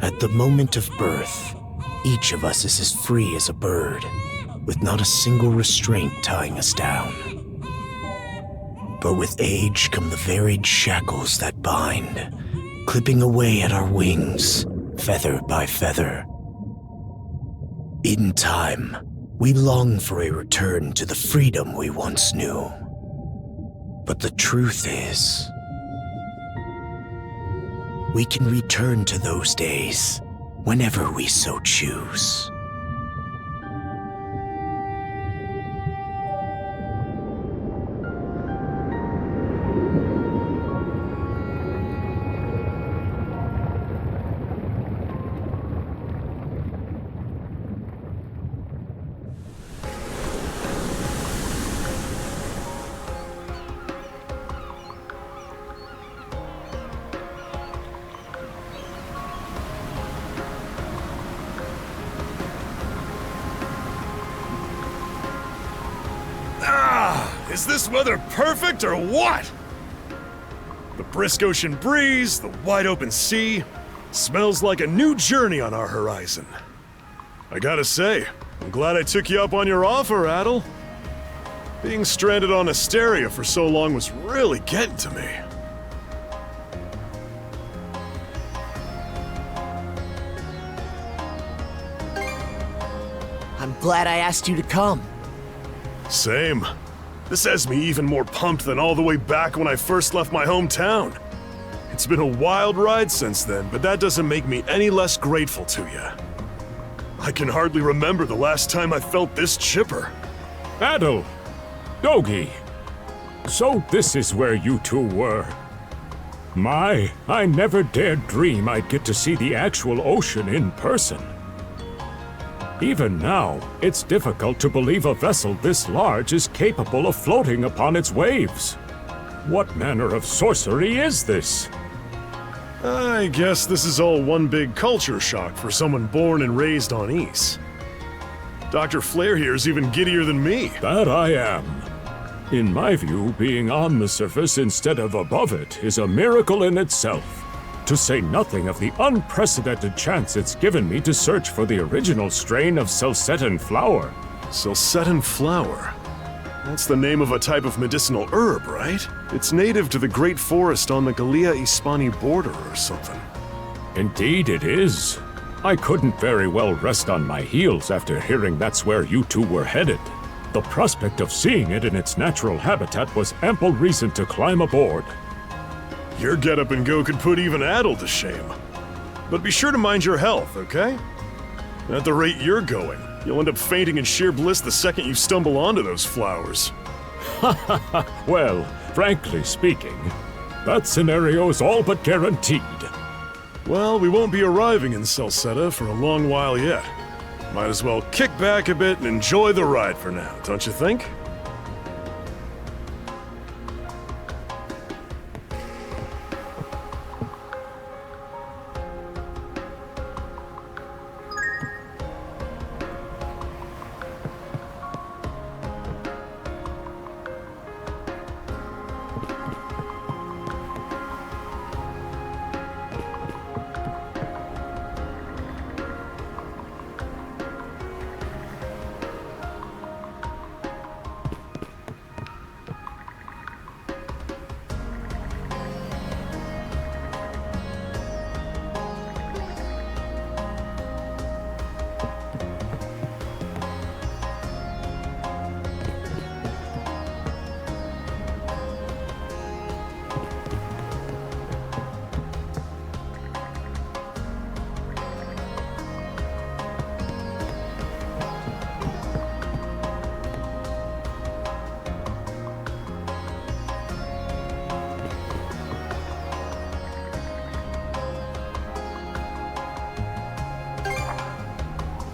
At the moment of birth, each of us is as free as a bird, with not a single restraint tying us down. But with age come the varied shackles that bind, clipping away at our wings, feather by feather. In time, we long for a return to the freedom we once knew. But the truth is, we can return to those days whenever we so choose. Is this weather perfect or what? The brisk ocean breeze, the wide open sea, smells like a new journey on our horizon. I gotta say, I'm glad I took you up on your offer, Adol. Being stranded on Asteria for so long was really getting to me. I'm glad I asked you to come. Same. This has me even more pumped than all the way back when I first left my hometown. It's been a wild ride since then, but that doesn't make me any less grateful to you. I can hardly remember the last time I felt this chipper. Adol! Dogi! So this is where you two were. My, I never dared dream I'd get to see the actual ocean in person. Even now, it's difficult to believe a vessel this large is capable of floating upon its waves. What manner of sorcery is this? I guess this is all one big culture shock for someone born and raised on Ys. Dr. Flair here's even giddier than me. That I am. In my view, being on the surface instead of above it is a miracle in itself. To say nothing of the unprecedented chance it's given me to search for the original strain of Celcetan flower. Celcetan flower? That's the name of a type of medicinal herb, right? It's native to the Great Forest on the Gallia-Hispani border or something. Indeed it is. I couldn't very well rest on my heels after hearing that's where you two were headed. The prospect of seeing it in its natural habitat was ample reason to climb aboard. Your get-up and go could put even Adol to shame. But be sure to mind your health, okay? At the rate you're going, you'll end up fainting in sheer bliss the second you stumble onto those flowers. Well, frankly speaking, that scenario's all but guaranteed. Well, we won't be arriving in Celceta for a long while yet. Might as well kick back a bit and enjoy the ride for now, don't you think?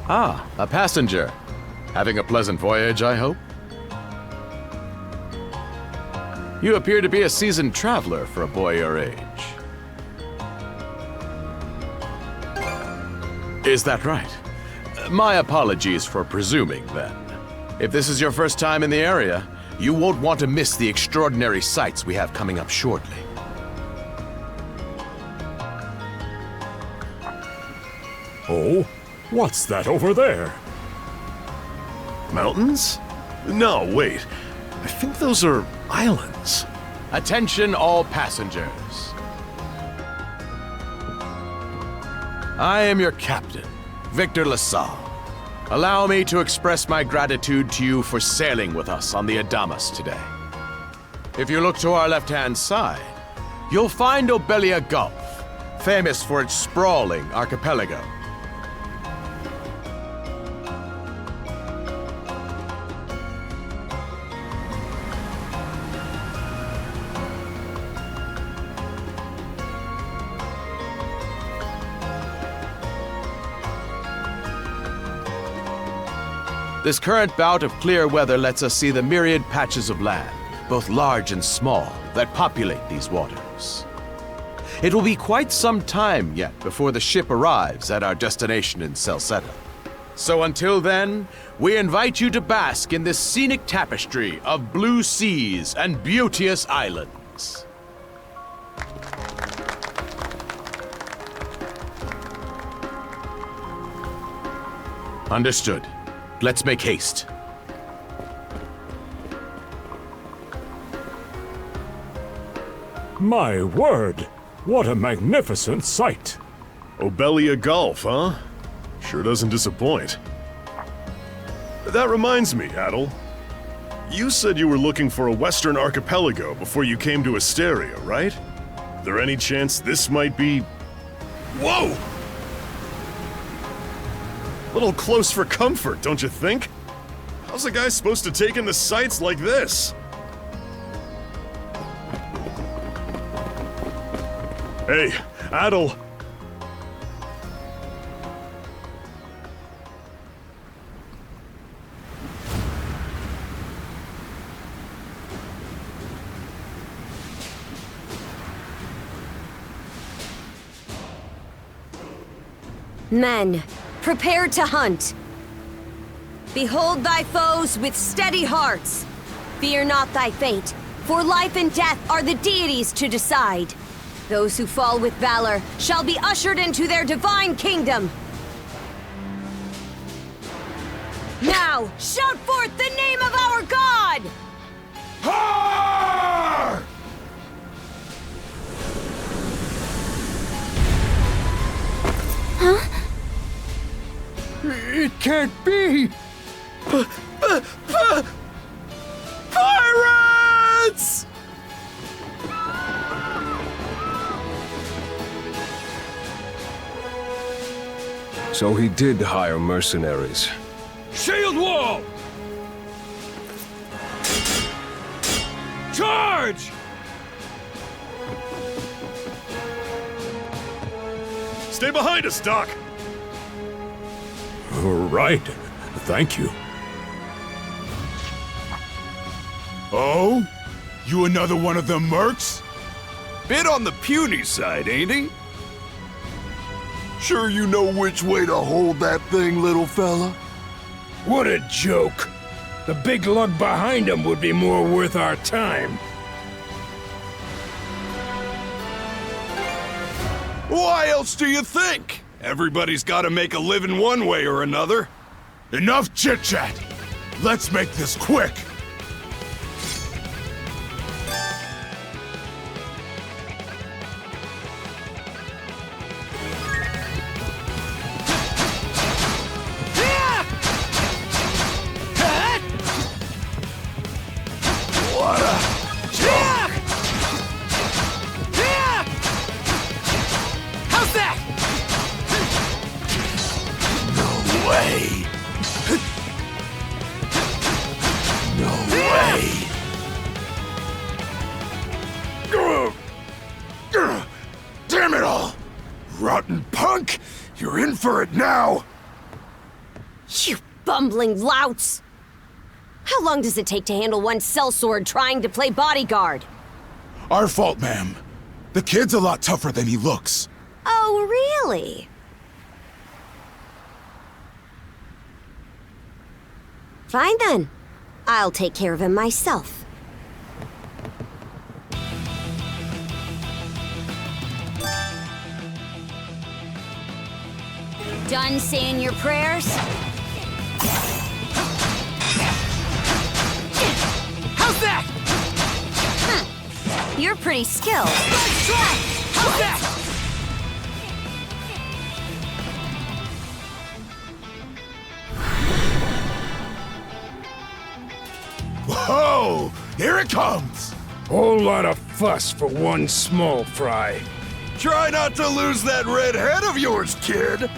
Ah, a passenger. Having a pleasant voyage, I hope? You appear to be a seasoned traveler for a boy your age. Is that right? My apologies for presuming, then. If this is your first time in the area, you won't want to miss the extraordinary sights we have coming up shortly. Oh, what's that over there? Mountains? No, wait. I think those are islands. Attention all passengers. I am your captain, Victor LaSalle. Allow me to express my gratitude to you for sailing with us on the Adamas today. If you look to our left-hand side, you'll find Obelia Gulf, famous for its sprawling archipelago. This current bout of clear weather lets us see the myriad patches of land, both large and small, that populate these waters. It will be quite some time yet before the ship arrives at our destination in Salsetta. So until then, we invite you to bask in this scenic tapestry of blue seas and beauteous islands. Understood. Let's make haste. My word, what a magnificent sight! Obelia Gulf, huh? Sure doesn't disappoint. That reminds me, Adol. You said you were looking for a western archipelago before you came to Asteria, right? Is there any chance this might be... Whoa! Little close for comfort, don't you think? How's a guy supposed to take in the sights like this? Hey, Adol! Men, prepare to hunt. Behold thy foes with steady hearts. Fear not thy fate, for life and death are the deities to decide. Those who fall with valor shall be ushered into their divine kingdom. Now, shout forth the name of our God! Har! Huh? It can't be! Pirates! So he did hire mercenaries. Shield wall! Charge! Stay behind us, Doc! Right. Thank you. Oh? You another one of them mercs? Bit on the puny side, ain't he? Sure you know which way to hold that thing, little fella? What a joke. The big lug behind him would be more worth our time. Why else do you think? Everybody's gotta make a living one way or another. Enough chit-chat! Let's make this quick! Damn it all! Rotten punk! You're in for it now! You bumbling louts! How long does it take to handle one sellsword trying to play bodyguard? Our fault, ma'am. The kid's a lot tougher than he looks. Oh, really? Fine then. I'll take care of him myself. Done saying your prayers? How's that? You're pretty skilled. Nice try! How's that? Whoa! Here it comes! Whole lot of fuss for one small fry. Try not to lose that red head of yours, kid!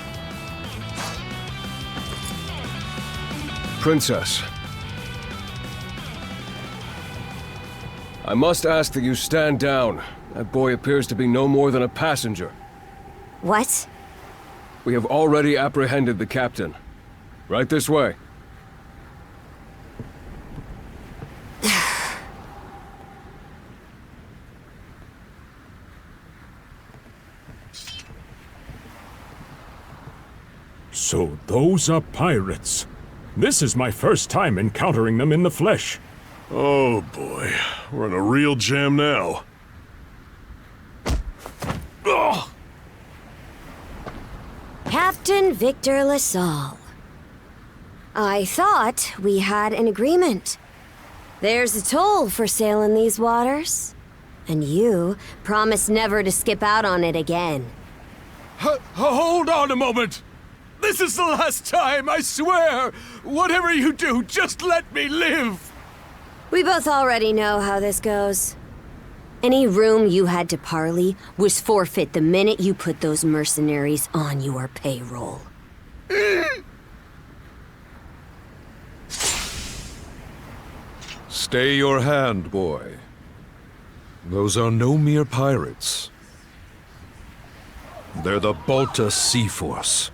Princess. I must ask that you stand down. That boy appears to be no more than a passenger. What? We have already apprehended the captain. Right this way. So those are pirates. This is my first time encountering them in the flesh. Oh boy, we're in a real jam now. Ugh. Captain Victor LaSalle. I thought we had an agreement. There's a toll for sailing these waters. And you promised never to skip out on it again. Hold on a moment! This is the last time, I swear! Whatever you do, just let me live! We both already know how this goes. Any room you had to parley was forfeit the minute you put those mercenaries on your payroll. Stay your hand, boy. Those are no mere pirates. They're the Balta Sea Force.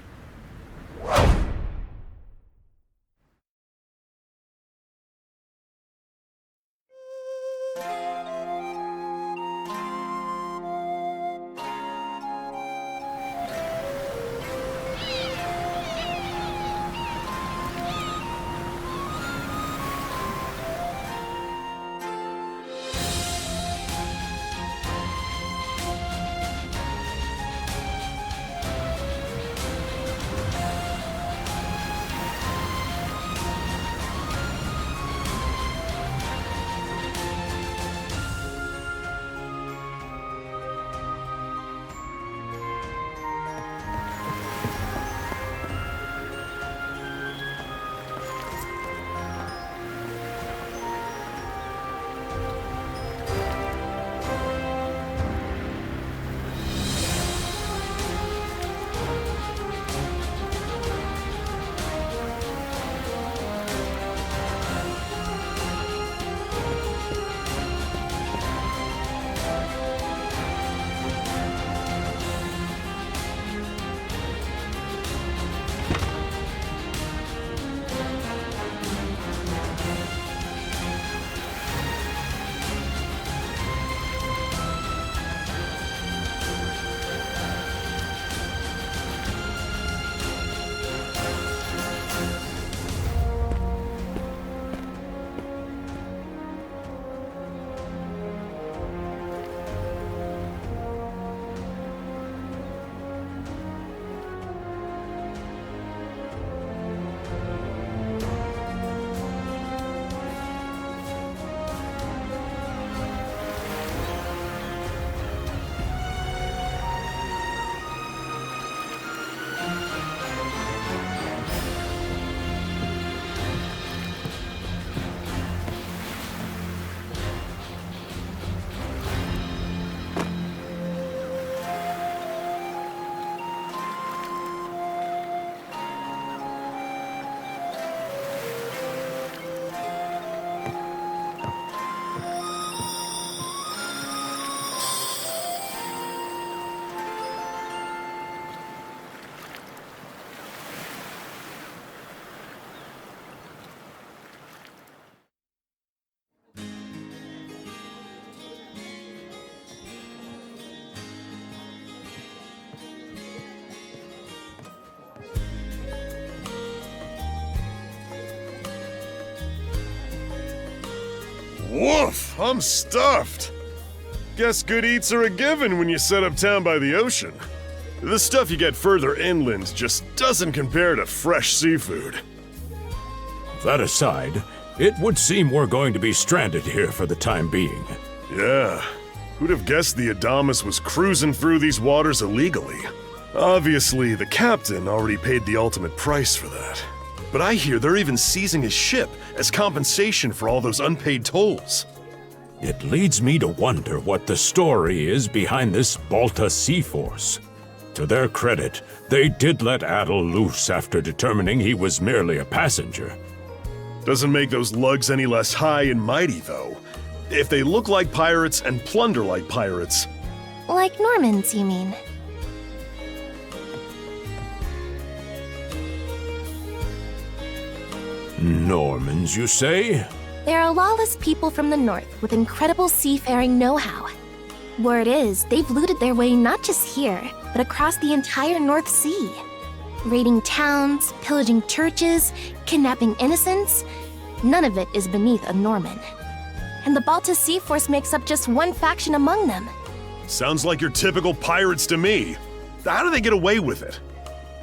Woof! I'm stuffed. Guess good eats are a given when you set up town by the ocean. The stuff you get further inland just doesn't compare to fresh seafood. That aside, it would seem we're going to be stranded here for the time being. Yeah. Who'd have guessed the Adamas was cruising through these waters illegally? Obviously, the captain already paid the ultimate price for that. But I hear they're even seizing his ship as compensation for all those unpaid tolls. It leads me to wonder what the story is behind this Balta Sea Force. To their credit, they did let Adol loose after determining he was merely a passenger. Doesn't make those lugs any less high and mighty, though. If they look like pirates and plunder like pirates... Like Normans, you mean? Normans, you say? They're a lawless people from the north with incredible seafaring know-how. Word is, they've looted their way not just here, but across the entire North Sea. Raiding towns, pillaging churches, kidnapping innocents. None of it is beneath a Norman. And the Balta Sea Force makes up just one faction among them. Sounds like your typical pirates to me. How do they get away with it?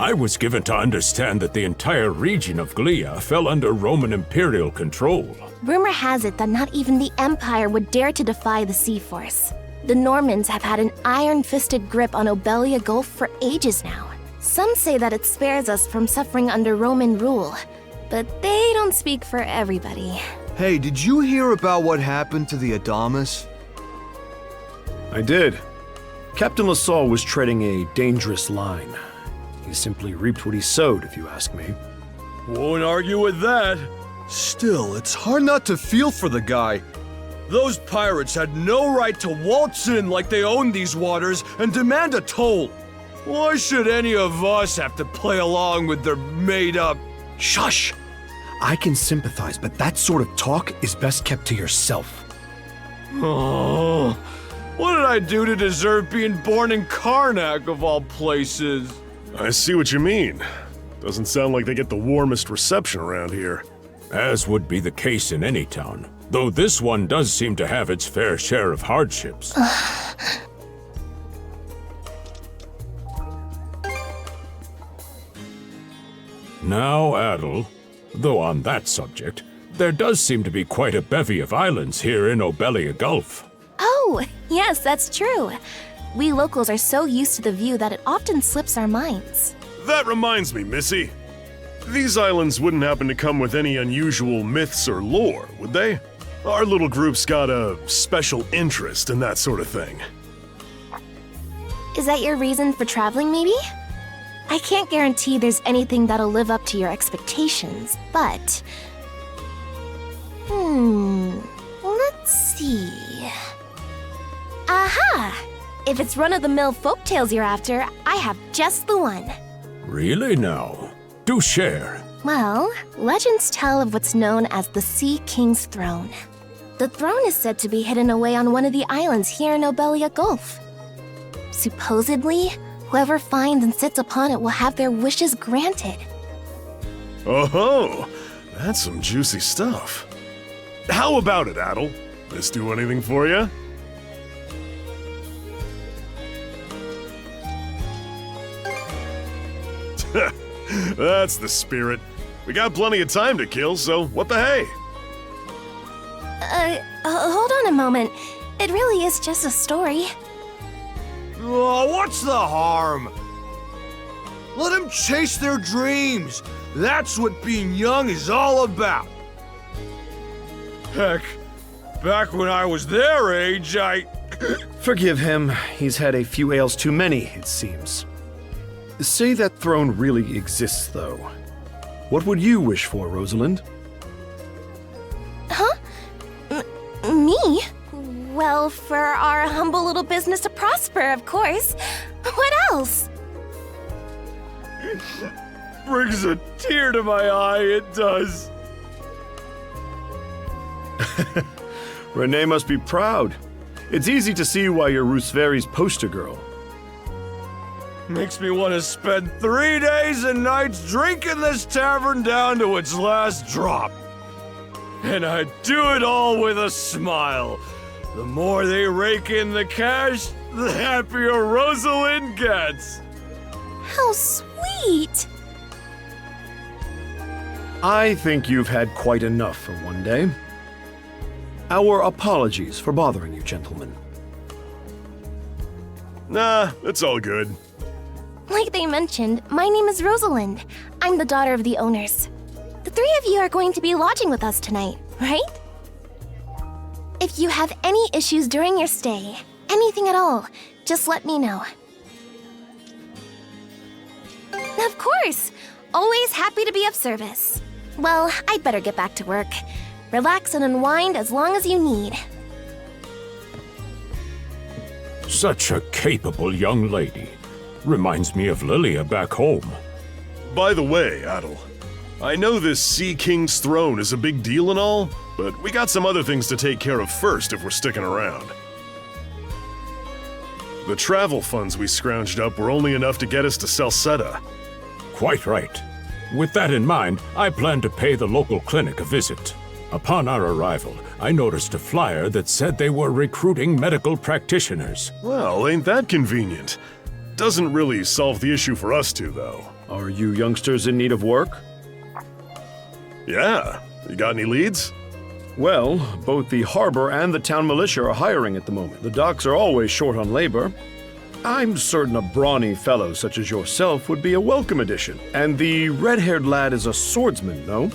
I was given to understand that the entire region of Glia fell under Roman imperial control. Rumor has it that not even the Empire would dare to defy the Sea Force. The Normans have had an iron-fisted grip on Obelia Gulf for ages now. Some say that it spares us from suffering under Roman rule, but they don't speak for everybody. Hey, did you hear about what happened to the Adamas? I did. Captain LaSalle was treading a dangerous line. He simply reaped what he sowed, if you ask me. Won't argue with that. Still, it's hard not to feel for the guy. Those pirates had no right to waltz in like they owned these waters and demand a toll. Why should any of us have to play along with their made-up... Shush! I can sympathize, but that sort of talk is best kept to yourself. Oh, what did I do to deserve being born in Karnak, of all places? I see what you mean. Doesn't sound like they get the warmest reception around here. As would be the case in any town, though this one does seem to have its fair share of hardships. Now, Adol, though on that subject, there does seem to be quite a bevy of islands here in Obelia Gulf. Oh, yes, that's true. We locals are so used to the view that it often slips our minds. That reminds me, Missy. These islands wouldn't happen to come with any unusual myths or lore, would they? Our little group's got a special interest in that sort of thing. Is that your reason for traveling, maybe? I can't guarantee there's anything that'll live up to your expectations, but... let's see... Aha! If it's run-of-the-mill folktales you're after, I have just the one. Really now? Do share. Well, legends tell of what's known as the Sea King's Throne. The throne is said to be hidden away on one of the islands here in Obelia Gulf. Supposedly, whoever finds and sits upon it will have their wishes granted. Oh-ho! That's some juicy stuff. How about it, Adol? This do anything for you? That's the spirit. We got plenty of time to kill, so what the hey? Hold on a moment. It really is just a story. Oh, what's the harm? Let them chase their dreams. That's what being young is all about. Heck, back when I was their age, Forgive him. He's had a few ales too many, it seems. Say that throne really exists, though. What would you wish for, Rosalind? Huh? Me? Well, for our humble little business to prosper, of course. What else? brings a tear to my eye, it does. Renee must be proud. It's easy to see why you're Rooseveri's poster girl. Makes me want to spend 3 days and nights drinking this tavern down to its last drop. And I do it all with a smile. The more they rake in the cash, the happier Rosalind gets. How sweet! I think you've had quite enough for one day. Our apologies for bothering you, gentlemen. Nah, it's all good. Like they mentioned, my name is Rosalind. I'm the daughter of the owners. The three of you are going to be lodging with us tonight, right? If you have any issues during your stay, anything at all, just let me know. Of course! Always happy to be of service. Well, I'd better get back to work. Relax and unwind as long as you need. Such a capable young lady. Reminds me of Lilia back home. By the way, Adol, I know this Sea King's throne is a big deal and all, but we got some other things to take care of first if we're sticking around. The travel funds we scrounged up were only enough to get us to Salsetta. Quite right. With that in mind, I plan to pay the local clinic a visit. Upon our arrival, I noticed a flyer that said they were recruiting medical practitioners. Well, ain't that convenient? Doesn't really solve the issue for us two, though. Are you youngsters in need of work? Yeah. You got any leads? Well, both the harbor and the town militia are hiring at the moment. The docks are always short on labor. I'm certain a brawny fellow such as yourself would be a welcome addition. And the red-haired lad is a swordsman, no?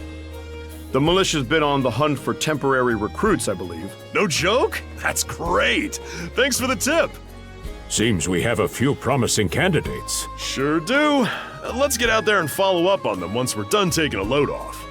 The militia's been on the hunt for temporary recruits, I believe. No joke? That's great! Thanks for the tip! Seems we have a few promising candidates. Sure do. Let's get out there and follow up on them once we're done taking a load off.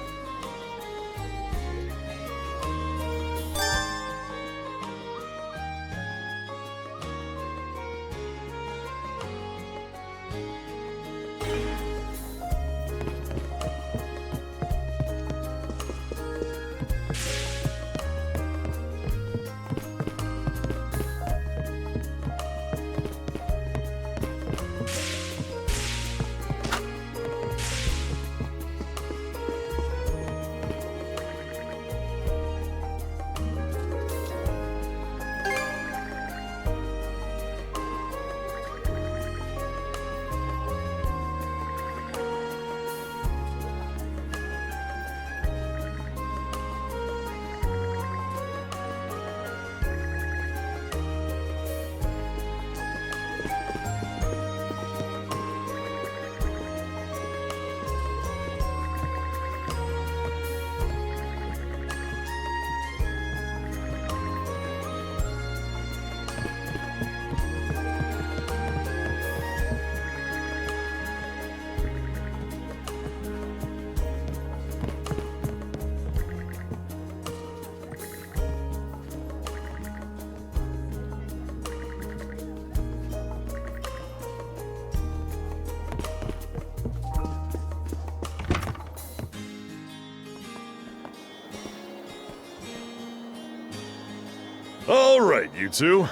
All right, you two.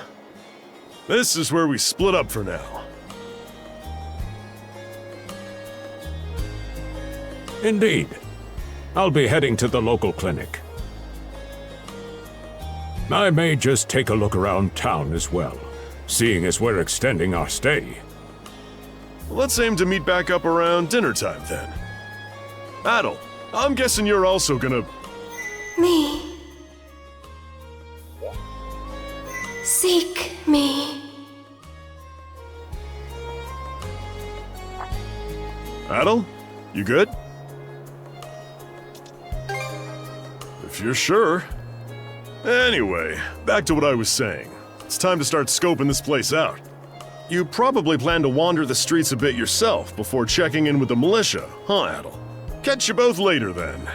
This is where we split up for now. Indeed. I'll be heading to the local clinic. I may just take a look around town as well, seeing as we're extending our stay. Let's aim to meet back up around dinner time then. Adol, I'm guessing you're also gonna... Me. Seek me. Adol, you good? If you're sure. Anyway, back to what I was saying. It's time to start scoping this place out. You probably plan to wander the streets a bit yourself before checking in with the militia, huh, Adol? Catch you both later then.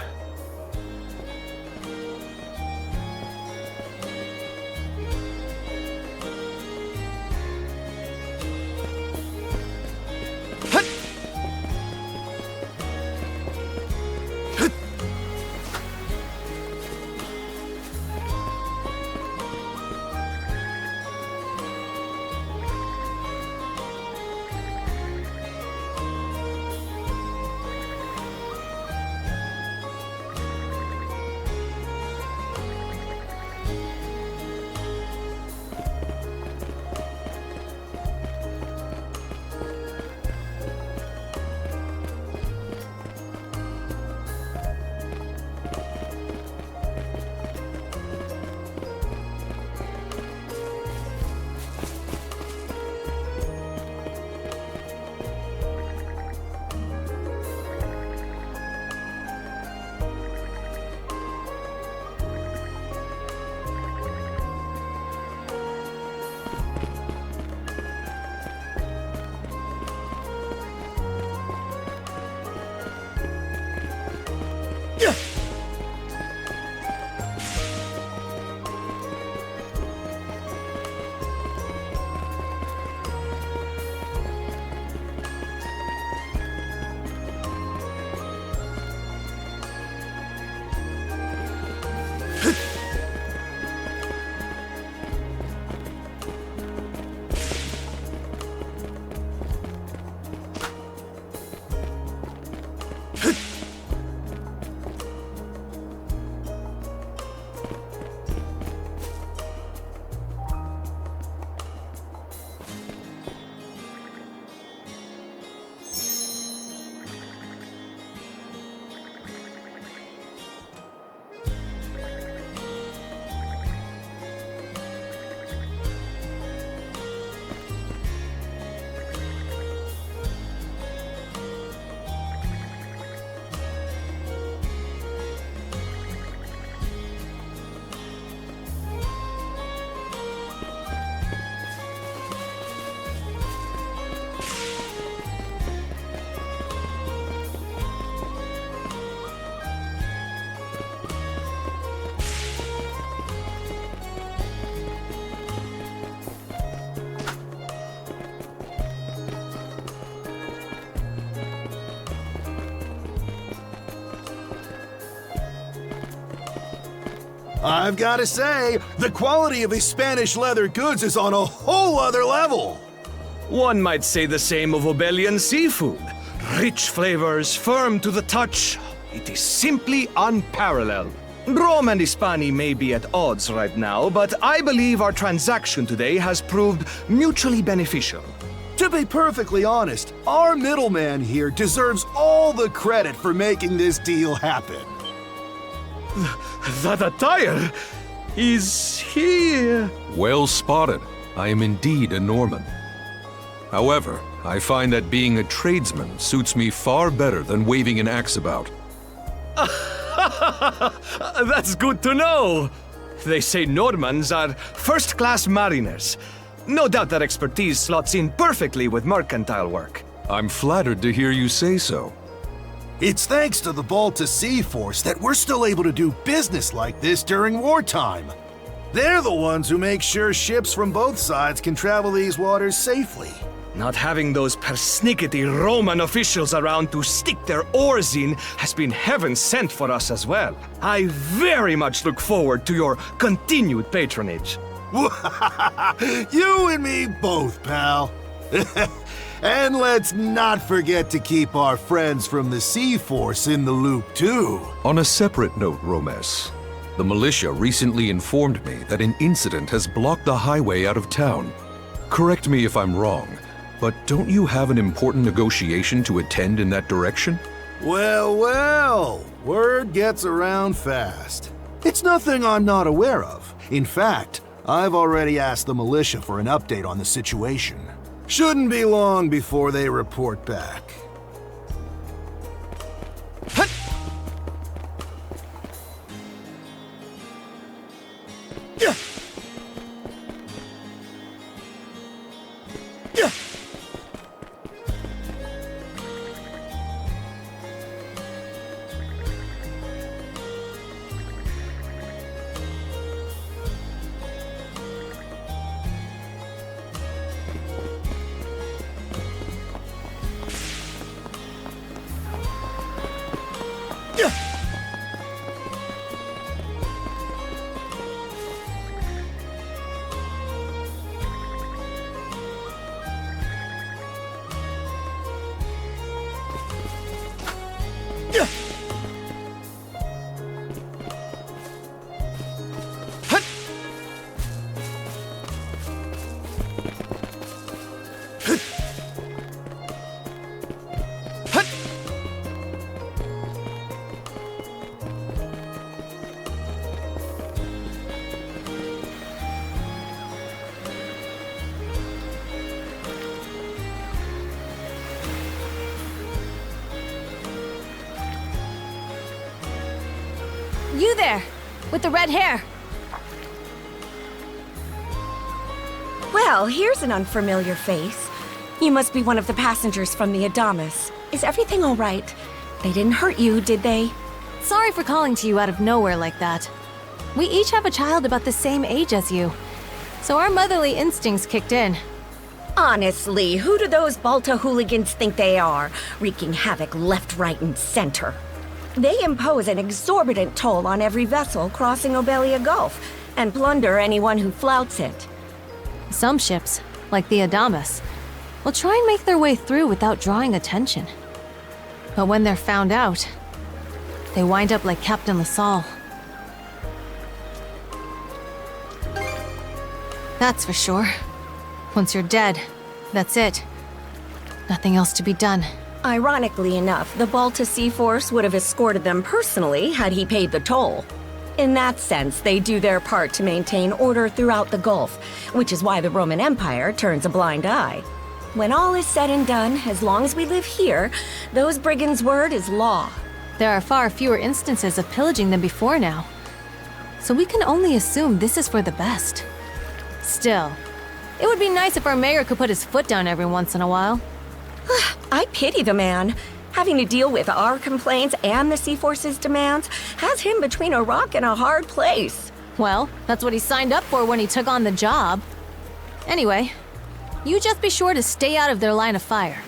I've got to say, the quality of his Spanish leather goods is on a whole other level. One might say the same of Obelian seafood. Rich flavors, firm to the touch. It is simply unparalleled. Rome and Hispani may be at odds right now, but I believe our transaction today has proved mutually beneficial. To be perfectly honest, our middleman here deserves all the credit for making this deal happen. That attire is here. Well spotted. I am indeed a Norman. However, I find that being a tradesman suits me far better than waving an axe about. That's good to know. They say Normans are first-class mariners. No doubt that expertise slots in perfectly with mercantile work. I'm flattered to hear you say so. It's thanks to the Balta Sea Force that we're still able to do business like this during wartime. They're the ones who make sure ships from both sides can travel these waters safely. Not having those persnickety Roman officials around to stick their oars in has been heaven sent for us as well. I very much look forward to your continued patronage. You and me both, pal. And let's not forget to keep our friends from the Sea Force in the loop, too. On a separate note, Romes, the militia recently informed me that an incident has blocked the highway out of town. Correct me if I'm wrong, but don't you have an important negotiation to attend in that direction? Well, word gets around fast. It's nothing I'm not aware of. In fact, I've already asked the militia for an update on the situation. Shouldn't be long before they report back. You there, with the red hair. Well, here's an unfamiliar face. You must be one of the passengers from the Adamas. Is everything all right? They didn't hurt you, did they? Sorry for calling to you out of nowhere like that. We each have a child about the same age as you, so our motherly instincts kicked in. Honestly, who do those Balta hooligans think they are? Wreaking havoc left, right, and center. They impose an exorbitant toll on every vessel crossing Obelia Gulf, and plunder anyone who flouts it. Some ships, like the Adamas, will try and make their way through without drawing attention. But when they're found out, they wind up like Captain LaSalle. That's for sure. Once you're dead, that's it. Nothing else to be done. Ironically enough, the Balta Sea Force would have escorted them personally had he paid the toll. In that sense, they do their part to maintain order throughout the Gulf, which is why the Roman Empire turns a blind eye. When all is said and done, as long as we live here, those brigands' word is law. There are far fewer instances of pillaging than before now, so we can only assume this is for the best. Still, it would be nice if our mayor could put his foot down every once in a while. I pity the man. Having to deal with our complaints and the Sea Force's demands has him between a rock and a hard place. Well, that's what he signed up for when he took on the job. Anyway, you just be sure to stay out of their line of fire.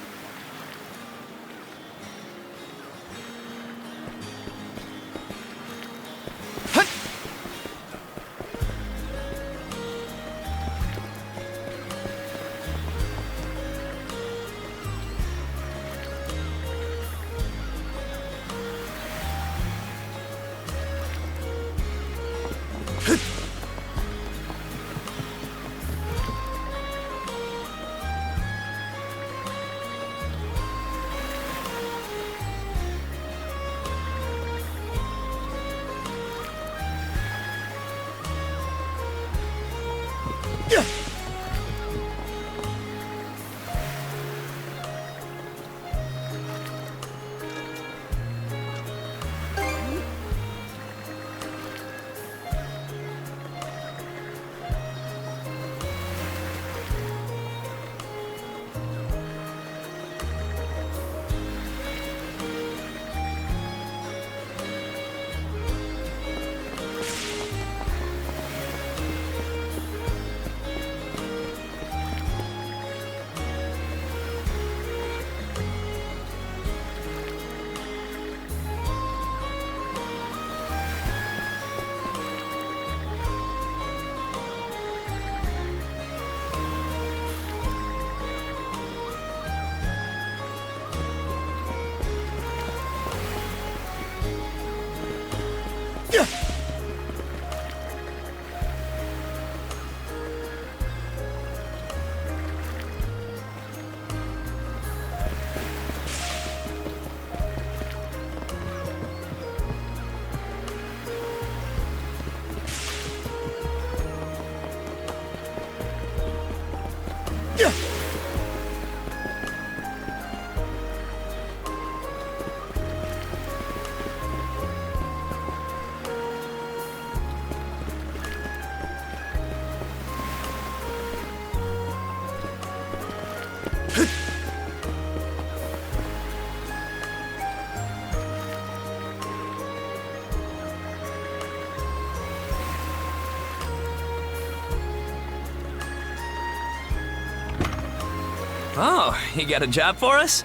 Oh, you got a job for us?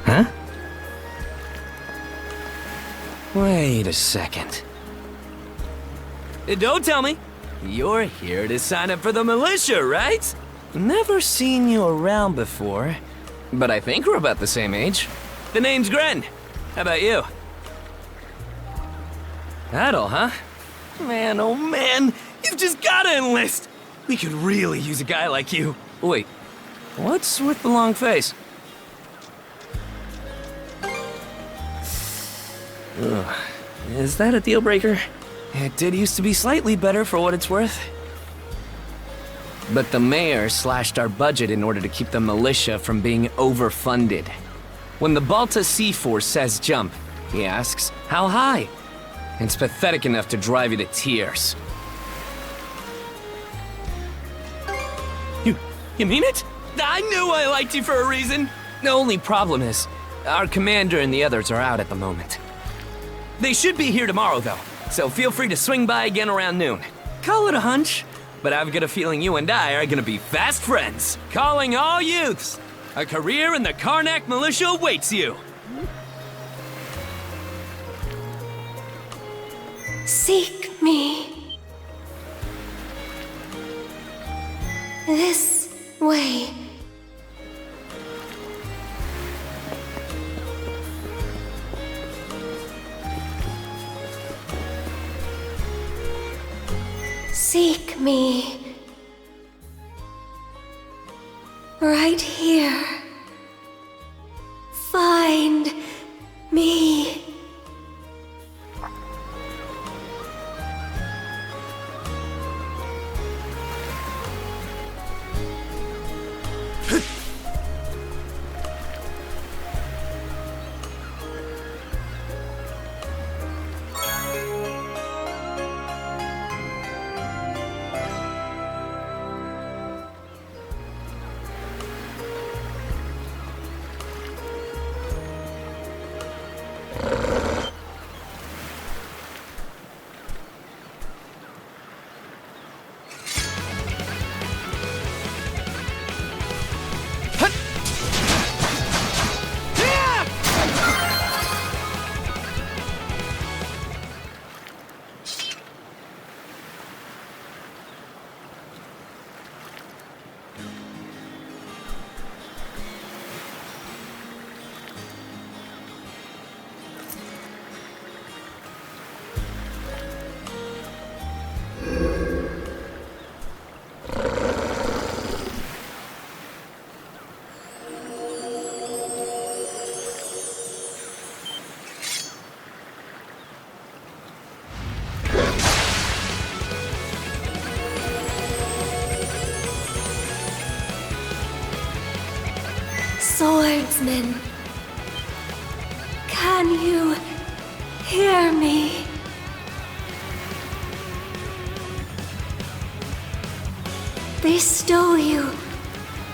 Huh? Wait a second. Don't tell me. You're here to sign up for the militia, right? Never seen you around before, but I think we're about the same age. The name's Gren. How about you? Adol, huh? Man, oh man, you've just gotta enlist! We could really use a guy like you. Wait, what's with the long face? Ugh. Is that a deal breaker? It did used to be slightly better for what it's worth. But the mayor slashed our budget in order to keep the militia from being overfunded. When the Balta Sea Force says jump, he asks, how high? It's pathetic enough to drive you to tears. You mean it? I knew I liked you for a reason! The only problem is, our commander and the others are out at the moment. They should be here tomorrow, though, so feel free to swing by again around noon. Call it a hunch, but I've got a feeling you and I are gonna be fast friends. Calling all youths! A career in the Karnak militia awaits you! Seek me. This way. Seek me. Right here. Find me. Swordsman, can you hear me? Bestow you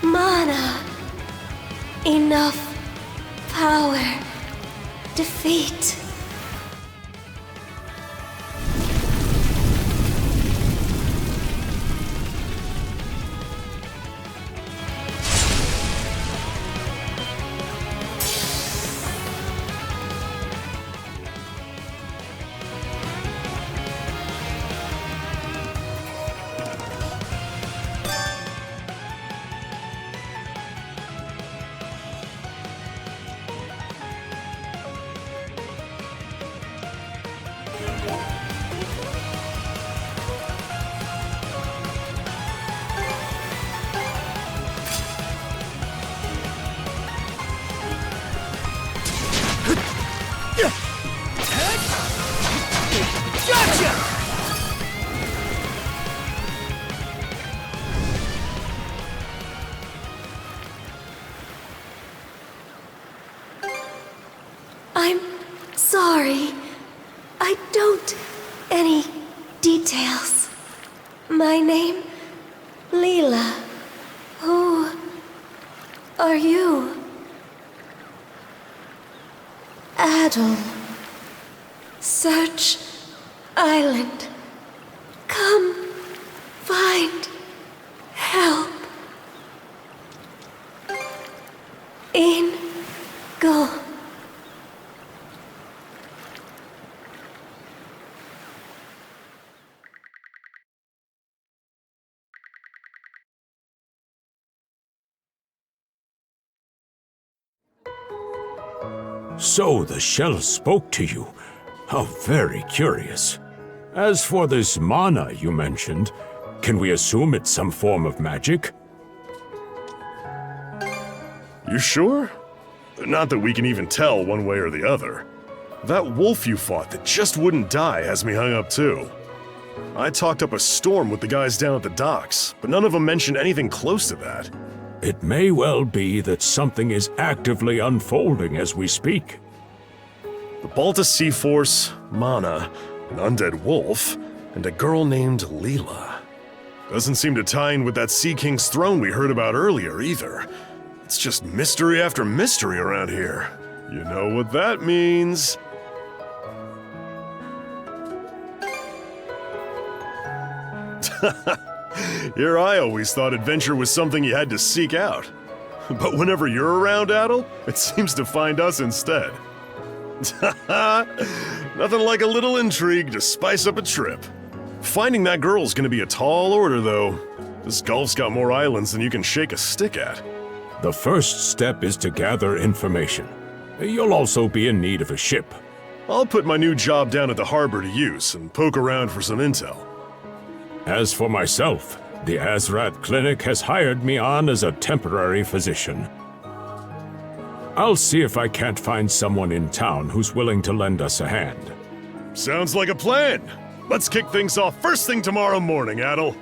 mana, enough power, defeat. I'm sorry. I don't... any details. My name? Leela. Who are you? Adol. Search Island. Come find help. In go. So the shell spoke to you. How very curious. As for this mana you mentioned, can we assume it's some form of magic? You sure? Not that we can even tell one way or the other. That wolf you fought that just wouldn't die has me hung up too. I talked up a storm with the guys down at the docks, but none of them mentioned anything close to that. It may well be that something is actively unfolding as we speak. The Balta Sea Force, Mana, an undead wolf, and a girl named Leela. Doesn't seem to tie in with that Sea King's throne we heard about earlier either. It's just mystery after mystery around here. You know what that means. Here I always thought adventure was something you had to seek out. But whenever you're around, Adol, it seems to find us instead. Nothing like a little intrigue to spice up a trip. Finding that girl's gonna be a tall order, though. This Gulf's got more islands than you can shake a stick at. The first step is to gather information. You'll also be in need of a ship. I'll put my new job down at the harbor to use and poke around for some intel. As for myself, the Azrat Clinic has hired me on as a temporary physician. I'll see if I can't find someone in town who's willing to lend us a hand. Sounds like a plan. Let's kick things off first thing tomorrow morning, Adol.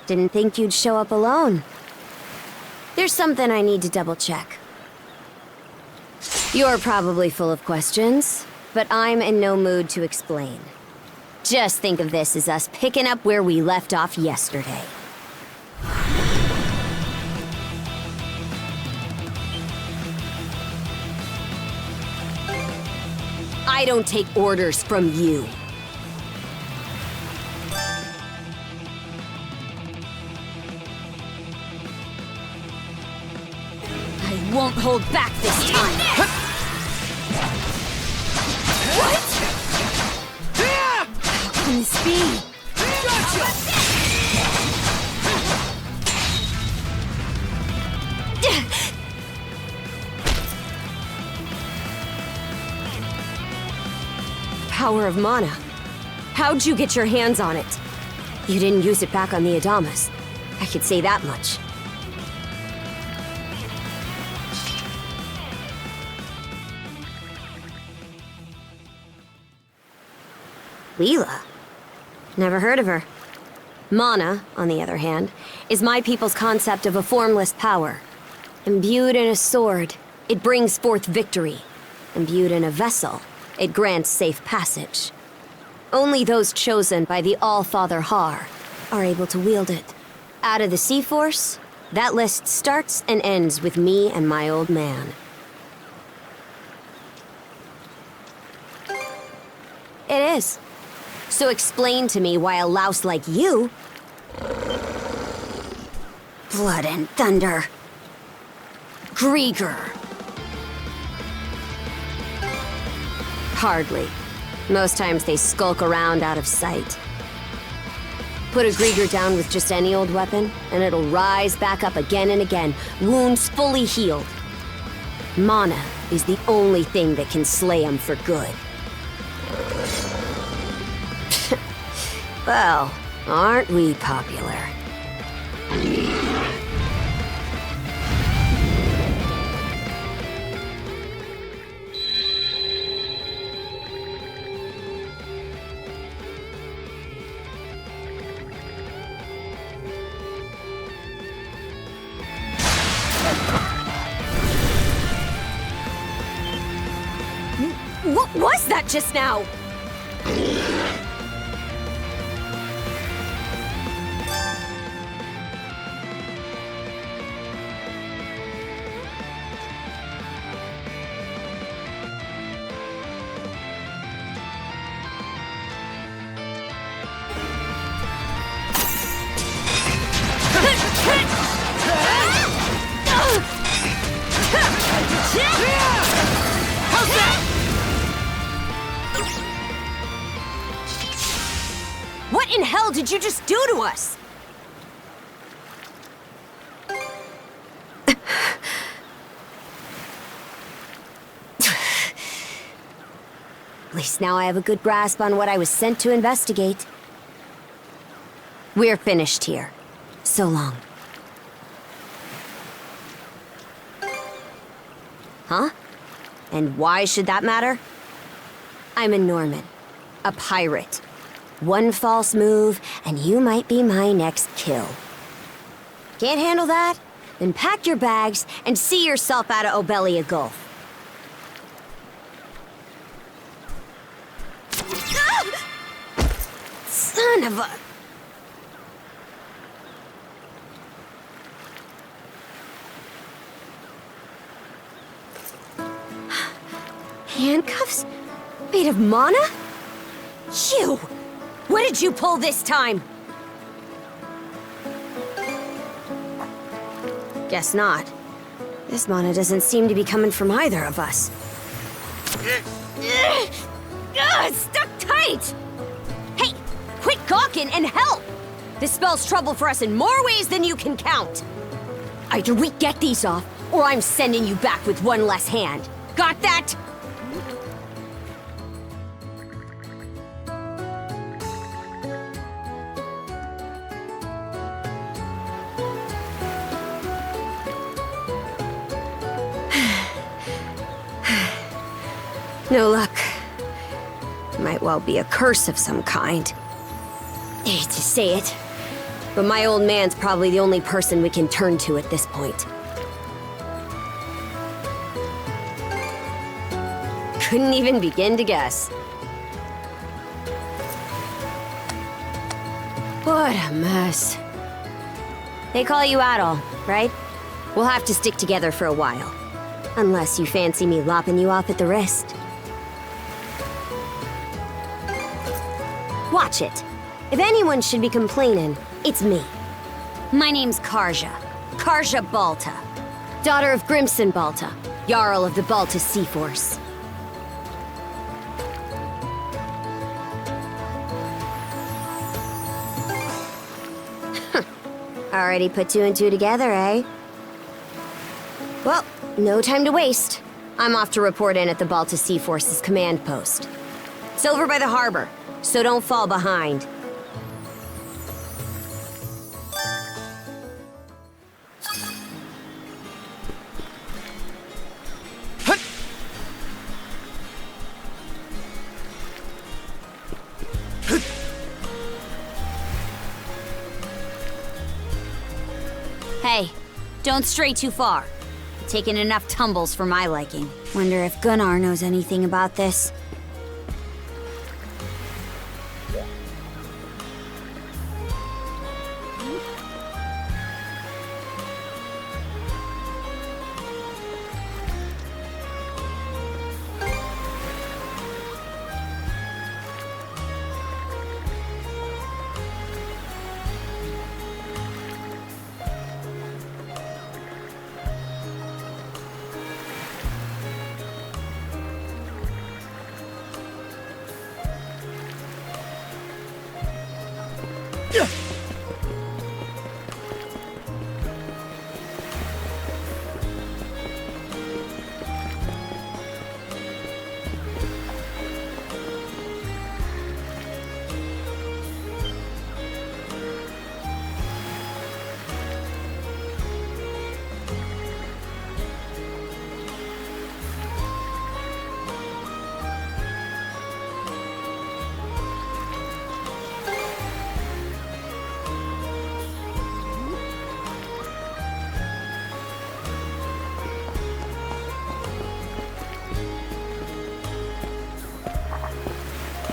Didn't think you'd show up alone. There's something I need to double check. You're probably full of questions, but I'm in no mood to explain. Just think of this as us picking up where we left off yesterday. I don't take orders from you. I won't hold back this time. What? How can this be? Power of mana. How'd you get your hands on it? You didn't use it back on the Adamas. I could say that much. Leela? Never heard of her. Mana, on the other hand, is my people's concept of a formless power. Imbued in a sword, it brings forth victory. Imbued in a vessel, it grants safe passage. Only those chosen by the All-Father Har are able to wield it. Out of the Sea Force, that list starts and ends with me and my old man. It is. So explain to me why a louse like you... Blood and thunder. Grieger. Hardly. Most times they skulk around out of sight. Put a Grieger down with just any old weapon, and it'll rise back up again and again, wounds fully healed. Mana is the only thing that can slay him for good. Well, aren't we popular? What was that just now? How's that? What in hell did you just do to us? At least now I have a good grasp on what I was sent to investigate. We're finished here. So long. Huh? And why should that matter? I'm a Norman. A pirate. One false move, and you might be my next kill. Can't handle that? Then pack your bags and see yourself out of Obelia Gulf. Ah! Son of a... Handcuffs? Made of mana? You! What did you pull this time? Guess not. This mana doesn't seem to be coming from either of us. It's stuck tight! Hey, quit gawking and help! This spells trouble for us in more ways than you can count. Either we get these off, or I'm sending you back with one less hand. Got that? No luck. Might well be a curse of some kind. Hate to say it, but my old man's probably the only person we can turn to at this point. Couldn't even begin to guess. What a mess. They call you Adol, right? We'll have to stick together for a while. Unless you fancy me lopping you off at the wrist. Watch it. If anyone should be complaining, it's me. My name's Karja. Karja Balta. Daughter of Grimson Balta, Jarl of the Balta Sea Force. Already put two and two together, eh? Well, no time to waste. I'm off to report in at the Balta Sea Force's command post. It's over by the harbor, so don't fall behind. Hey, don't stray too far. Taken enough tumbles for my liking. Wonder if Gunnar knows anything about this.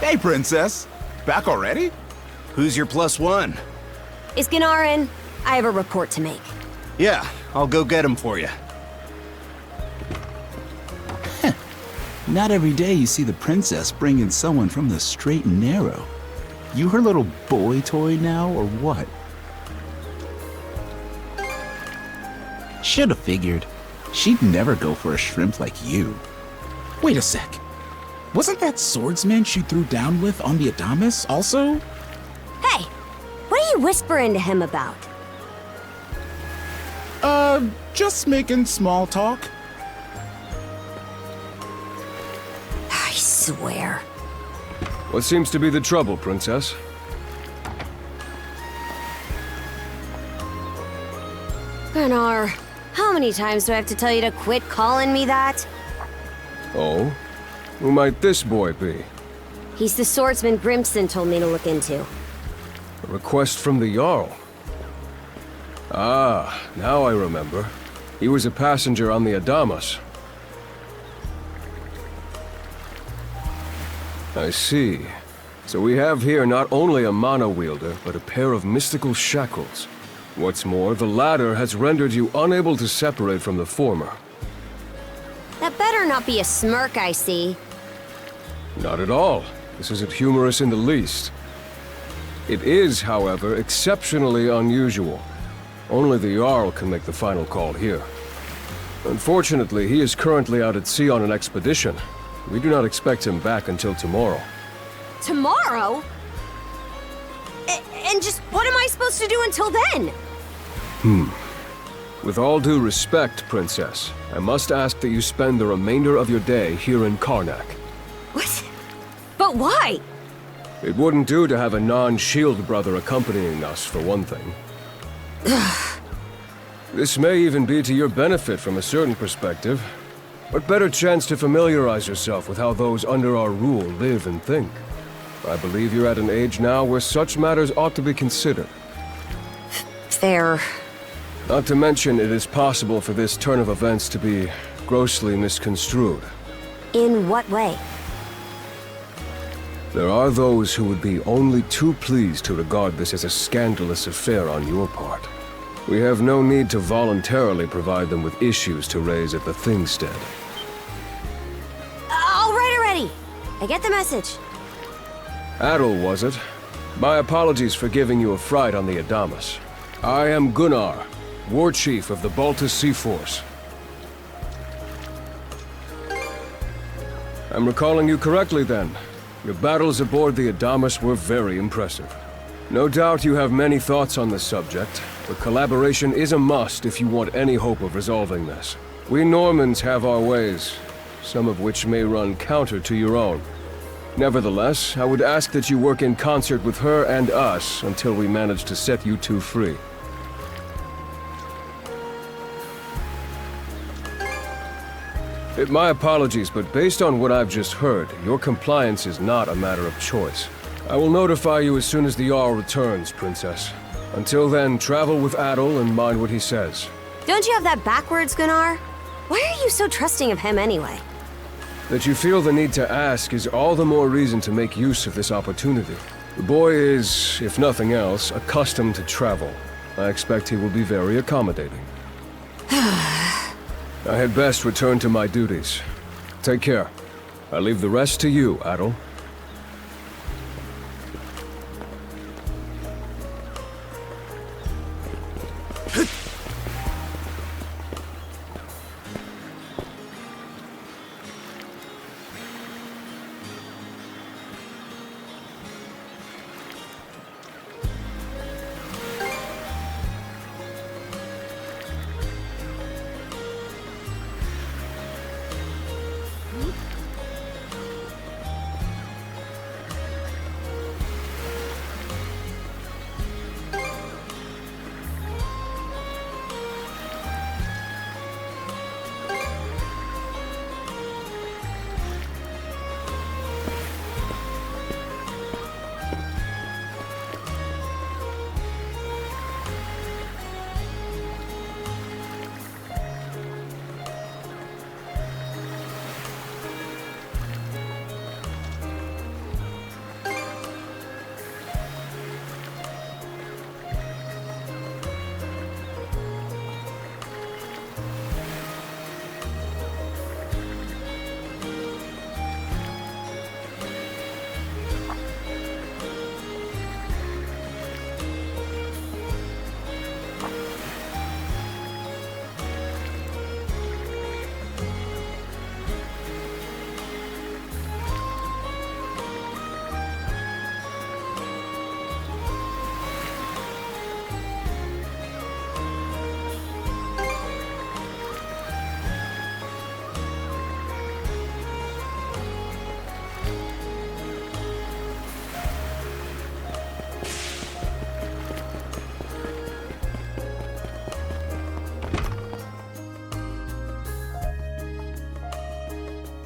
Hey, Princess. Back already? Who's your plus one? Is Gunnar in? I have a report to make. Yeah, I'll go get him for you. Not every day you see the princess bring in someone from the straight and narrow. You her little boy toy now, or what? Should've figured. She'd never go for a shrimp like you. Wait a sec. Wasn't that swordsman she threw down with on the Adamas also? Hey, what are you whispering to him about? Just making small talk. I swear. What seems to be the trouble, Princess? Gunnar, how many times do I have to tell you to quit calling me that? Oh? Who might this boy be? He's the swordsman Grimson told me to look into. A request from the Jarl. Ah, now I remember. He was a passenger on the Adamas. I see. So we have here not only a mana wielder, but a pair of mystical shackles. What's more, the latter has rendered you unable to separate from the former. That better not be a smirk I see. Not at all. This isn't humorous in the least. It is, however, exceptionally unusual. Only the Jarl can make the final call here. Unfortunately, he is currently out at sea on an expedition. We do not expect him back until tomorrow. Tomorrow? And just what am I supposed to do until then? With all due respect, Princess, I must ask that you spend the remainder of your day here in Karnak. What? But why? It wouldn't do to have a non-shield brother accompanying us, for one thing. This may even be to your benefit from a certain perspective. What better chance to familiarize yourself with how those under our rule live and think? I believe you're at an age now where such matters ought to be considered. Fair. Not to mention, it is possible for this turn of events to be grossly misconstrued. In what way? There are those who would be only too pleased to regard this as a scandalous affair on your part. We have no need to voluntarily provide them with issues to raise at the Thingstead. All right already. I get the message. Adol, was it? My apologies for giving you a fright on the Adamas. I am Gunnar, War Chief of the Baltus Sea Force. I'm recalling you correctly then. Your battles aboard the Adamas were very impressive. No doubt you have many thoughts on this subject, but collaboration is a must if you want any hope of resolving this. We Normans have our ways, some of which may run counter to your own. Nevertheless, I would ask that you work in concert with her and us until we manage to set you two free. My apologies, but based on what I've just heard, your compliance is not a matter of choice. I will notify you as soon as the Jarl returns, Princess. Until then, travel with Adol and mind what he says. Don't you have that backwards, Gunnar? Why are you so trusting of him anyway? That you feel the need to ask is all the more reason to make use of this opportunity. The boy is, if nothing else, accustomed to travel. I expect he will be very accommodating. I had best return to my duties. Take care. I leave the rest to you, Adol.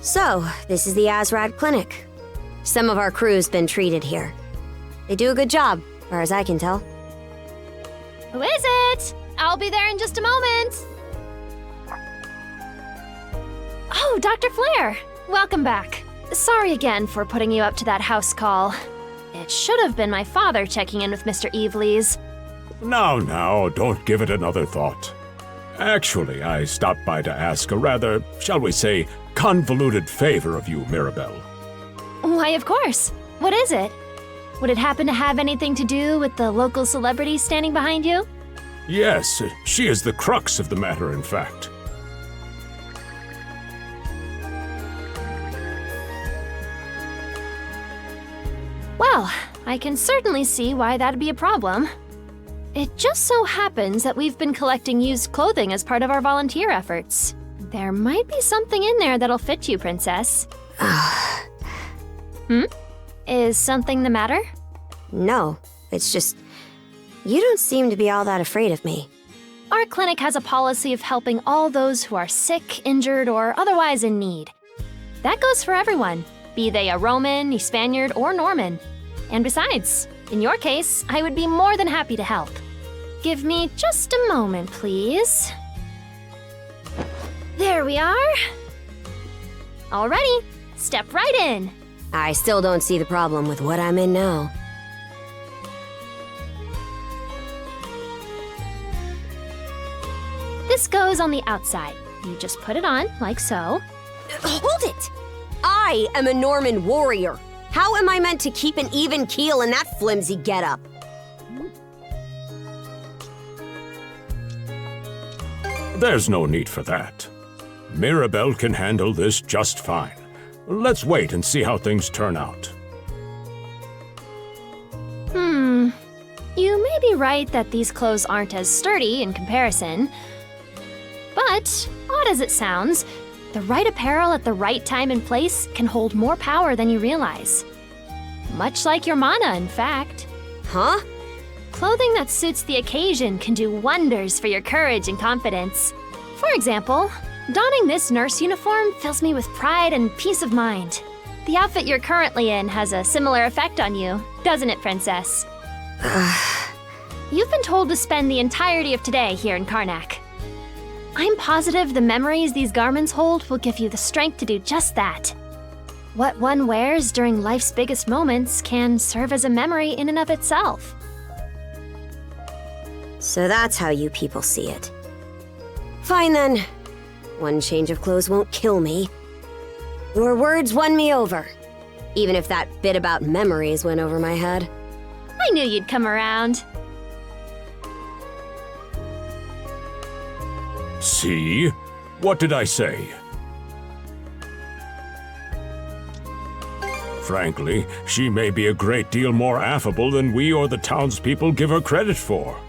So, this is the Azrad Clinic. Some of our crew's been treated here. They do a good job, far as I can tell. Who is it? I'll be there in just a moment. Oh, Dr. Flair. Welcome back. Sorry again for putting you up to that house call. It should have been my father checking in with Mr. Evelees. Now, don't give it another thought. Actually, I stopped by to ask a rather, shall we say, convoluted favor of you, Mirabelle. Why, of course. What is it? Would it happen to have anything to do with the local celebrity standing behind you? Yes, she is the crux of the matter, in fact. Well, I can certainly see why that'd be a problem. It just so happens that we've been collecting used clothing as part of our volunteer efforts. There might be something in there that'll fit you, Princess. Is something the matter? No, it's just... you don't seem to be all that afraid of me. Our clinic has a policy of helping all those who are sick, injured, or otherwise in need. That goes for everyone, be they a Roman, a Spaniard, or Norman. And besides, in your case, I would be more than happy to help. Give me just a moment, please. There we are. Alrighty, step right in. I still don't see the problem with what I'm in now. This goes on the outside. You just put it on, like so. Hold it! I am a Norman warrior. How am I meant to keep an even keel in that flimsy getup? There's no need for that. Mirabelle can handle this just fine. Let's wait and see how things turn out. You may be right that these clothes aren't as sturdy in comparison. But, odd as it sounds, the right apparel at the right time and place can hold more power than you realize. Much like your mana, in fact. Huh? Clothing that suits the occasion can do wonders for your courage and confidence. For example, donning this nurse uniform fills me with pride and peace of mind. The outfit you're currently in has a similar effect on you, doesn't it, Princess? You've been told to spend the entirety of today here in Karnak. I'm positive the memories these garments hold will give you the strength to do just that. What one wears during life's biggest moments can serve as a memory in and of itself. So that's how you people see it. Fine then. One change of clothes won't kill me. Your words won me over. Even if that bit about memories went over my head. I knew you'd come around. See? What did I say? Frankly, she may be a great deal more affable than we or the townspeople give her credit for.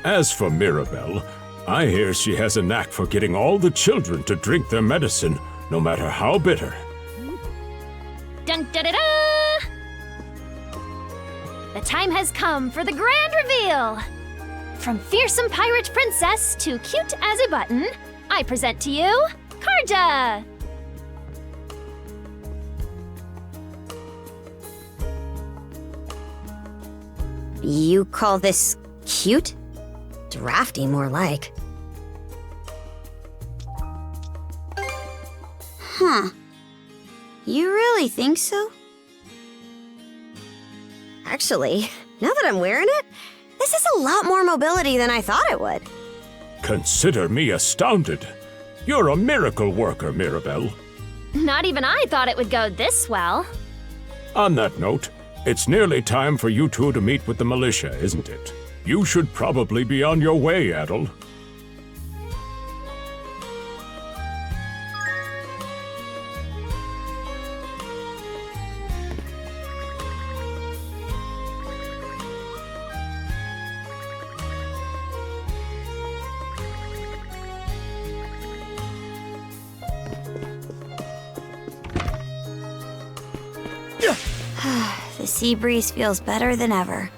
As for Mirabelle, I hear she has a knack for getting all the children to drink their medicine, no matter how bitter. Dun da da da! The time has come for the grand reveal! From fearsome pirate princess to cute as a button, I present to you, Karja! You call this cute? Drafty, more like. Huh. You really think so? Actually, now that I'm wearing it, this is a lot more mobility than I thought it would. Consider me astounded. You're a miracle worker, Mirabelle. Not even I thought it would go this well. On that note, it's nearly time for you two to meet with the militia, isn't it? You should probably be on your way, Adol. The sea breeze feels better than ever.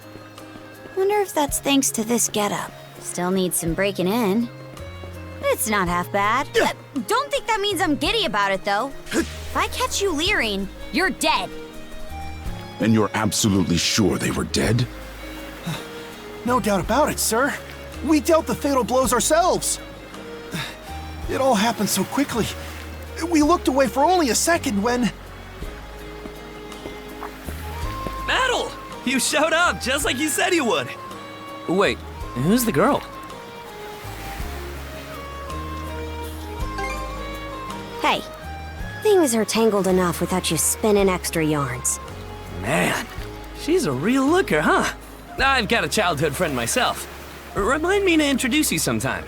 Wonder if that's thanks to this getup. Still needs some breaking in. But It's not half bad. Don't think that means I'm giddy about it, though. If I catch you leering, you're dead. And you're absolutely sure they were dead? No doubt about it, sir. We dealt the fatal blows ourselves. It all happened so quickly. We looked away for only a second when... Adol! You showed up just like you said you would. Wait, who's the girl? Hey, things are tangled enough without you spinning extra yarns. Man, she's a real looker, huh? I've got a childhood friend myself. Remind me to introduce you sometime.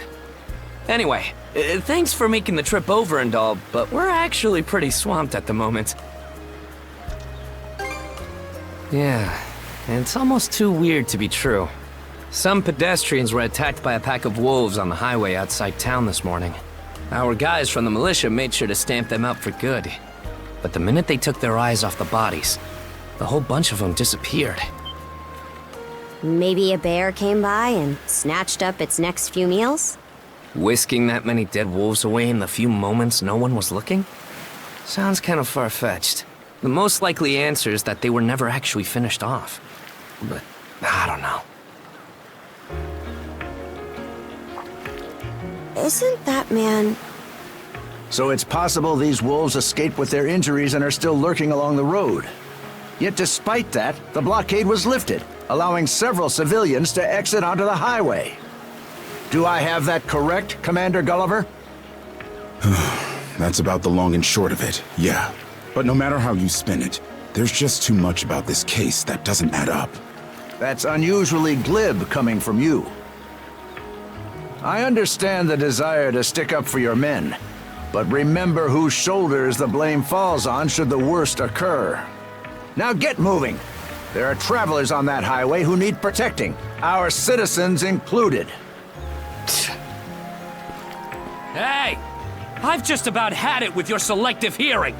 Anyway, thanks for making the trip over and all, but we're actually pretty swamped at the moment. Yeah, it's almost too weird to be true. Some pedestrians were attacked by a pack of wolves on the highway outside town this morning. Our guys from the militia made sure to stamp them out for good. But the minute they took their eyes off the bodies, the whole bunch of them disappeared. Maybe a bear came by and snatched up its next few meals? Whisking that many dead wolves away in the few moments no one was looking? Sounds kind of far-fetched. The most likely answer is that they were never actually finished off. But I don't know. Isn't that man... So it's possible these wolves escaped with their injuries and are still lurking along the road. Yet despite that, the blockade was lifted, allowing several civilians to exit onto the highway. Do I have that correct, Commander Gulliver? That's about the long and short of it, yeah. But no matter how you spin it, there's just too much about this case that doesn't add up. That's unusually glib coming from you. I understand the desire to stick up for your men, but remember whose shoulders the blame falls on should the worst occur. Now get moving. There are travelers on that highway who need protecting, our citizens included. Hey! I've just about had it with your selective hearing!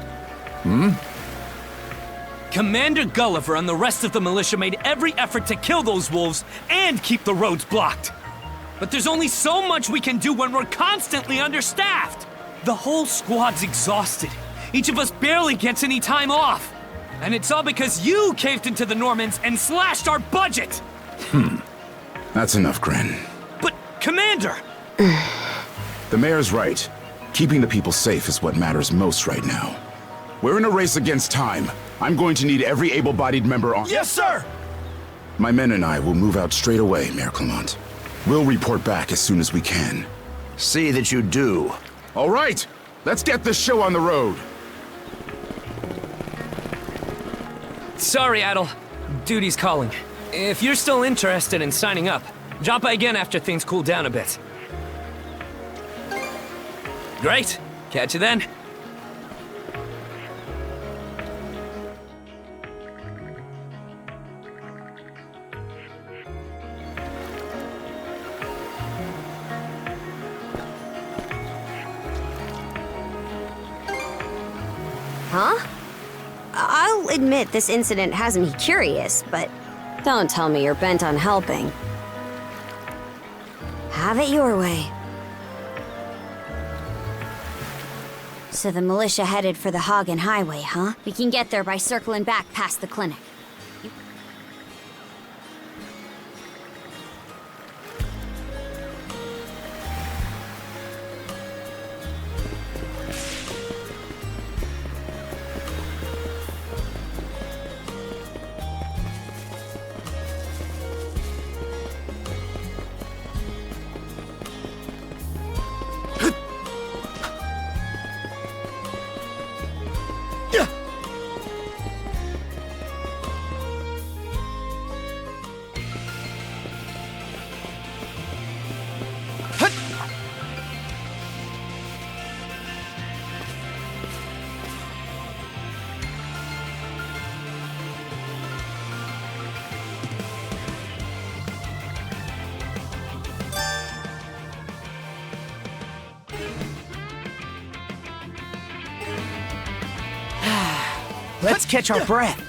Commander Gulliver and the rest of the militia made every effort to kill those wolves and keep the roads blocked. But there's only so much we can do when we're constantly understaffed. The whole squad's exhausted. Each of us barely gets any time off. And it's all because you caved into the Normans and slashed our budget! That's enough, Gren. But, Commander! The mayor's right. Keeping the people safe is what matters most right now. We're in a race against time. I'm going to need every able-bodied member on— Yes, sir! My men and I will move out straight away, Mayor Clement. We'll report back as soon as we can. See that you do. All right! Let's get this show on the road! Sorry, Adol. Duty's calling. If you're still interested in signing up, drop by again after things cool down a bit. Great. Catch you then. Huh? I'll admit this incident has me curious, but don't tell me you're bent on helping. Have it your way. So the militia headed for the Hagen Highway, huh? We can get there by circling back past the clinic. Let's catch our breath.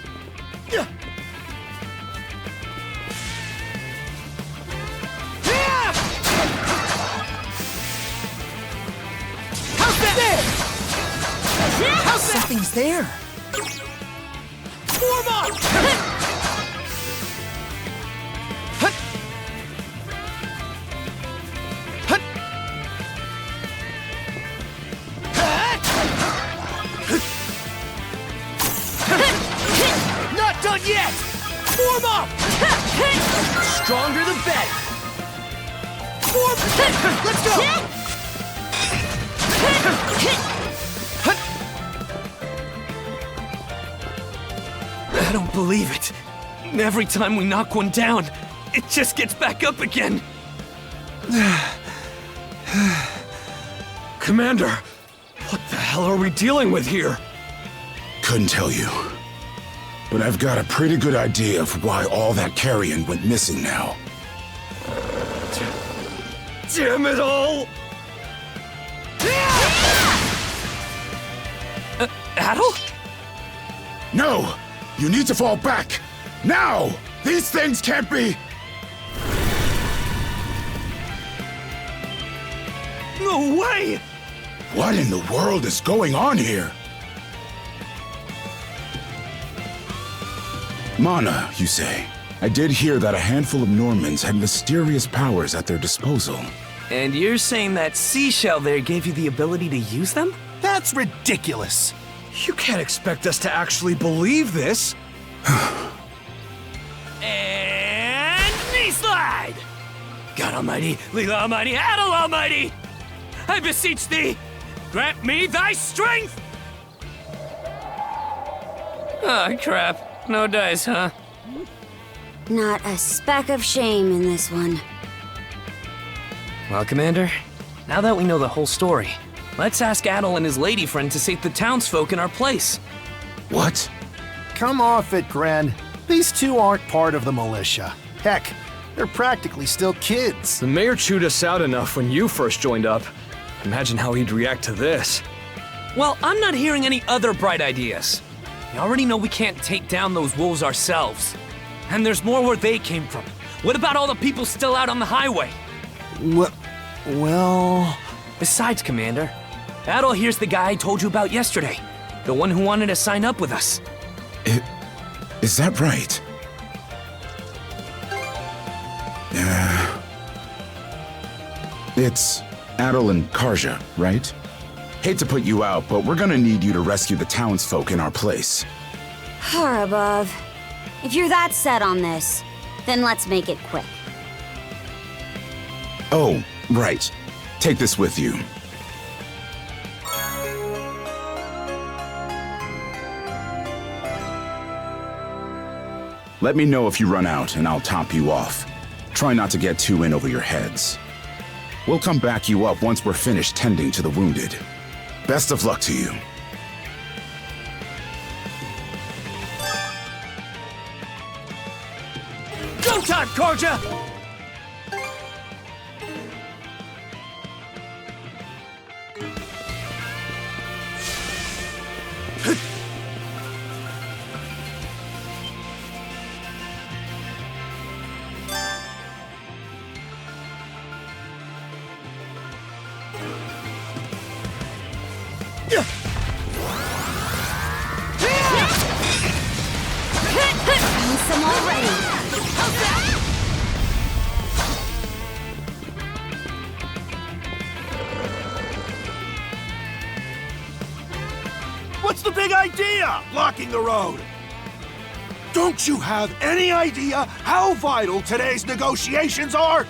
there. Form up! Not done yet! Form up! Stronger the better. Form! Let's go! I don't believe it. Every time we knock one down, it just gets back up again. Commander, what the hell are we dealing with here? Couldn't tell you. But I've got a pretty good idea of why all that carrion went missing now. Damn it all! Adol? No! You need to fall back! Now! These things can't be... No way! What in the world is going on here? Mana, you say? I did hear that a handful of Normans had mysterious powers at their disposal. And you're saying that seashell there gave you the ability to use them? That's ridiculous. You can't expect us to actually believe this. And knee slide! God Almighty, Leela Almighty, Adol Almighty! I beseech thee, grant me thy strength! Oh, crap. No dice, huh? Not a speck of shame in this one. Well, Commander, now that we know the whole story, let's ask Adol and his lady friend to save the townsfolk in our place. What? Come off it, Gren. These two aren't part of the militia. Heck, they're practically still kids. The mayor chewed us out enough when you first joined up. Imagine how he'd react to this. Well, I'm not hearing any other bright ideas. We already know we can't take down those wolves ourselves. And there's more where they came from. What about all the people still out on the highway? Well... Besides, Commander, Adol here's the guy I told you about yesterday. The one who wanted to sign up with us. Is that right? It's Adol and Karja, right? Hate to put you out, but we're gonna need you to rescue the townsfolk in our place. Far above. If you're that set on this, then let's make it quick. Oh, right. Take this with you. Let me know if you run out, and I'll top you off. Try not to get too in over your heads. We'll come back you up once we're finished tending to the wounded. Best of luck to you. Go time, Karja! Some already. What's the big idea? Blocking the road. Don't you have any idea how vital today's negotiations are?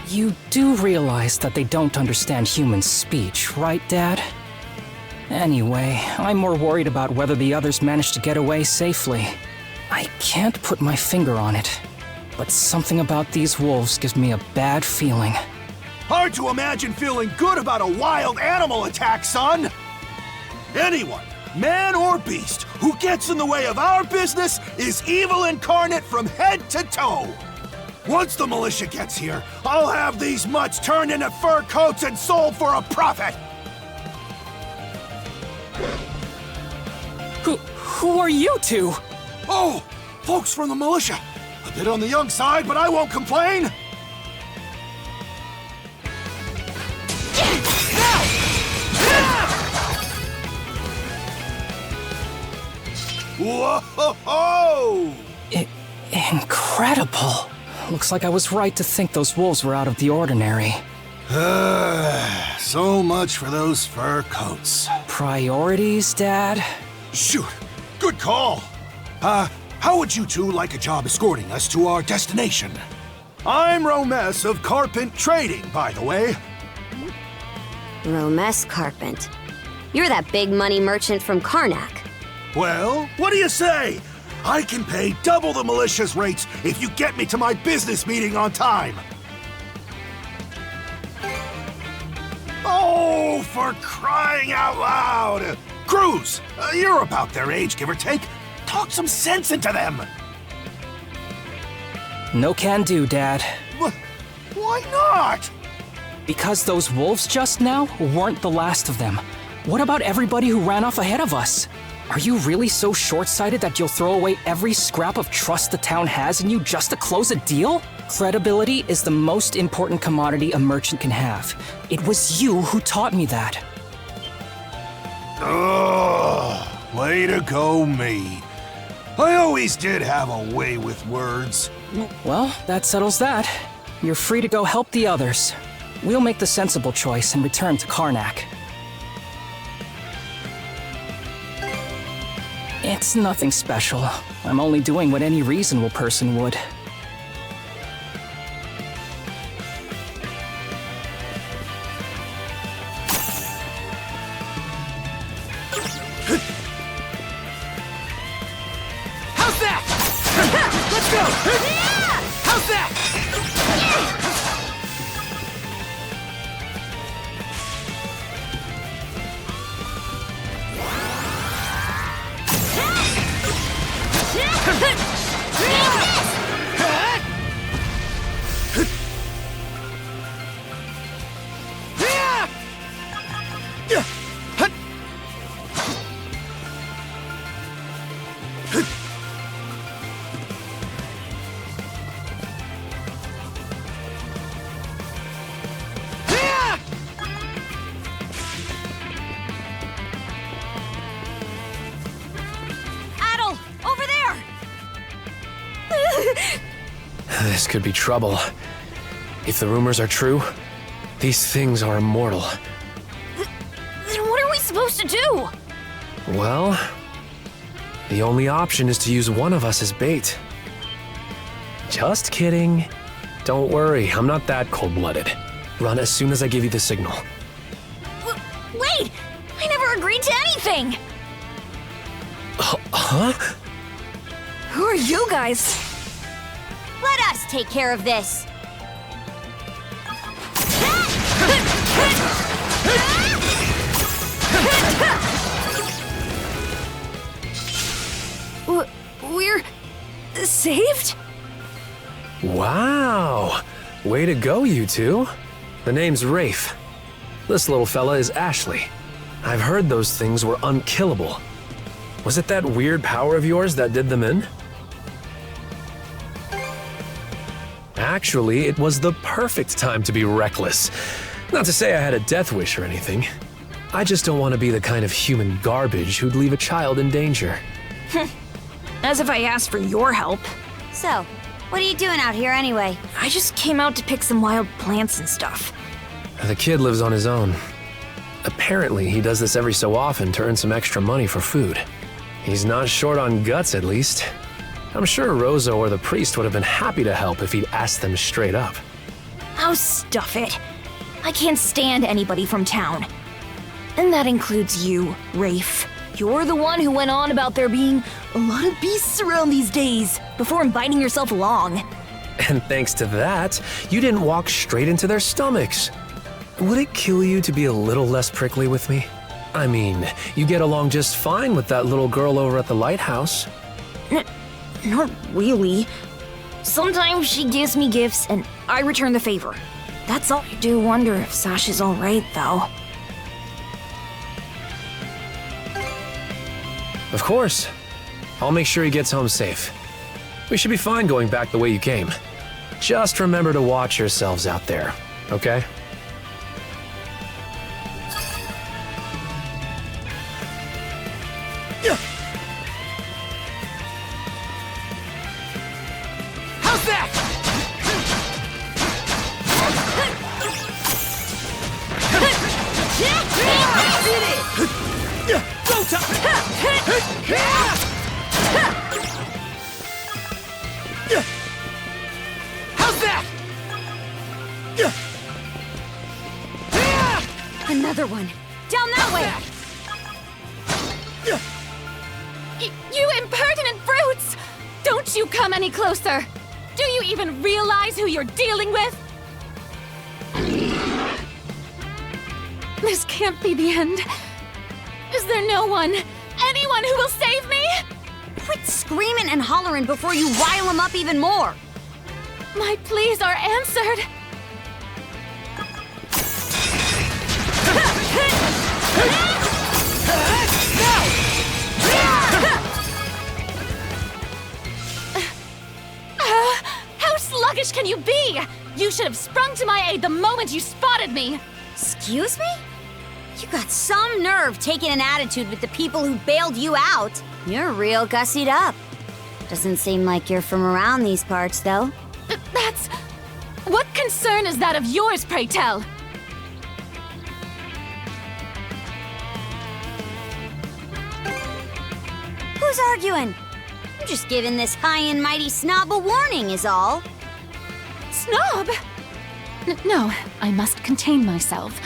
You do realize that they don't understand human speech, right, Dad? Anyway, I'm more worried about whether the others managed to get away safely. I can't put my finger on it, but something about these wolves gives me a bad feeling. Hard to imagine feeling good about a wild animal attack, son! Anyone, man or beast, who gets in the way of our business is evil incarnate from head to toe! Once the militia gets here, I'll have these mutts turned into fur coats and sold for a profit! Who are you two? Oh, folks from the militia. A bit on the young side, but I won't complain. Whoa! Incredible. Looks like I was right to think those wolves were out of the ordinary. So much for those fur coats. Priorities, Dad? Shoot, good call. How would you two like a job escorting us to our destination? I'm Romes of Carpent Trading, by the way. Romes Carpent. You're that big money merchant from Karnak. Well, what do you say? I can pay double the militia's rates if you get me to my business meeting on time. Oh, for crying out loud! Cruz, you're about their age, give or take. Talk some sense into them. No can do, Dad. Why not? Because those wolves just now weren't the last of them. What about everybody who ran off ahead of us? Are you really so short-sighted that you'll throw away every scrap of trust the town has in you just to close a deal? Credibility is the most important commodity a merchant can have. It was you who taught me that. Ugh, way to go, me. I always did have a way with words. Well, that settles that. You're free to go help the others. We'll make the sensible choice and return to Karnak. It's nothing special. I'm only doing what any reasonable person would. How's that? Let's go! How's that? Adol, over there! This could be trouble. If the rumors are true, these things are immortal. Then what are we supposed to do? Well, the only option is to use one of us as bait. Just kidding. Don't worry, I'm not that cold-blooded. Run as soon as I give you the signal. Wait! I never agreed to anything! Huh? Who are you guys? Let us take care of this. We're saved? Wow! Way to go, you two. The name's Rafe. This little fella is Ashley. I've heard those things were unkillable. Was it that weird power of yours that did them in? Actually, it was the perfect time to be reckless. Not to say I had a death wish or anything. I just don't want to be the kind of human garbage who'd leave a child in danger. As if I asked for your help. So, what are you doing out here anyway? I just came out to pick some wild plants and stuff. The kid lives on his own. Apparently, he does this every so often to earn some extra money for food. He's not short on guts, at least. I'm sure Rozo or the priest would have been happy to help if he'd asked them straight up. Oh, stuff it. I can't stand anybody from town. And that includes you, Rafe. You're the one who went on about there being a lot of beasts around these days, before inviting yourself along. And thanks to that, you didn't walk straight into their stomachs. Would it kill you to be a little less prickly with me? I mean, you get along just fine with that little girl over at the lighthouse. Not really. Sometimes she gives me gifts and I return the favor. That's all. I do wonder if Sash is alright, though. Of course. I'll make sure he gets home safe. We should be fine going back the way you came. Just remember to watch yourselves out there, okay? Another one. Down that way! You impertinent brutes! Don't you come any closer! Do you even realize who you're dealing with? This can't be the end. Is there no one, anyone who will save me? Quit screaming and hollering before you rile them up even more! My pleas are answered. How sluggish can you be? You should have sprung to my aid the moment you spotted me. Excuse me? You got some nerve taking an attitude with the people who bailed you out. You're real gussied up. Doesn't seem like you're from around these parts, though. That's... What concern is that of yours, pray tell? Who's arguing? I'm just giving this high and mighty snob a warning is all. Snob? No, I must contain myself.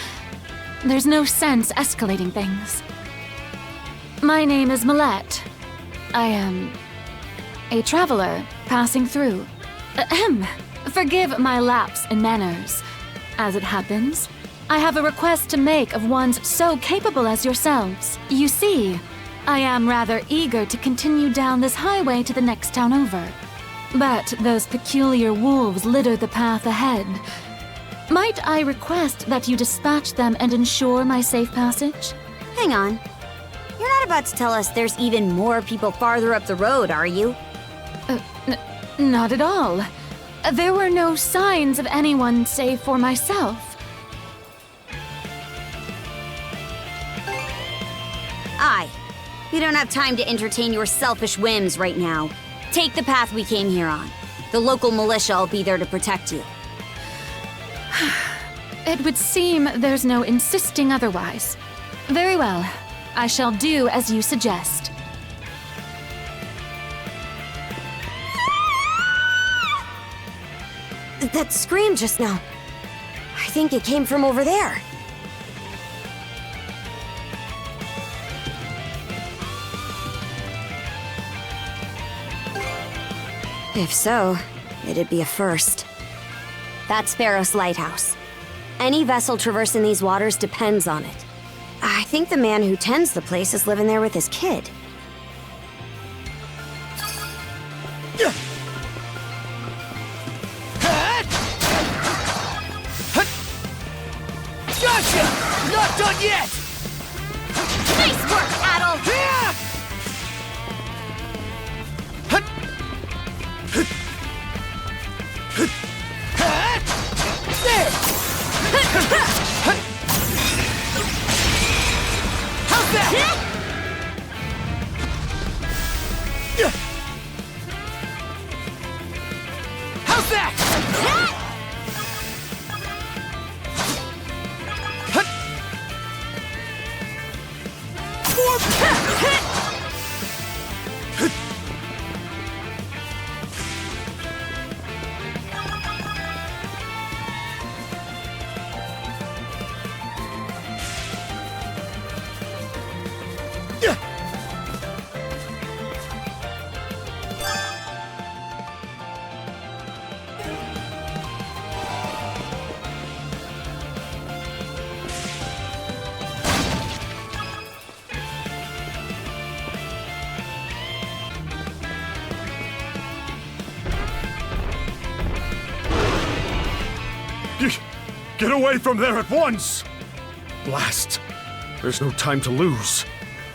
There's no sense escalating things. My name is Millette. I am a traveler passing through. Ahem. Forgive my lapse in manners. As it happens, I have a request to make of ones so capable as yourselves. You see, I am rather eager to continue down this highway to the next town over. But those peculiar wolves litter the path ahead. Might I request that you dispatch them and ensure my safe passage? Hang on. You're not about to tell us there's even more people farther up the road, are you? Not at all. There were no signs of anyone save for myself. Aye. We don't have time to entertain your selfish whims right now. Take the path we came here on. The local militia will be there to protect you. It would seem there's no insisting otherwise. Very well. I shall do as you suggest. That scream just now. I think it came from over there. If so, it'd be a first. That's Pharos Lighthouse. Any vessel traversing these waters depends on it. I think the man who tends the place is living there with his kid. Gotcha! Not done yet! Nice work, Adol! There! How's that? How's that? Get away from there at once! Blast! There's no time to lose.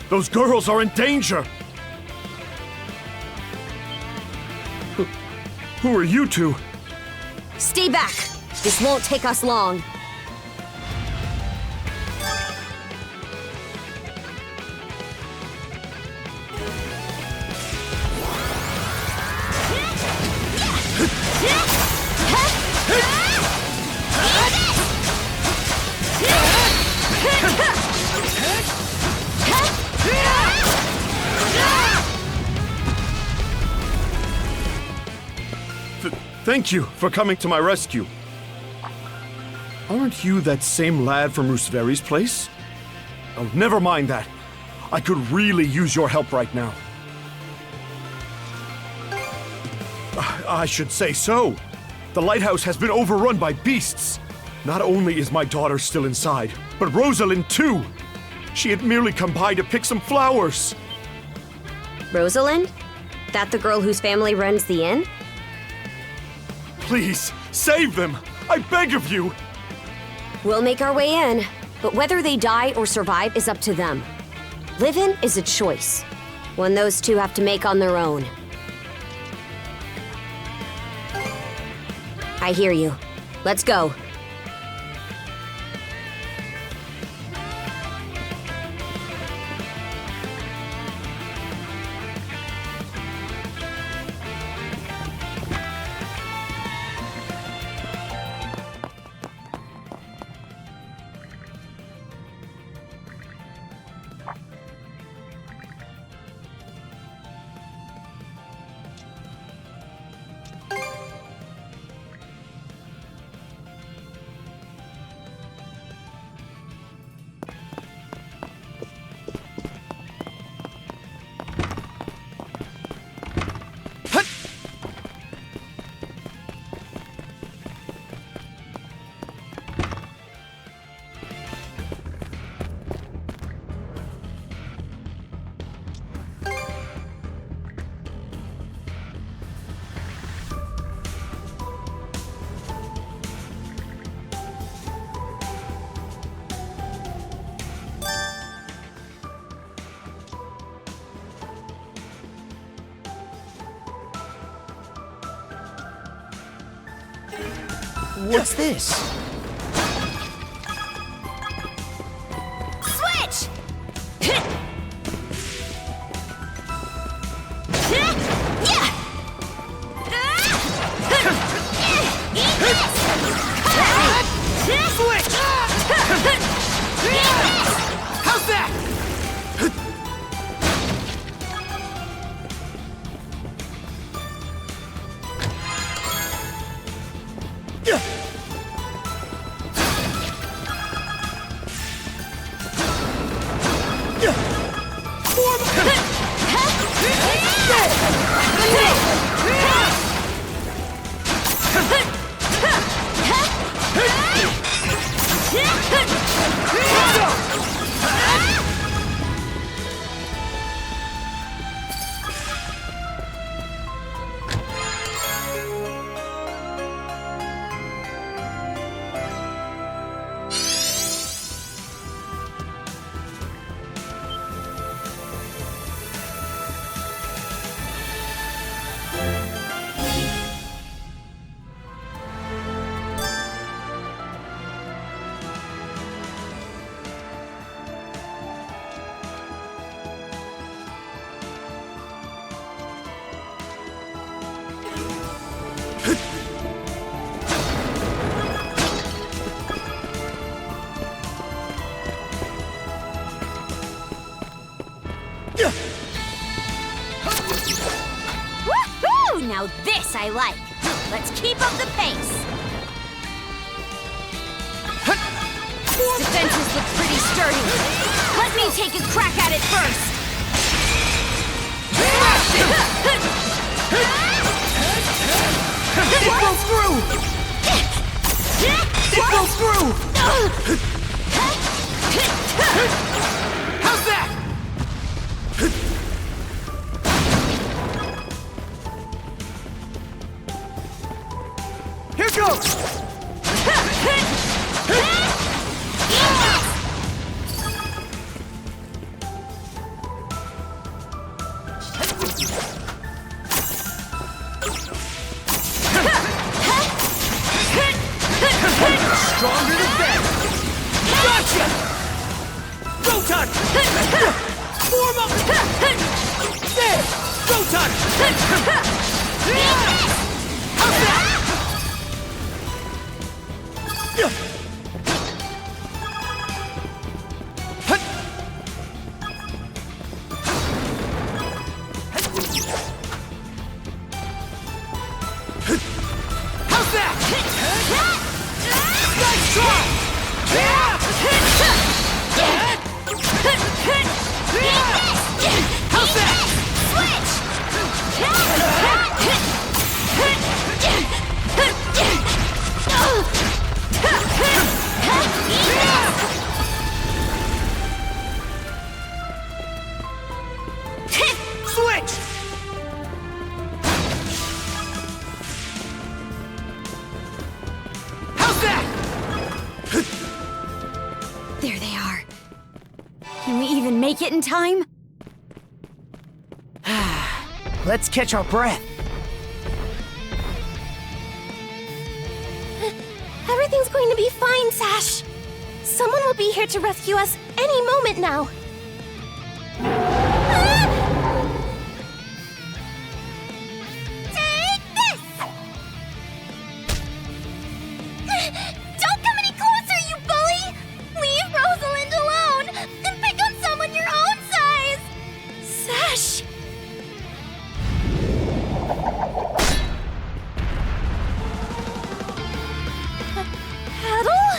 Those girls are in danger! Who are you two? Stay back! This won't take us long. Thank you for coming to my rescue. Aren't you that same lad from Rooseveri's place? Oh, never mind that. I could really use your help right now. I should say so. The lighthouse has been overrun by beasts. Not only is my daughter still inside, but Rosalind too. She had merely come by to pick some flowers. Rosalind? That the girl whose family runs the inn? Please, save them! I beg of you! We'll make our way in, but whether they die or survive is up to them. Living is a choice, one those two have to make on their own. I hear you. Let's go. What's this? Switch! Switch! How's that? Woohoo! Now this I like. Let's keep up the pace. Defenses look pretty sturdy. Let me take a crack at it first. It goes through! It goes through! How's that? Here goes! Stronger than that! Gotcha! There they are. Can we even make it in time? Let's catch our breath. Everything's going to be fine, Sash. Someone will be here to rescue us any moment now. Take this! Don't come any closer, you bully! Leave Rosalind alone and pick on someone your own size! Sash! Adol?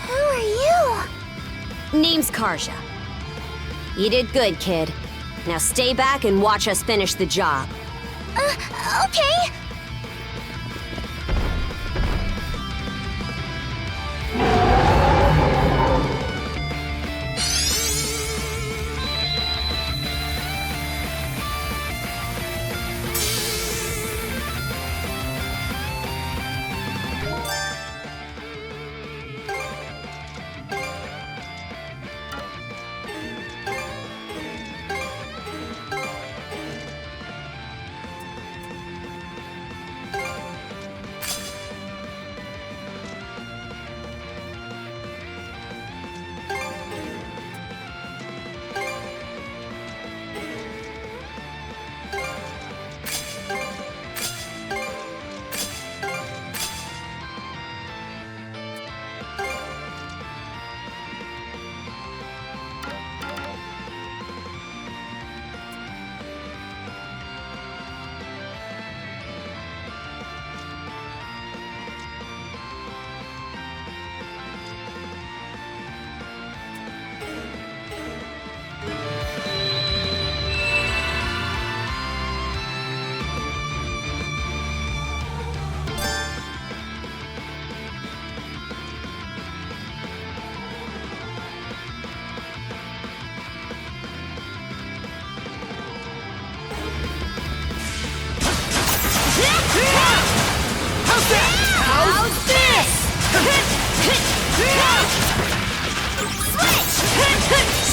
Who are you? Name's Karja. You did good, kid. Now stay back and watch us finish the job. Okay. How's this? Switch!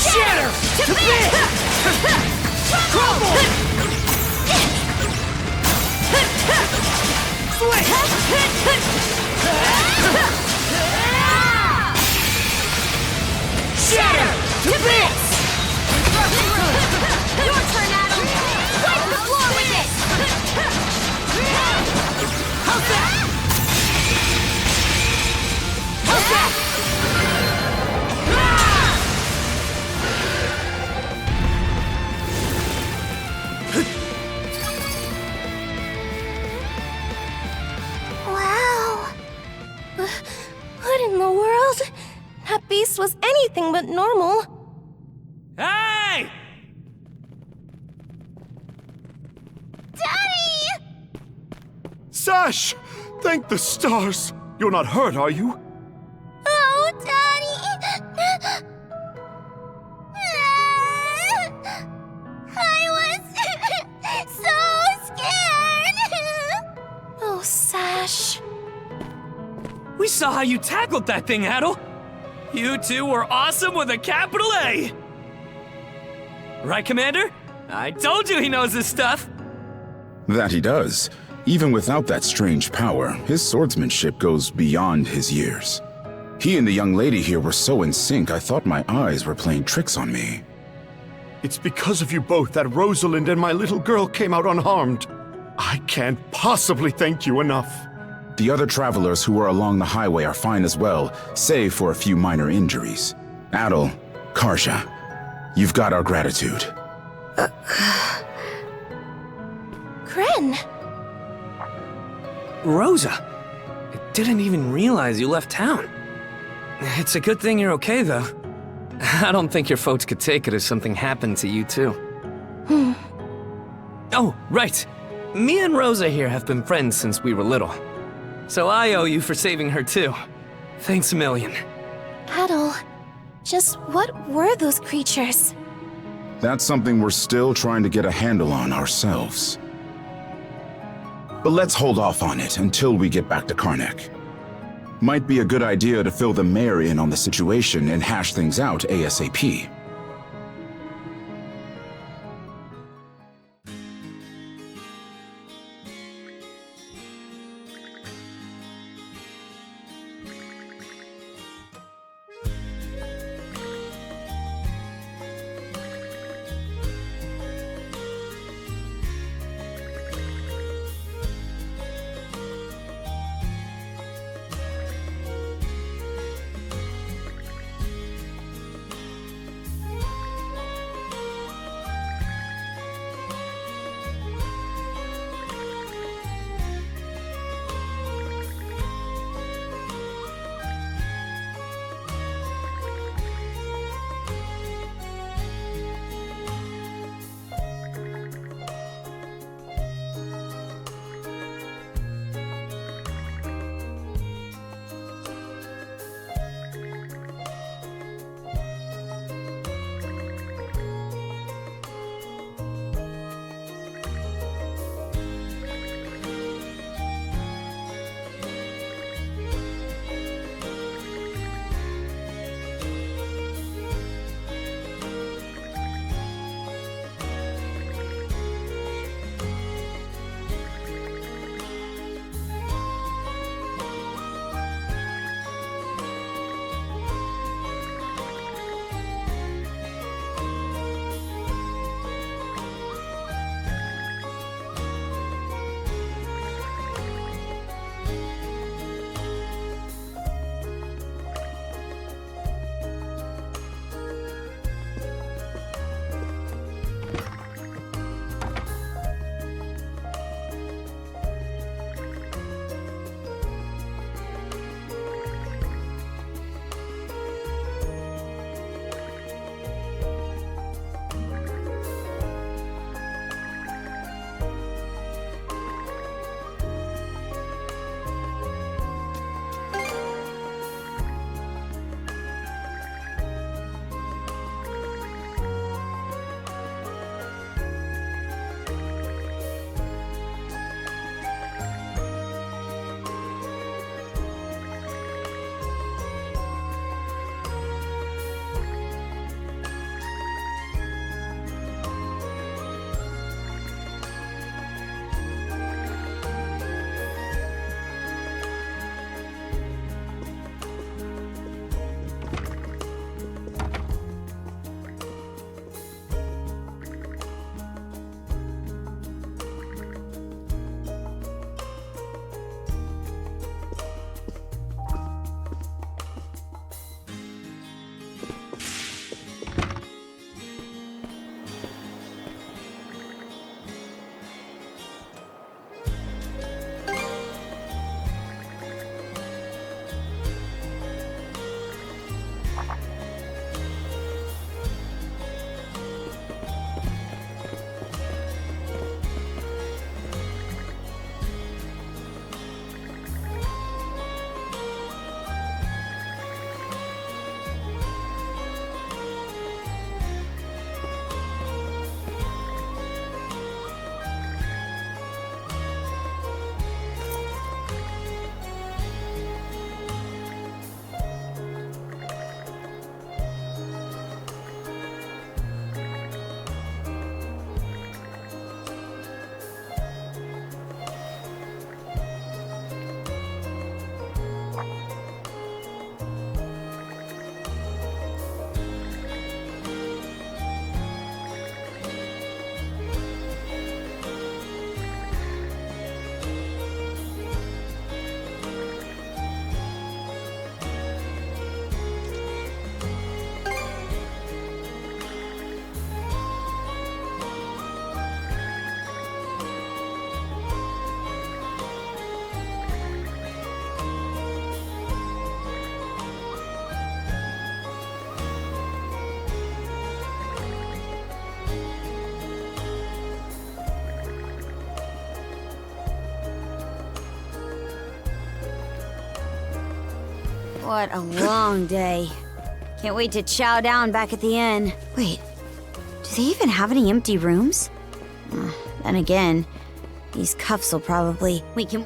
Shatter to bits! Crumble! Shatter to bits! Your turn, Adol! Wipe the floor with it! How's that? How's that? Wow. What in the world? That beast was anything but normal. Hey! Daddy! Sash! Thank the stars! You're not hurt, are you? Oh, Daddy! I was so scared! Oh, Sash. We saw how you tackled that thing, Adol. You two were awesome with a capital A! Right, Commander? I told you he knows his stuff! That he does. Even without that strange power, his swordsmanship goes beyond his years. He and the young lady here were so in sync, I thought my eyes were playing tricks on me. It's because of you both that Rosalind and my little girl came out unharmed. I can't possibly thank you enough. The other travelers who were along the highway are fine as well, save for a few minor injuries. Adol, Karja, you've got our gratitude. Kren. Rosa, I didn't even realize you left town. It's a good thing you're okay, though. I don't think your folks could take it if something happened to you, too. Oh, right. Me and Rosa here have been friends since we were little. So I owe you for saving her, too. Thanks a million. Adol, just what were those creatures? That's something we're still trying to get a handle on ourselves. But let's hold off on it until we get back to Karnak. Might be a good idea to fill the mayor in on the situation and hash things out ASAP. What a long day. Can't wait to chow down back at the inn. Wait, do they even have any empty rooms? Then again, These cuffs will probably... We can...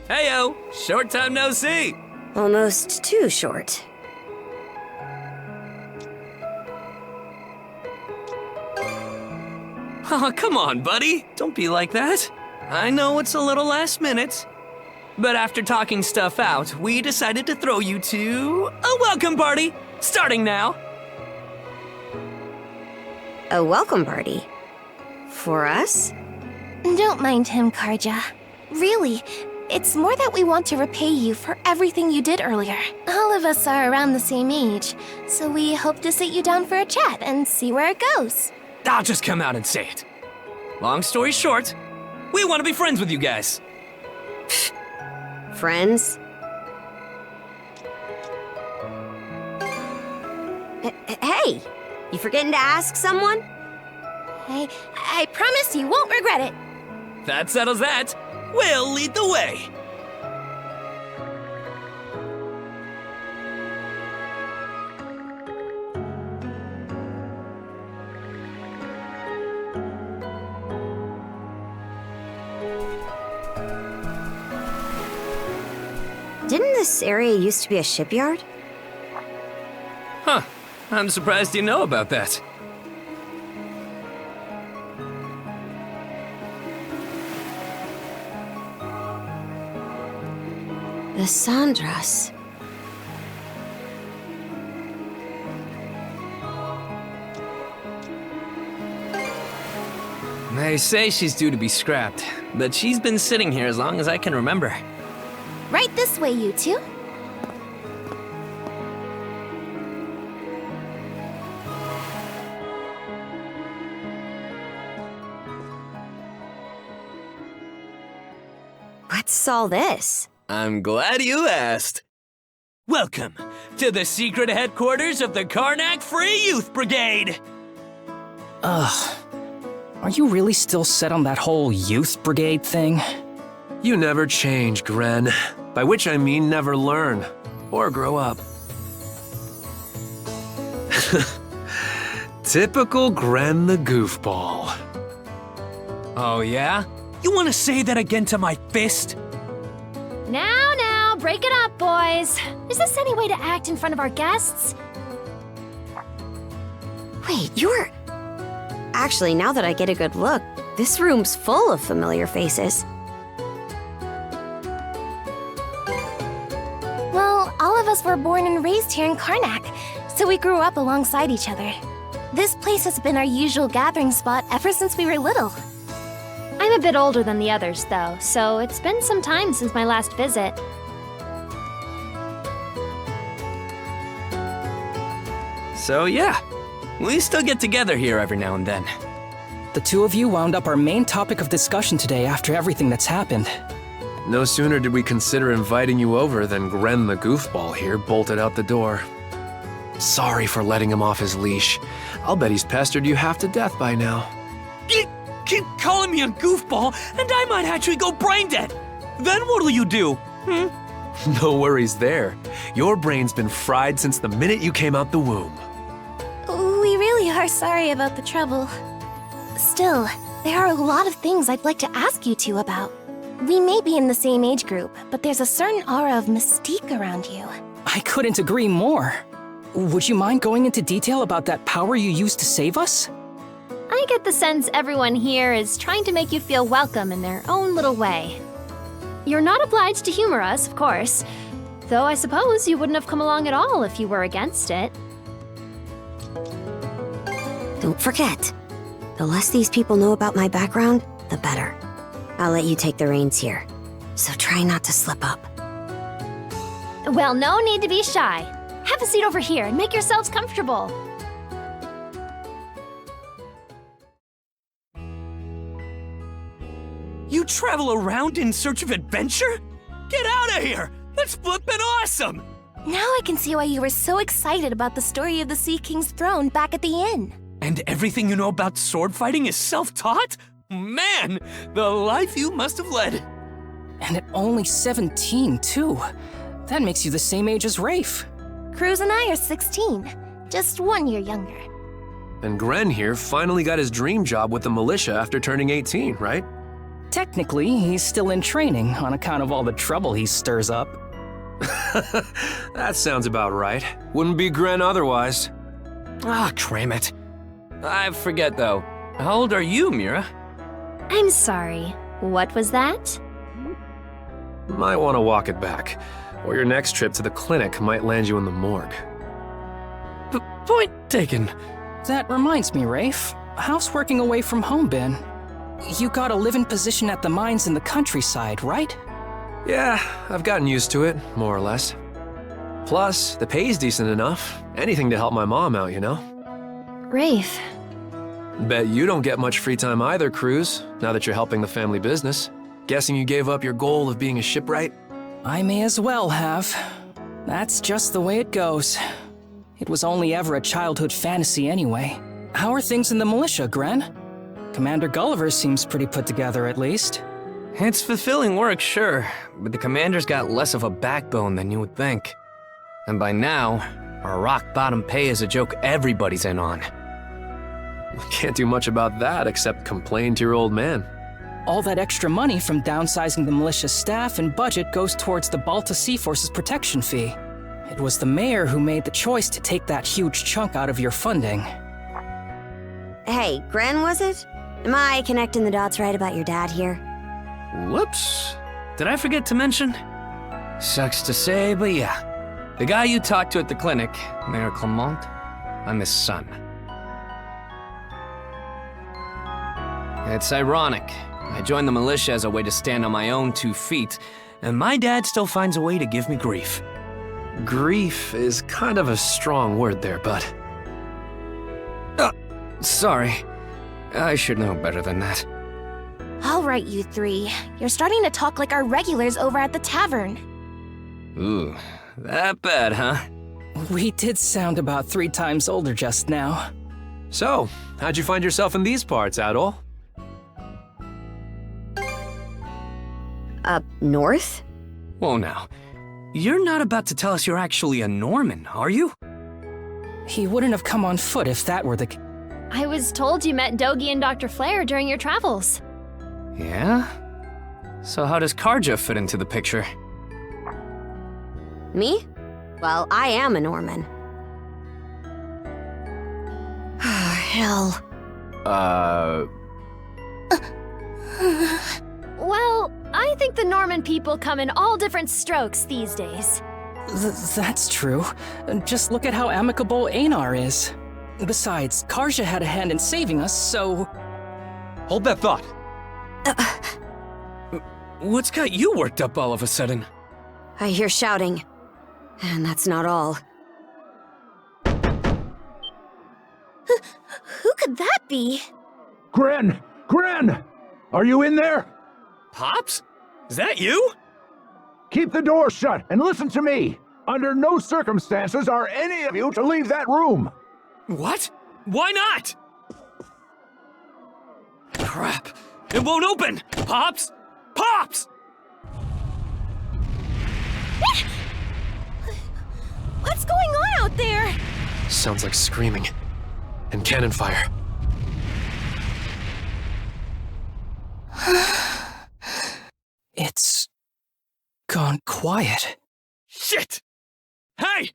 Heyo, short time no see. Almost too short. Oh, come on, buddy. Don't be like that. I know it's a little last minute, but after talking stuff out, we decided to throw you to a welcome party, starting now. A welcome party? For us? Don't mind him, Karja. Really, it's more that we want to repay you for everything you did earlier. All of us are around the same age, so we hope to sit you down for a chat and see where it goes. I'll just come out and say it. Long story short, we want to be friends with you guys. Friends? Hey! You forgetting to ask someone? I promise you won't regret it. That settles that. We'll lead the way. Didn't this area used to be a shipyard? Huh. I'm surprised you know about that. The Sandras. They say she's due to be scrapped, but she's been sitting here as long as I can remember. Right this way, you two. What's all this? I'm glad you asked. Welcome to the secret headquarters of the Karnak Free Youth Brigade. Ugh. Are you really still set on that whole youth brigade thing? You never change, Gren. By which I mean never learn. Or grow up. Typical Gren the goofball. Oh yeah? You want to say that again to my fist? Now, break it up, boys. Is this any way to act in front of our guests? Wait, you're... Actually, now that I get a good look, this room's full of familiar faces. Well, all of us were born and raised here in Karnak, so we grew up alongside each other. This place has been our usual gathering spot ever since we were little. I'm a bit older than the others, though, so it's been some time since my last visit. So yeah, we still get together here every now and then. The two of you wound up our main topic of discussion today after everything that's happened. No sooner did we consider inviting you over than Gren the goofball here bolted out the door. Sorry for letting him off his leash. I'll bet he's pestered you half to death by now. Keep calling me a goofball, and I might actually go brain dead. Then what'll you do? No worries there. Your brain's been fried since the minute you came out the womb. We really are sorry about the trouble. Still, there are a lot of things I'd like to ask you two about. We may be in the same age group, but there's a certain aura of mystique around you. I couldn't agree more. Would you mind going into detail about that power you used to save us? I get the sense everyone here is trying to make you feel welcome in their own little way. You're not obliged to humor us, of course, though I suppose you wouldn't have come along at all if you were against it. Don't forget, the less these people know about my background, the better. I'll let you take the reins here, so try not to slip up. Well, no need to be shy. Have a seat over here and make yourselves comfortable. You travel around in search of adventure? Get out of here! That's flippin' awesome! Now I can see why you were so excited about the story of the Sea King's throne back at the inn. And everything you know about sword fighting is self-taught? Man, the life you must have led. And at only 17, too. That makes you the same age as Rafe. Cruz and I are 16, just 1 year younger. And Gren here finally got his dream job with the militia after turning 18, right? Technically, he's still in training on account of all the trouble he stirs up. That sounds about right. Wouldn't be Gren otherwise. Ah, cram it. I forget, though. How old are you, Mira? I'm sorry. What was that? Might want to walk it back, or your next trip to the clinic might land you in the morgue. Point taken. That reminds me, Rafe. How's working away from home been? You got a live-in position at the mines in the countryside, right? Yeah, I've gotten used to it, more or less. Plus, the pay's decent enough. Anything to help my mom out, you know? Rafe. Bet you don't get much free time either, Cruz, now that you're helping the family business. Guessing you gave up your goal of being a shipwright? I may as well have. That's just the way it goes. It was only ever a childhood fantasy anyway. How are things in the militia, Gren? Commander Gulliver seems pretty put together, at least. It's fulfilling work, sure, but the commander's got less of a backbone than you would think. And by now, our rock-bottom pay is a joke everybody's in on. Can't do much about that except complain to your old man. All that extra money from downsizing the militia staff and budget goes towards the Balta Sea Force's protection fee. It was the mayor who made the choice to take that huge chunk out of your funding. Hey, Gren, was it? Am I connecting the dots right about your dad here? Whoops. Did I forget to mention? Sucks to say, but yeah. The guy you talked to at the clinic, Mayor Clement, I'm his son. It's ironic. I joined the militia as a way to stand on my own 2 feet, and my dad still finds a way to give me grief. Grief is kind of a strong word there, bud. Sorry. I should know better than that. All right, you three. You're starting to talk like our regulars over at the tavern. Ooh, that bad, huh? We did sound about 3 times older just now. So, how'd you find yourself in these parts, Adol? Up north? Whoa now. You're not about to tell us you're actually a Norman, are you? He wouldn't have come on foot if that were the... I was told you met Dogi and Dr. Flair during your travels. Yeah? So how does Karja fit into the picture? Me? Well, I am a Norman. Hell. Well, I think the Norman people come in all different strokes these days. That's true. Just look at how amicable Einar is. Besides, Karja had a hand in saving us, so... Hold that thought. What's got you worked up all of a sudden? I hear shouting. And that's not all. Who could that be? Gren! Gren! Are you in there? Pops? Is that you? Keep the door shut and listen to me! Under no circumstances are any of you to leave that room! What? Why not? Crap. It won't open! Pops! Pops! What's going on out there? Sounds like screaming. And cannon fire. It's... gone quiet. Shit! Hey!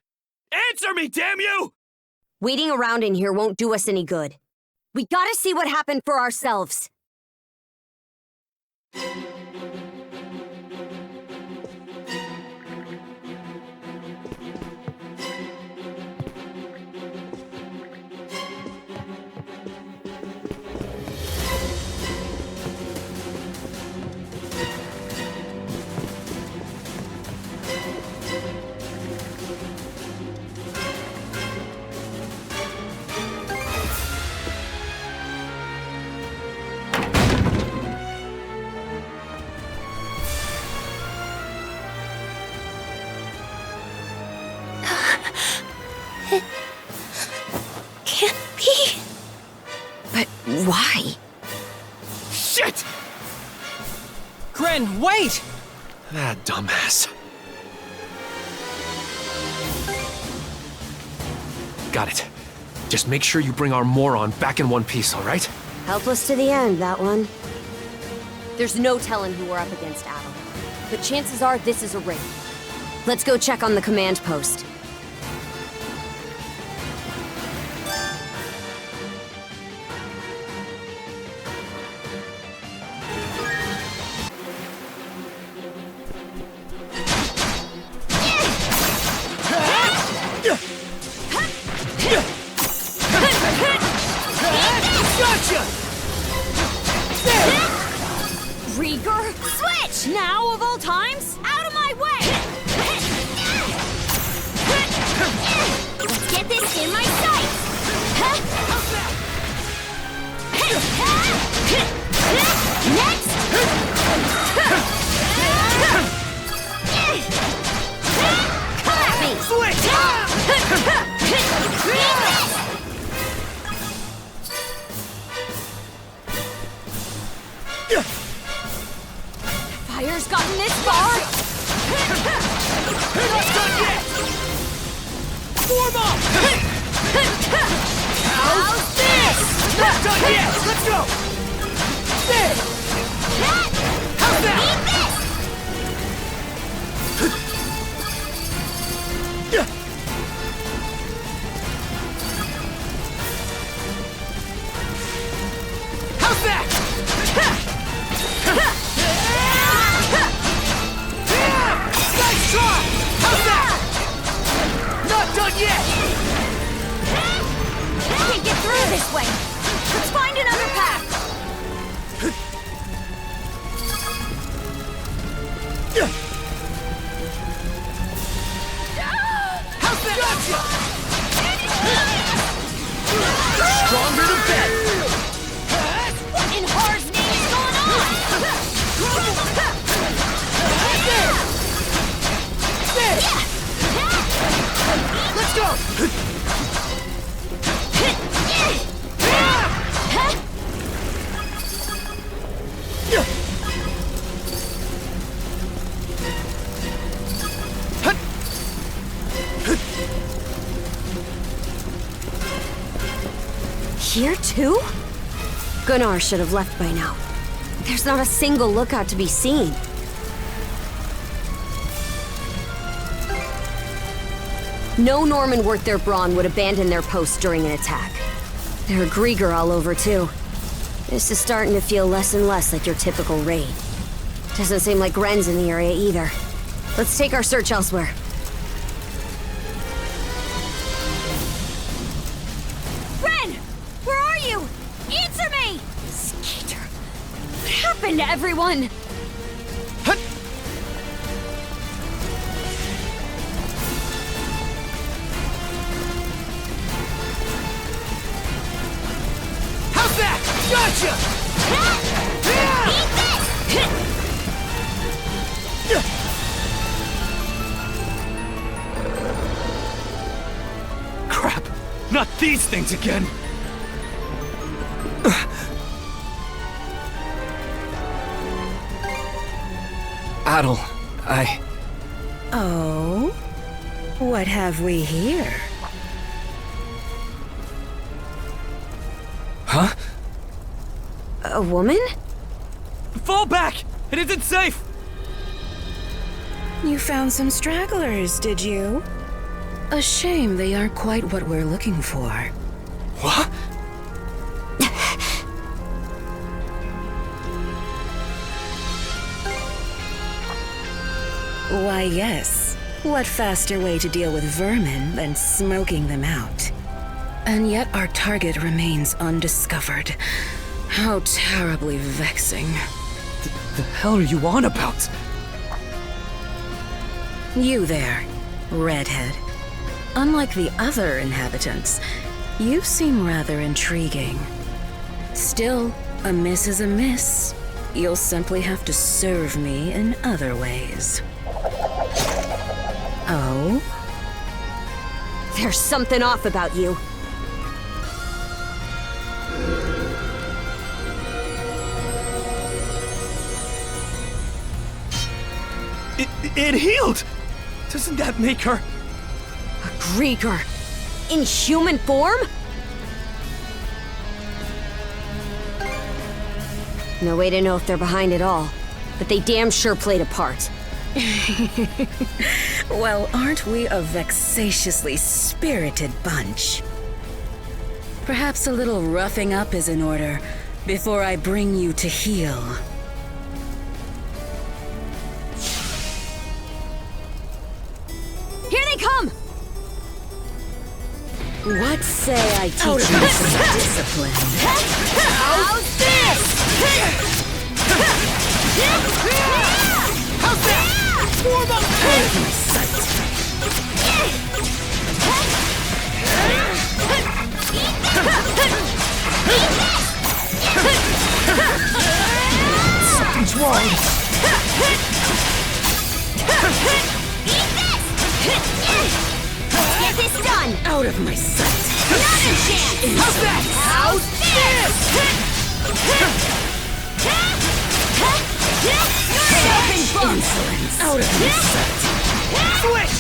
Answer me, damn you! Waiting around in here won't do us any good. We gotta see what happened for ourselves. Can't be. But why? Shit! Gren, wait! That dumbass. Got it. Just make sure you bring our moron back in one piece, all right? Helpless to the end, that one. There's no telling who we're up against, Adol. But chances are this is a raid. Let's go check on the command post. Rieger? Switch! Now, of all times? Out of my way! Let's get this in my sights! Next! Come at me! Switch! Fire's gotten this far! Not done yet! Form up! How's this? Not done yet! Let's go! There! How's that? How's that? Nice try! How's that? Not done yet! Can't get through this way! Let's find another path! How's that? Gotcha! Stronger than that! What in Har's name is going on? Let's go! Here too? Gunnar should have left by now. There's not a single lookout to be seen. No Norman worth their brawn would abandon their post during an attack. There are Grieger all over too. This is starting to feel less and less like your typical raid. Doesn't seem like Gren's in the area either. Let's take our search elsewhere. happened to everyone? How's that? Gotcha! Crap! Not these things again! Adol, Oh? What have we here? Huh? A woman? Fall back! It isn't safe! You found some stragglers, did you? A shame they aren't quite what we're looking for. What? Why, yes. What faster way to deal with vermin than smoking them out? And yet our target remains undiscovered. How terribly vexing. The hell are you on about? You there, redhead. Unlike the other inhabitants, you seem rather intriguing. Still, a miss is a miss. You'll simply have to serve me in other ways. Oh? There's something off about you. It healed! Doesn't that make her... A Grieger? In human form? No way to know if they're behind it all, but they damn sure played a part. Well, aren't we a vexatiously spirited bunch? Perhaps a little roughing up is in order before I bring you to heel. Here they come! What say I teach you some discipline? How's this? How's that? Form up! Hold my sight. Something's wrong. Get this done! Out of my sight. Not a chance! How's that? How's this? Insolence. Out of my sight. Switch!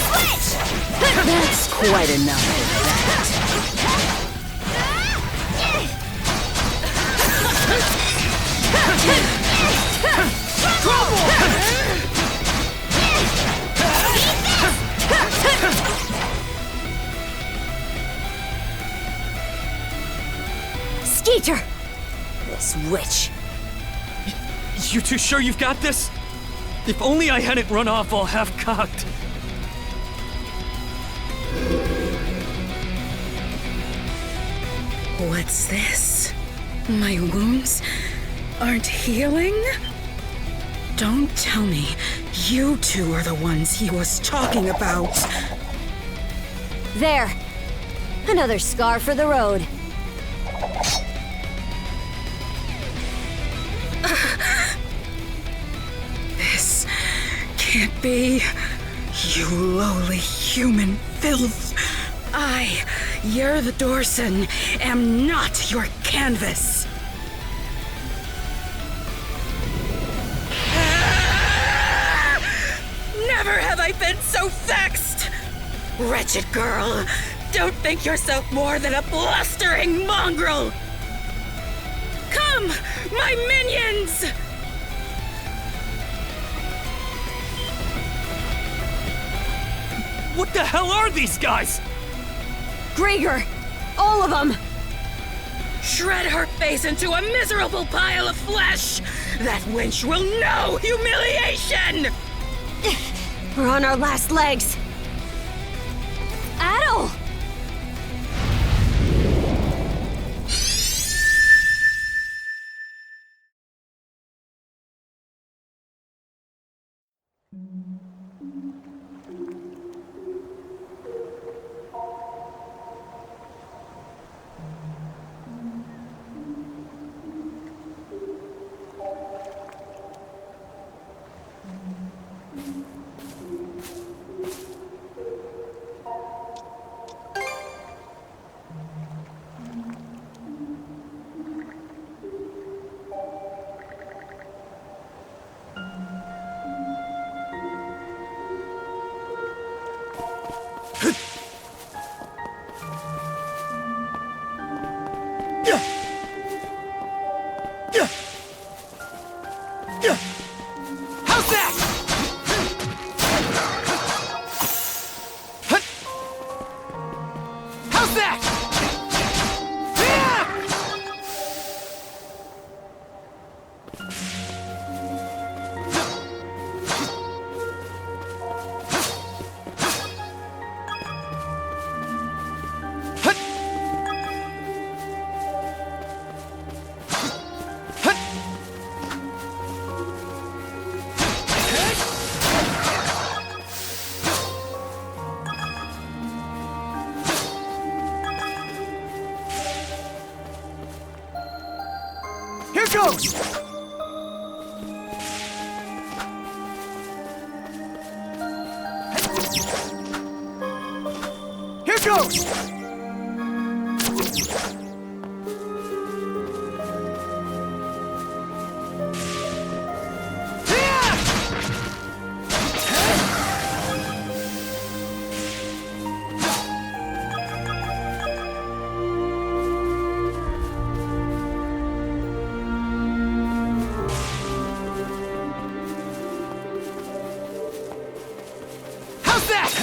Switch! That's quite enough of that. Skeeter! This witch. You two sure you've got this? If only I hadn't run off all half-cocked. What's this? My wounds aren't healing? Don't tell me you two are the ones he was talking about. There. Another scar for the road. This can't be. You lowly human filth. You're the Dorson, am not your canvas. Never have I been so vexed! Wretched girl, don't think yourself more than a blustering mongrel! Come, my minions! What the hell are these guys? Grieger! All of them! Shred her face into a miserable pile of flesh! That wench will know humiliation! We're on our last legs. Adol! How's that? How's that? Here goes! Here goes! How's that?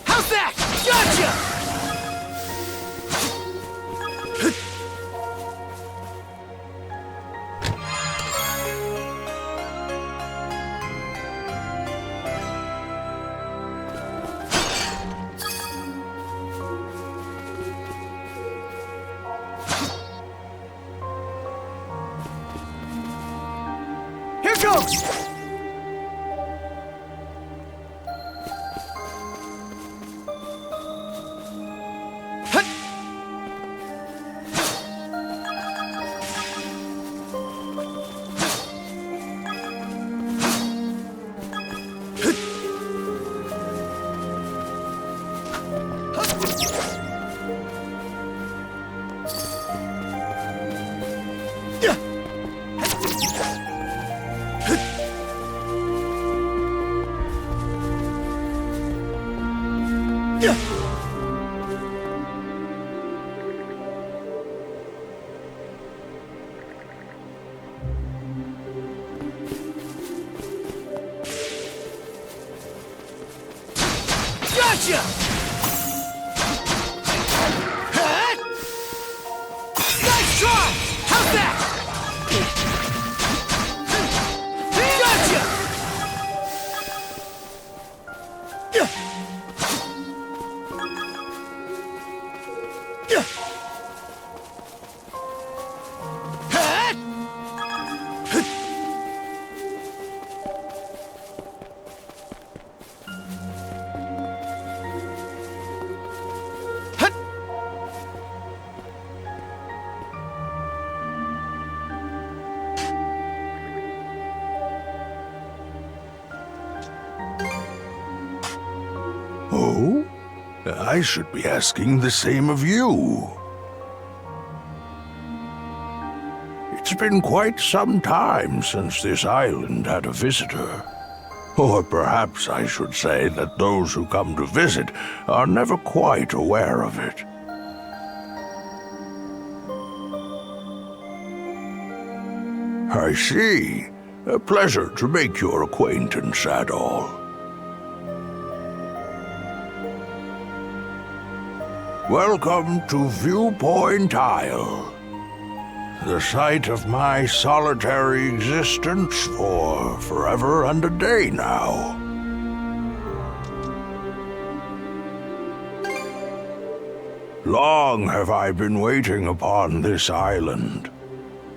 How's that? Gotcha! Here goes! Gotcha! Nice try! How's that? Gotcha! Oh? I should be asking the same of you. It's been quite some time since this island had a visitor. Or perhaps I should say that those who come to visit are never quite aware of it. I see. A pleasure to make your acquaintance, Adol. Welcome to Viewpoint Isle, the site of my solitary existence for forever and a day now. Long have I been waiting upon this island.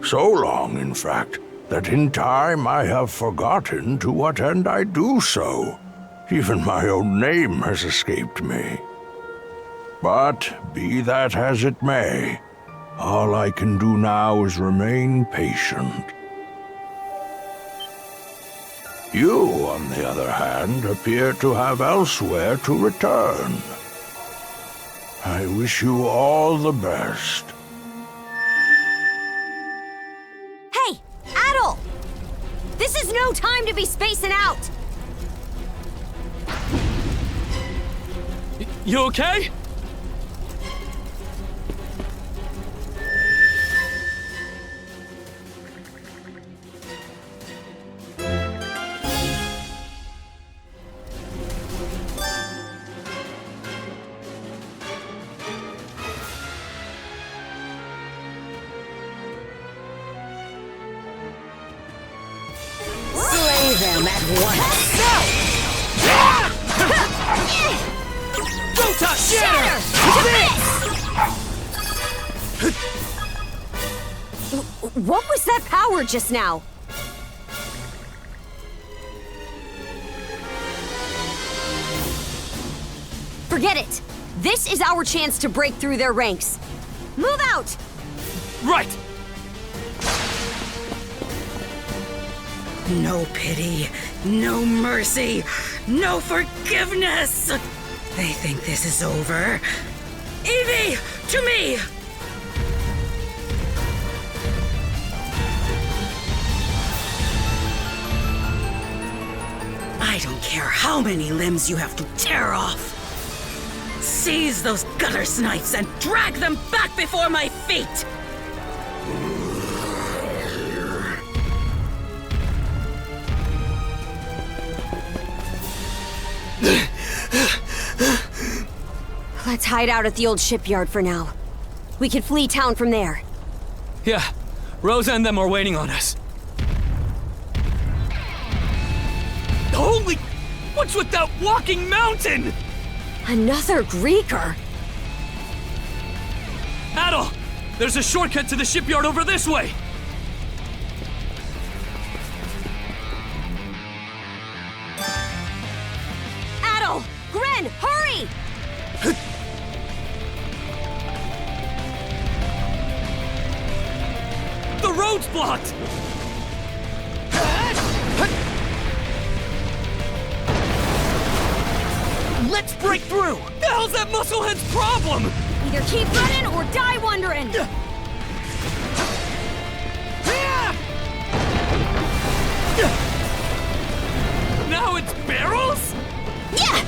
So long, in fact, that in time I have forgotten to what end I do so. Even my own name has escaped me. But be that as it may, all I can do now is remain patient. You, on the other hand, appear to have elsewhere to return. I wish you all the best. Hey, Adol! This is no time to be spacing out! You okay? Slay them at once. Rota Shatter! What was that power just now? Forget it! This is our chance to break through their ranks. Move out! Right! No pity, no mercy, no forgiveness! They think this is over. Evie, to me! I don't care how many limbs you have to tear off. Seize those gutter snipes and drag them back before my feet! Let's hide out at the old shipyard for now. We can flee town from there. Yeah, Rosa and them are waiting on us. Holy... What's with that walking mountain? Another Greeker? Adol! There's a shortcut to the shipyard over this way! Adol! Gren, hurry! The road's blocked! Let's break through! The hell's that musclehead's problem? Either keep running or die wondering! Now it's barrels? Yeah!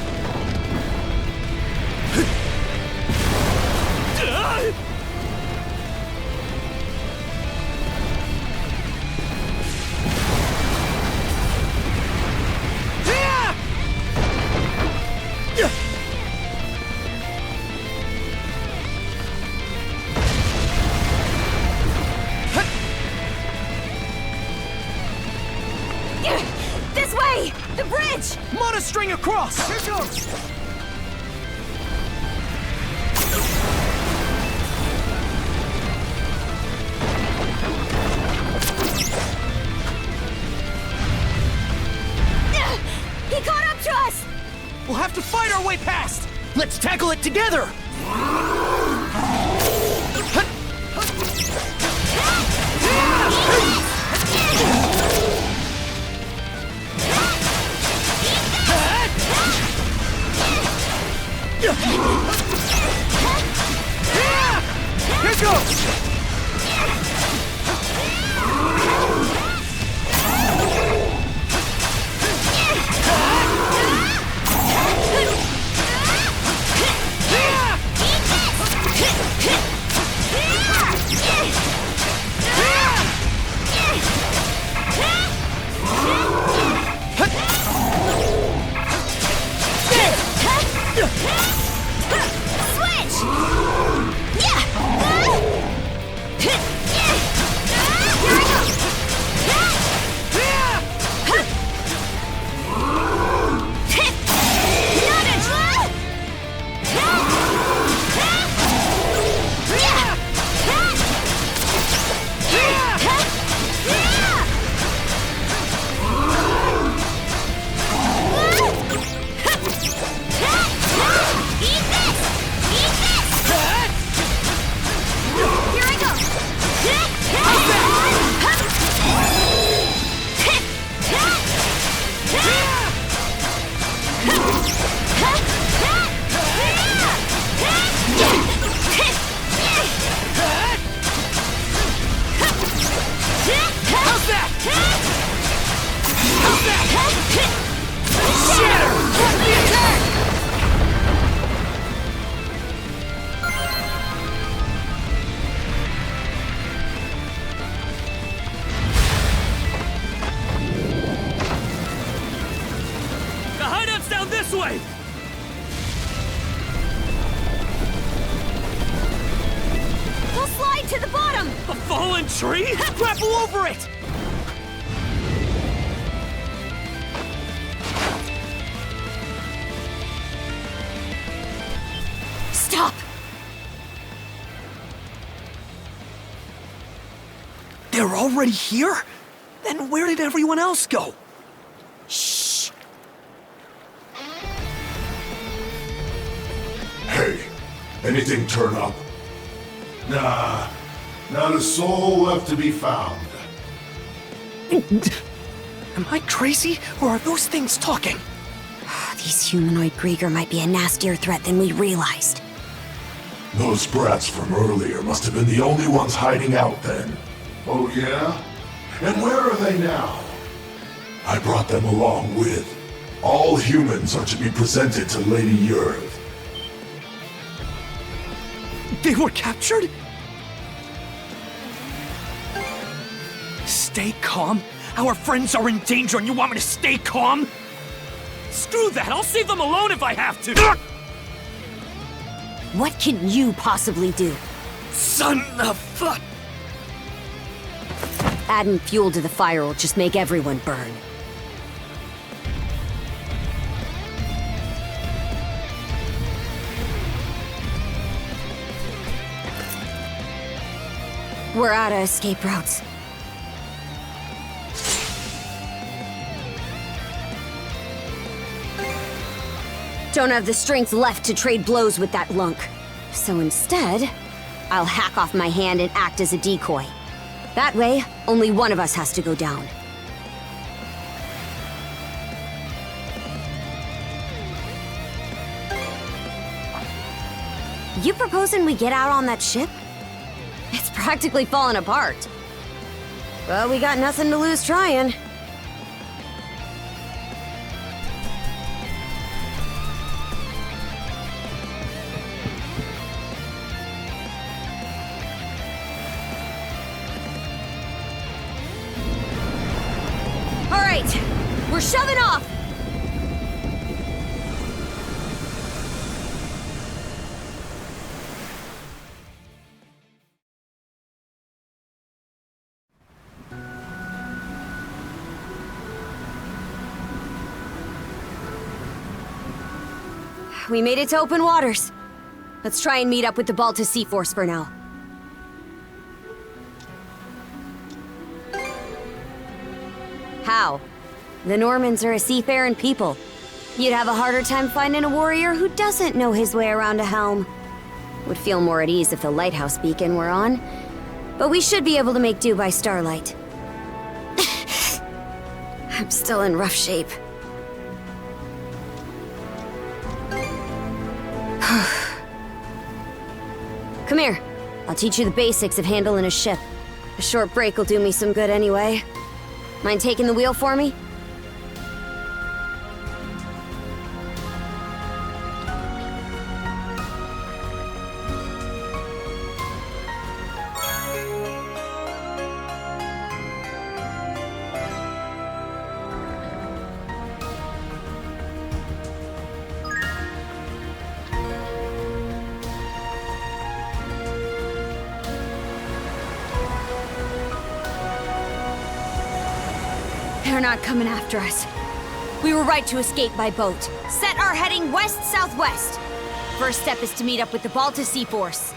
This way! The bridge! Monostring across! Here goes! He caught up to us! We'll have to fight our way past! Let's tackle it together! Here goes! tree? Grapple over it! Stop! They're already here? Then where did everyone else go? Shh. Hey, anything turn up? Nah, not a soul left to be found. Am I crazy, or are those things talking? These humanoid Grieger might be a nastier threat than we realized. Those brats from earlier must have been the only ones hiding out then. Oh yeah? And where are they now? I brought them along with. All humans are to be presented to Lady Yurth. They were captured? Stay calm? Our friends are in danger and you want me to stay calm? Screw that, I'll save them alone if I have to! What can you possibly do? Son of fuck! Adding fuel to the fire will just make everyone burn. We're out of escape routes. Don't have the strength left to trade blows with that lunk. So instead, I'll hack off my hand and act as a decoy. That way, only one of us has to go down. You proposing we get out on that ship? It's practically falling apart. Well, we got nothing to lose trying. All right, we're shoving off! We made it to open waters. Let's try and meet up with the Balta Sea Force for now. How? The Normans are a seafaring people. You'd have a harder time finding a warrior who doesn't know his way around a helm. Would feel more at ease if the lighthouse beacon were on. But we should be able to make do by starlight. I'm still in rough shape. Come here. I'll teach you the basics of handling a ship. A short break will do me some good anyway. Mind taking the wheel for me? They're not coming after us. We were right to escape by boat. Set our heading west-southwest. First step is to meet up with the Balta Sea Force.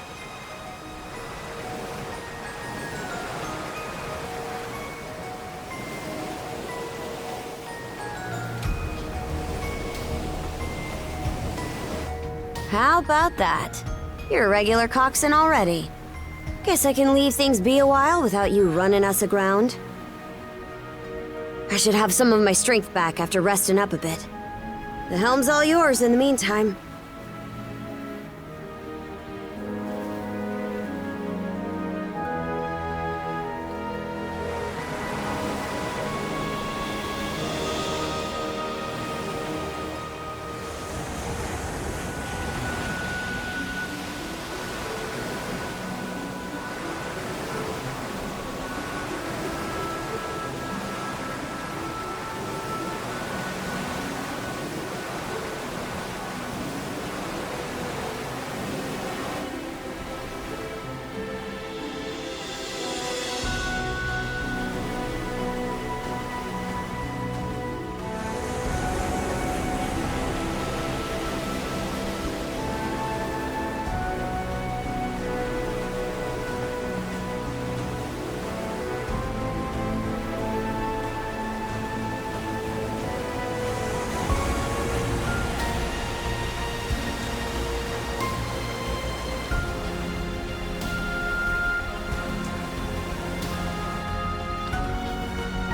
How about that? You're a regular coxswain already. Guess I can leave things be a while without you running us aground. I should have some of my strength back after resting up a bit. The helm's all yours in the meantime.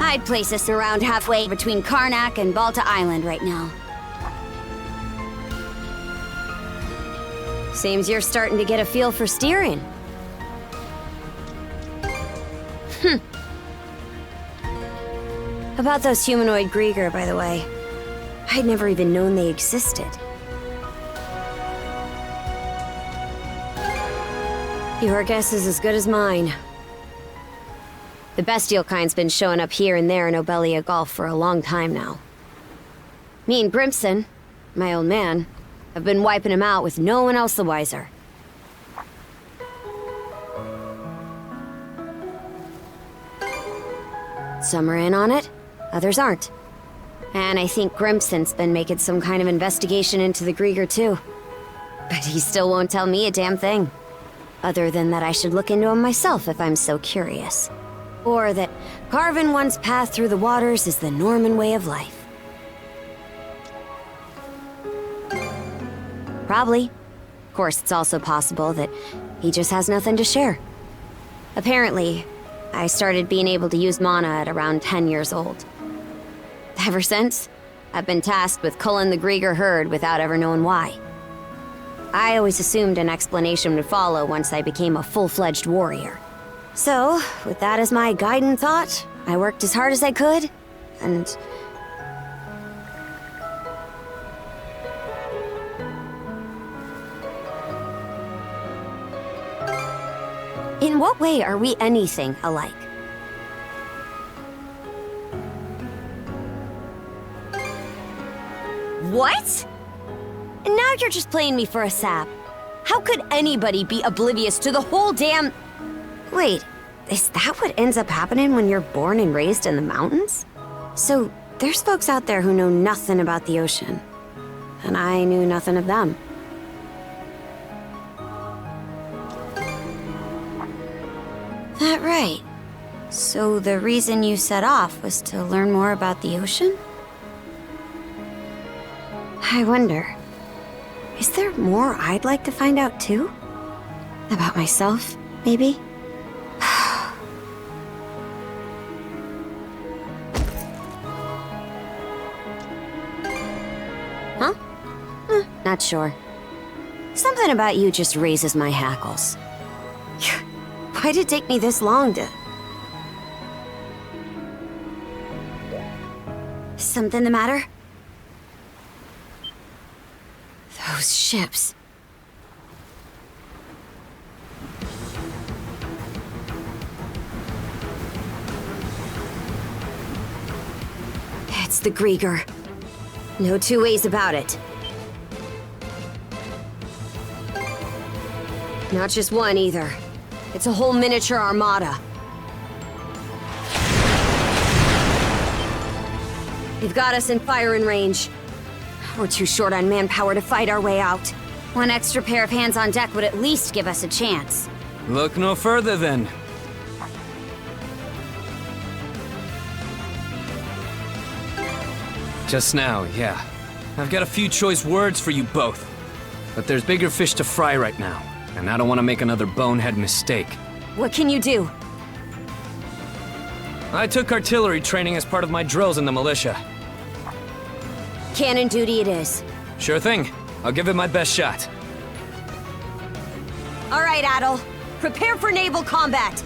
I'd place us around halfway between Karnak and Balta Island right now. Seems you're starting to get a feel for steering. About those humanoid Grieger, by the way. I'd never even known they existed. Your guess is as good as mine. The bestial kind's been showing up here and there in Obelia Gulf for a long time now. Me and Grimson, my old man, have been wiping him out with no one else the wiser. Some are in on it, others aren't. And I think Grimson's been making some kind of investigation into the Grieger too. But he still won't tell me a damn thing. Other than that I should look into him myself if I'm so curious. Or that carving one's path through the waters is the Norman way of life. Probably. Of course, it's also possible that he just has nothing to share. Apparently, I started being able to use mana at around 10 years old. Ever since, I've been tasked with culling the Grieger herd without ever knowing why. I always assumed an explanation would follow once I became a full-fledged warrior. So, with that as my guiding thought, I worked as hard as I could, and... In what way are we anything alike? What? And now you're just playing me for a sap. How could anybody be oblivious to the whole damn... Wait, is that what ends up happening when you're born and raised in the mountains? So, there's folks out there who know nothing about the ocean. And I knew nothing of them. That right. So the reason you set off was to learn more about the ocean? I wonder, is there more I'd like to find out too? About myself, maybe? Huh? Not sure. Something about you just raises my hackles. Why'd it take me this long to... Something the matter? Those ships. It's the Grieger. No two ways about it. Not just one, either. It's a whole miniature armada. They've got us in firing range. We're too short on manpower to fight our way out. One extra pair of hands on deck would at least give us a chance. Look no further, then. Just now, yeah. I've got a few choice words for you both. But there's bigger fish to fry right now. And I don't want to make another bonehead mistake. What can you do? I took artillery training as part of my drills in the militia. Cannon duty it is. Sure thing. I'll give it my best shot. All right, Adol. Prepare for naval combat.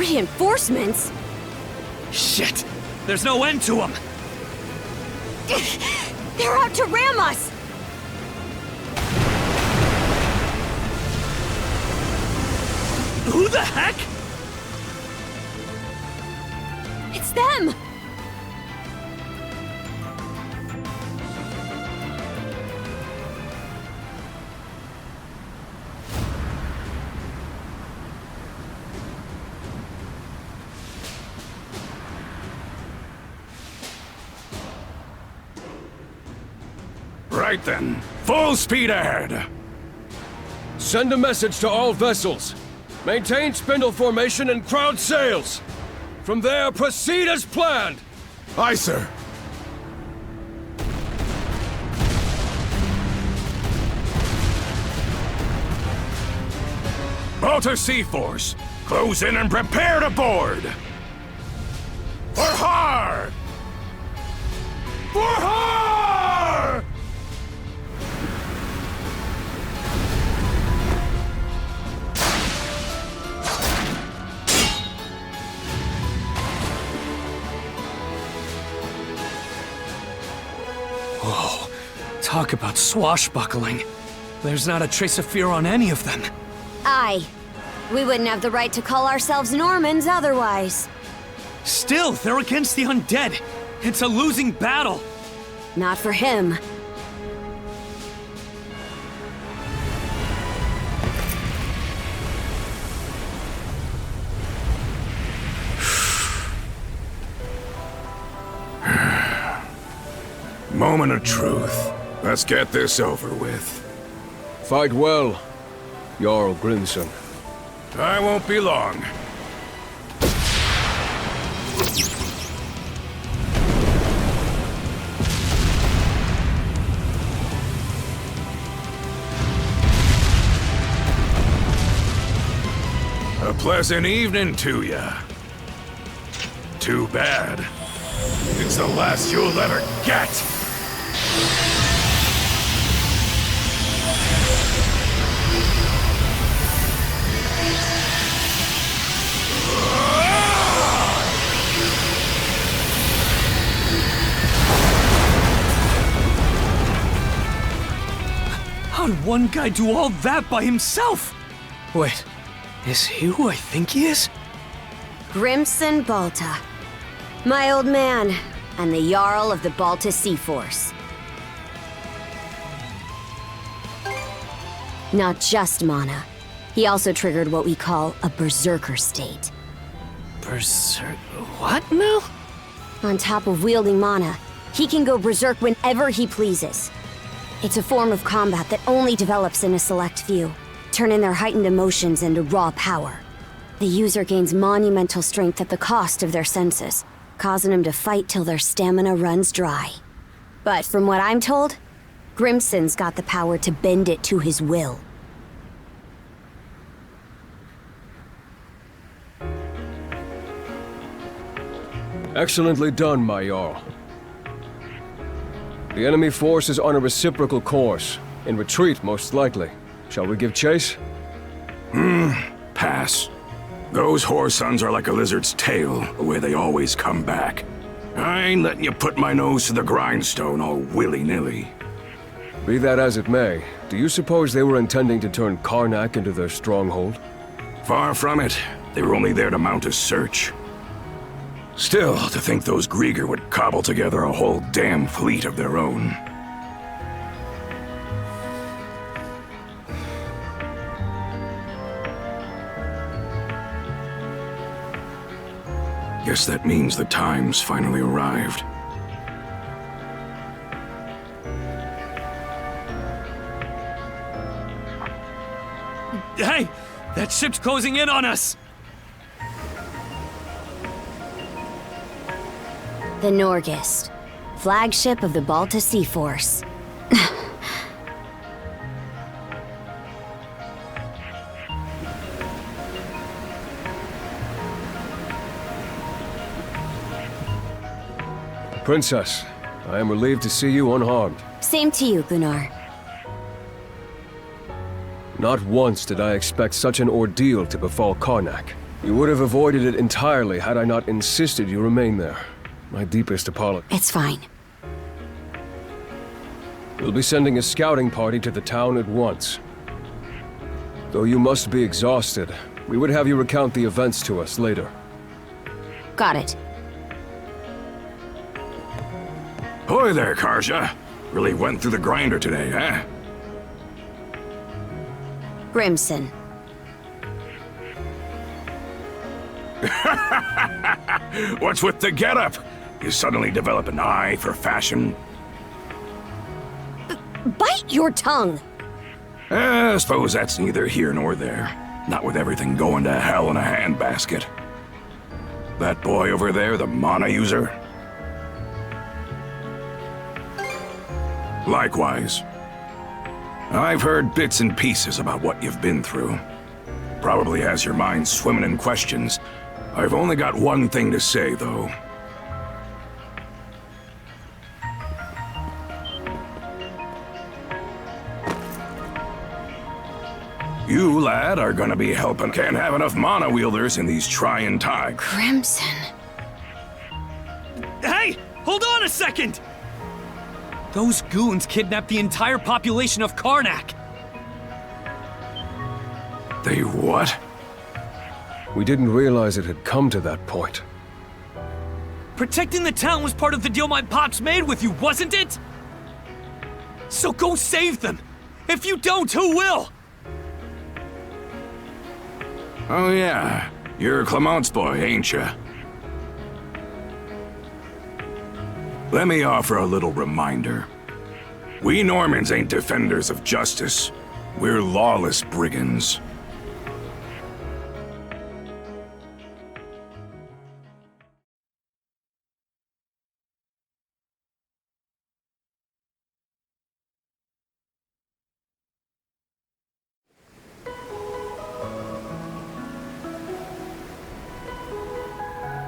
Reinforcements? Shit! There's no end to them! They're out to ram us! Who the heck? It's them! Right then, full speed ahead! Send a message to all vessels. Maintain spindle formation and crowd sails. From there, proceed as planned. Aye, sir. Balta Sea Force, close in and prepare to board! For har! For har! Whoa, talk about swashbuckling. There's not a trace of fear on any of them. Aye. We wouldn't have the right to call ourselves Normans otherwise. Still, they're against the undead. It's a losing battle. Not for him. Moment of truth. Let's get this over with. Fight well, Jarl Grimson. I won't be long. A pleasant evening to ya. Too bad. It's the last you'll ever get. How did one guy do all that by himself? Wait, is he who I think he is? Grimson Balta. My old man, and the Jarl of the Balta Sea Force. Not just mana. He also triggered what we call a berserker state. What now? On top of wielding mana, he can go berserk whenever he pleases. It's a form of combat that only develops in a select few, turning their heightened emotions into raw power. The user gains monumental strength at the cost of their senses, causing them to fight till their stamina runs dry. But from what I'm told, Grimson's got the power to bend it to his will. Excellently done, my Jarl. The enemy force is on a reciprocal course. In retreat, most likely. Shall we give chase? Pass. Those whoresons are like a lizard's tail, the way they always come back. I ain't letting you put my nose to the grindstone all willy-nilly. Be that as it may, do you suppose they were intending to turn Karnak into their stronghold? Far from it. They were only there to mount a search. Still, to think those Grieger would cobble together a whole damn fleet of their own. Guess that means the time's finally arrived. Hey! That ship's closing in on us! The Norgist, flagship of the Balta Sea Force. Princess, I am relieved to see you unharmed. Same to you, Gunnar. Not once did I expect such an ordeal to befall Karnak. You would have avoided it entirely had I not insisted you remain there. My deepest apologies. It's fine. We'll be sending a scouting party to the town at once. Though you must be exhausted, we would have you recount the events to us later. Got it. Hoy there, Karja. Really went through the grinder today, huh? Grimson. What's with the getup? You suddenly develop an eye for fashion? Bite your tongue! I suppose that's neither here nor there. Not with everything going to hell in a handbasket. That boy over there, the mana user? Likewise. I've heard bits and pieces about what you've been through. Probably has your mind swimming in questions. I've only got one thing to say, though. You, lad, are gonna be helping. Can't have enough mana wielders in these trying times. Crimson. Hey! Hold on a second! Those goons kidnapped the entire population of Karnak. They what? We didn't realize it had come to that point. Protecting the town was part of the deal my pops made with you, wasn't it? So go save them! If you don't, who will? Oh yeah, you're Clement's boy, ain't ya? Let me offer a little reminder. We Normans ain't defenders of justice. We're lawless brigands.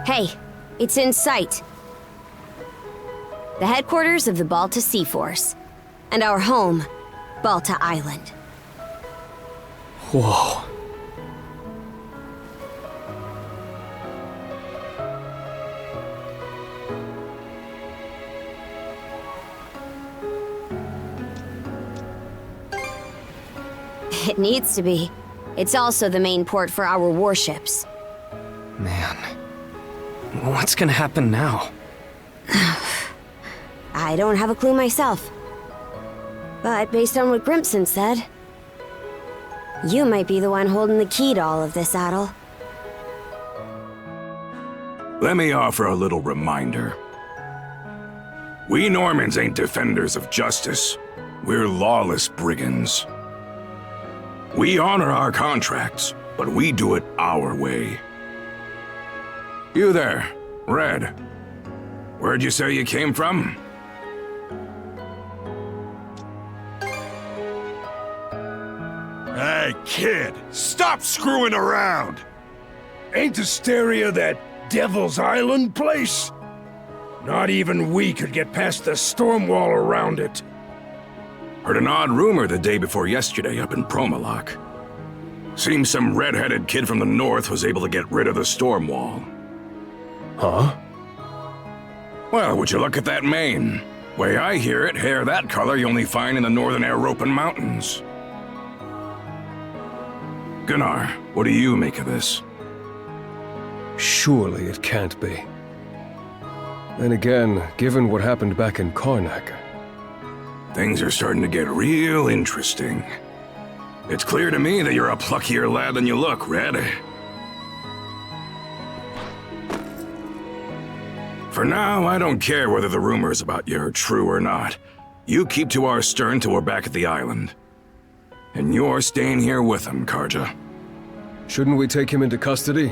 Hey, it's in sight. The headquarters of the Balta Sea Force. And our home, Balta Island. Whoa. It needs to be. It's also the main port for our warships. Man. What's gonna happen now? I don't have a clue myself. But based on what Grimson said, you might be the one holding the key to all of this, Adol. Let me offer a little reminder. We Normans ain't defenders of justice. We're lawless brigands. We honor our contracts, but we do it our way. You there, Red. Where'd you say you came from? Hey, kid, stop screwing around! Ain't Asteria that Devil's Island place? Not even we could get past the storm wall around it. Heard an odd rumor the day before yesterday up in Promalock. Seems some red-headed kid from the north was able to get rid of the storm wall. Huh? Well, would you look at that mane? Way I hear it, hair that color you only find in the northern European mountains. Gunnar, what do you make of this? Surely it can't be. Then again, given what happened back in Karnak... Things are starting to get real interesting. It's clear to me that you're a pluckier lad than you look, Red. For now, I don't care whether the rumors about you are true or not. You keep to our stern till we're back at the island. And you're staying here with him, Karja. Shouldn't we take him into custody?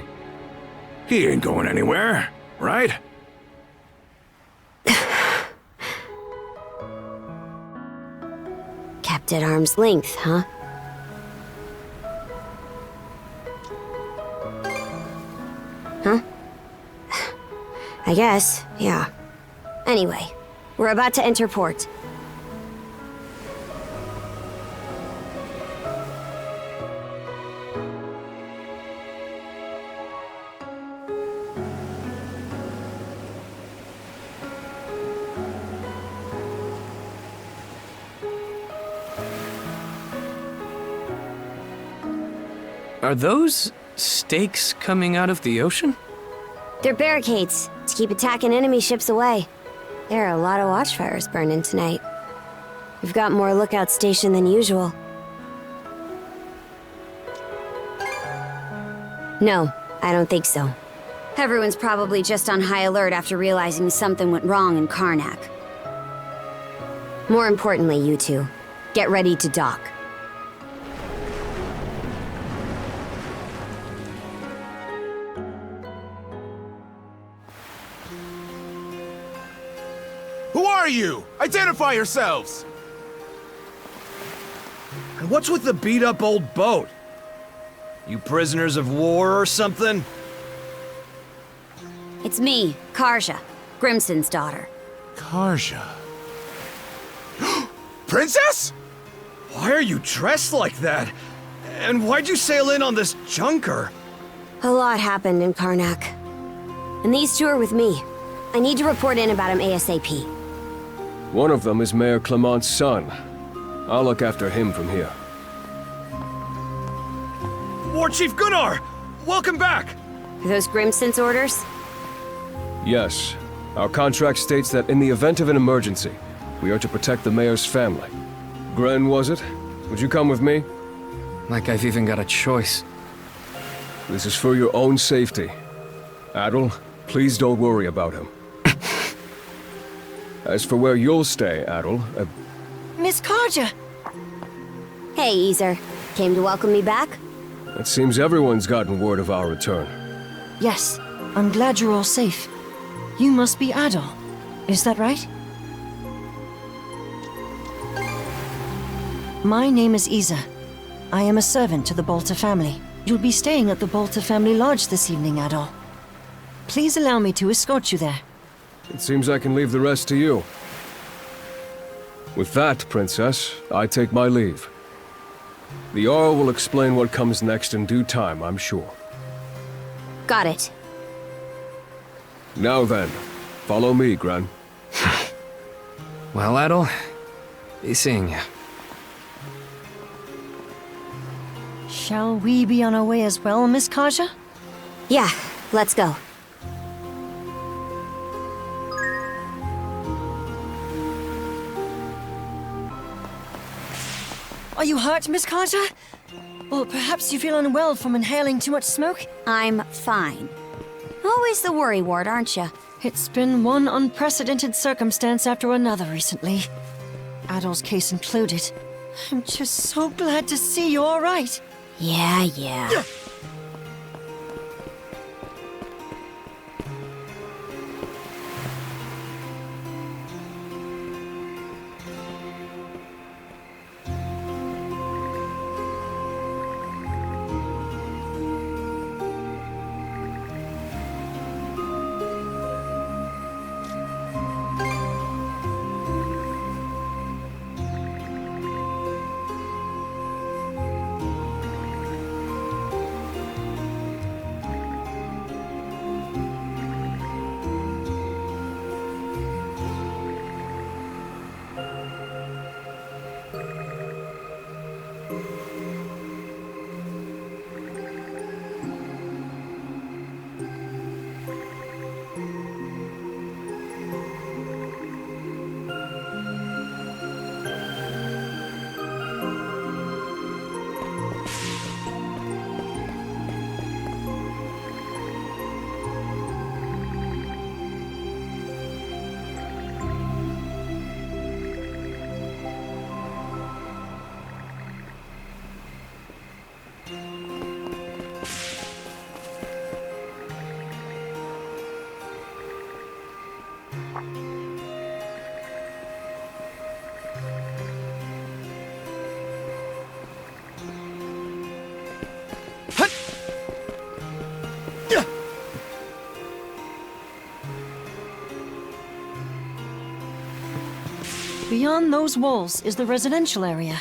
He ain't going anywhere, right? Kept at arm's length, huh? Huh? I guess, yeah. Anyway, we're about to enter port. Are those stakes coming out of the ocean? They're barricades to keep attacking enemy ships away. There are a lot of watchfires burning tonight. We've got more lookouts stationed than usual. No, I don't think so. Everyone's probably just on high alert after realizing something went wrong in Karnak. More importantly, you two, get ready to dock. Who are you? Identify yourselves! And what's with the beat-up old boat? You prisoners of war or something? It's me, Karja, Grimson's daughter. Karja. Princess? Why are you dressed like that? And why'd you sail in on this junker? A lot happened in Karnak. And these two are with me. I need to report in about him ASAP. One of them is Mayor Clement's son. I'll look after him from here. War Chief Gunnar! Welcome back! Are those Grimson's orders? Yes. Our contract states that in the event of an emergency, we are to protect the mayor's family. Gren, was it? Would you come with me? Like I've even got a choice. This is for your own safety. Adol, please don't worry about him. As for where you'll stay, Adol, Miss Karja! Hey, Easer. Came to welcome me back? it seems everyone's gotten word of our return. Yes, I'm glad you're all safe. You must be Adol. Is that right? My name is Isa. I am a servant to the Bolter family. You'll be staying at the Bolter family lodge this evening, Adol. Please allow me to escort you there. It seems I can leave the rest to you. With that, Princess, I take my leave. The Jarl will explain what comes next in due time, I'm sure. Got it. Now then, follow me, Gren. Well, Adol, be seeing you. Shall we be on our way as well, Miss Karja? Yeah, let's go. Are you hurt, Miss Karja? Or perhaps you feel unwell from inhaling too much smoke? I'm fine. Always the worry ward, aren't you? It's been one unprecedented circumstance after another recently. Adol's case included. I'm just so glad to see you all right. Yeah. Beyond those walls is the residential area.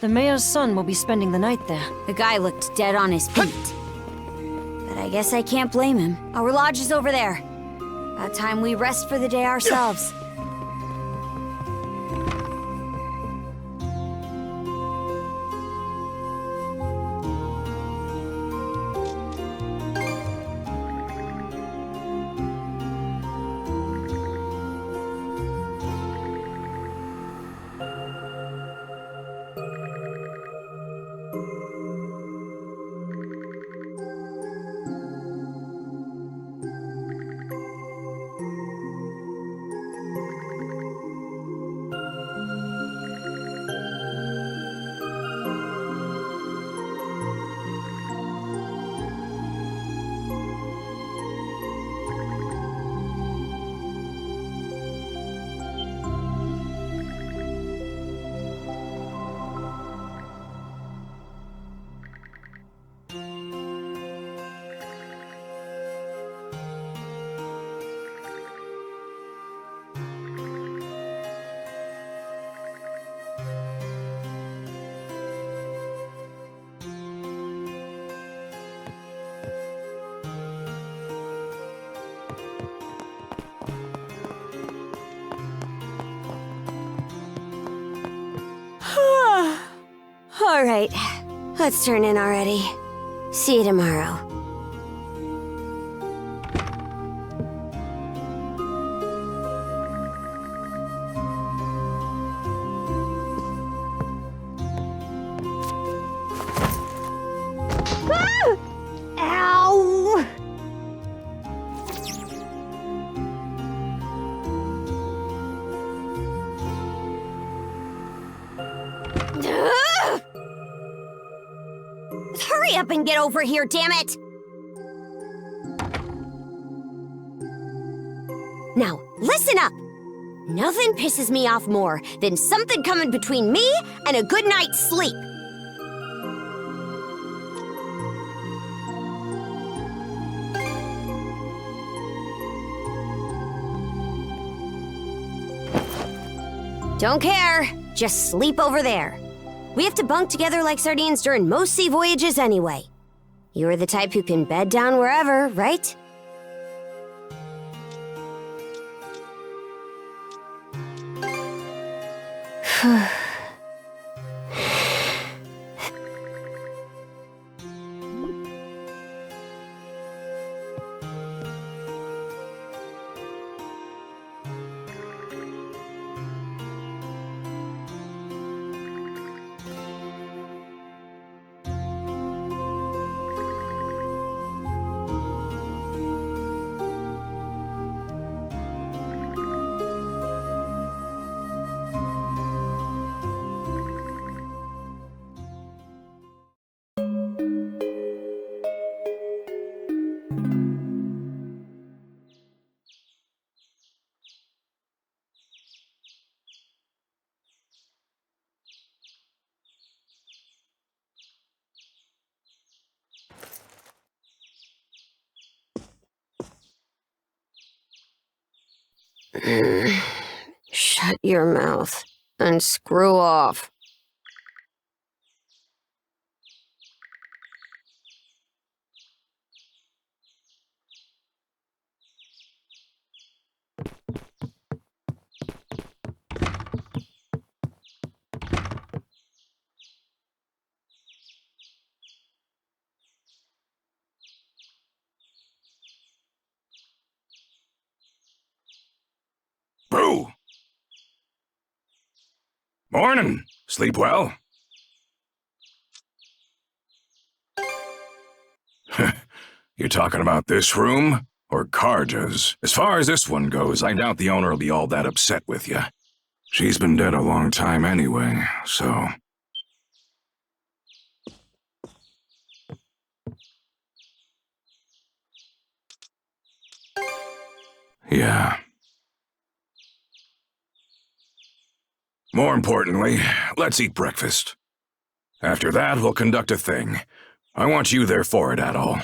The mayor's son will be spending the night there. The guy looked dead on his feet. But I guess I can't blame him. Our lodge is over there. About time we rest for the day ourselves. All right, let's turn in already. See you tomorrow. Ah! Ow! Ugh! Hurry up and get over here, damn it! Now, listen up! Nothing pisses me off more than something coming between me and a good night's sleep. Don't care. Just sleep over there. We have to bunk together like sardines during most sea voyages anyway. You're the type who can bed down wherever, right? Shut your mouth and screw off. Brew! Morning. Sleep well? You talking about this room? Or Karja's? As far as this one goes, I doubt the owner will be all that upset with you. She's been dead a long time anyway, so... Yeah. More importantly, let's eat breakfast. After that, we'll conduct a thing. I want you there for it, Adol.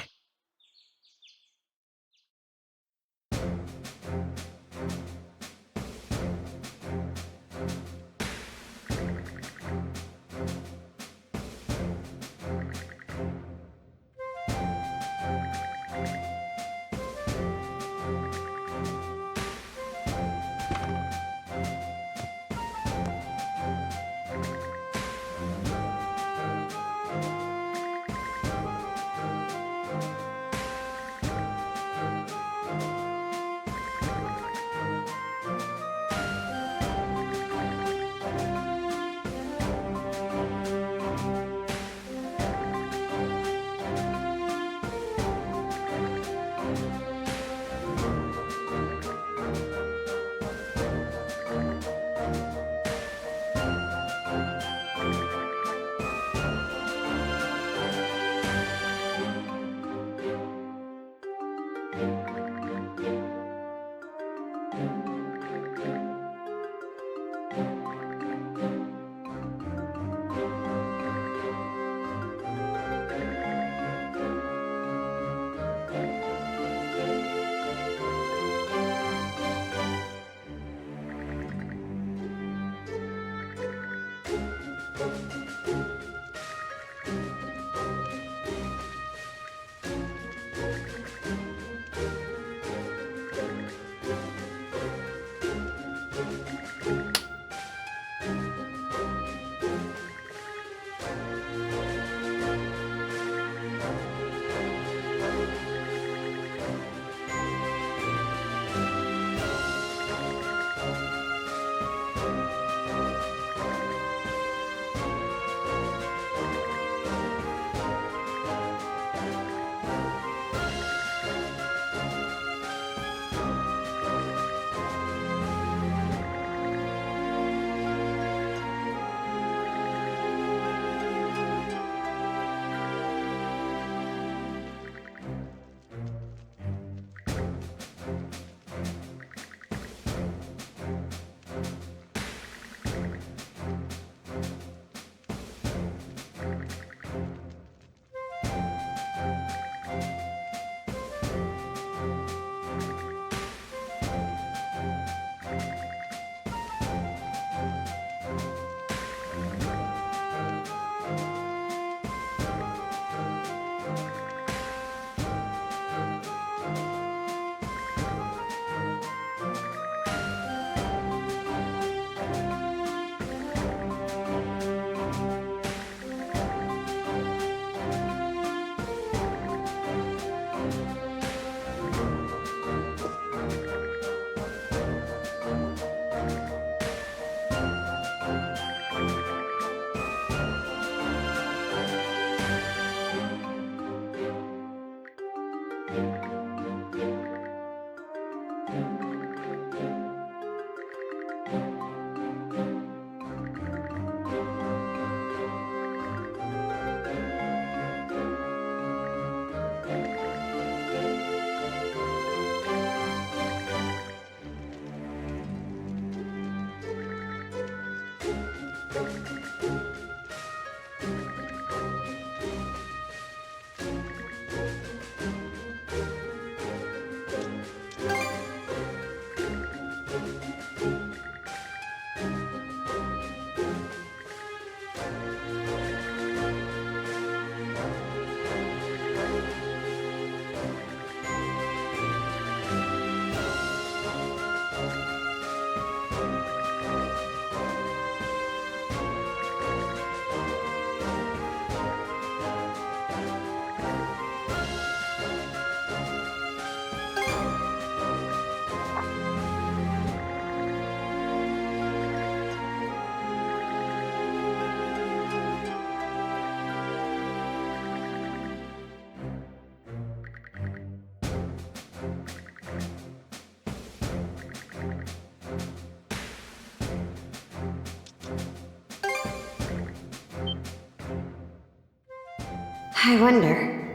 I wonder,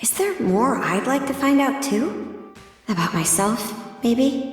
is there more I'd like to find out too? About myself, maybe?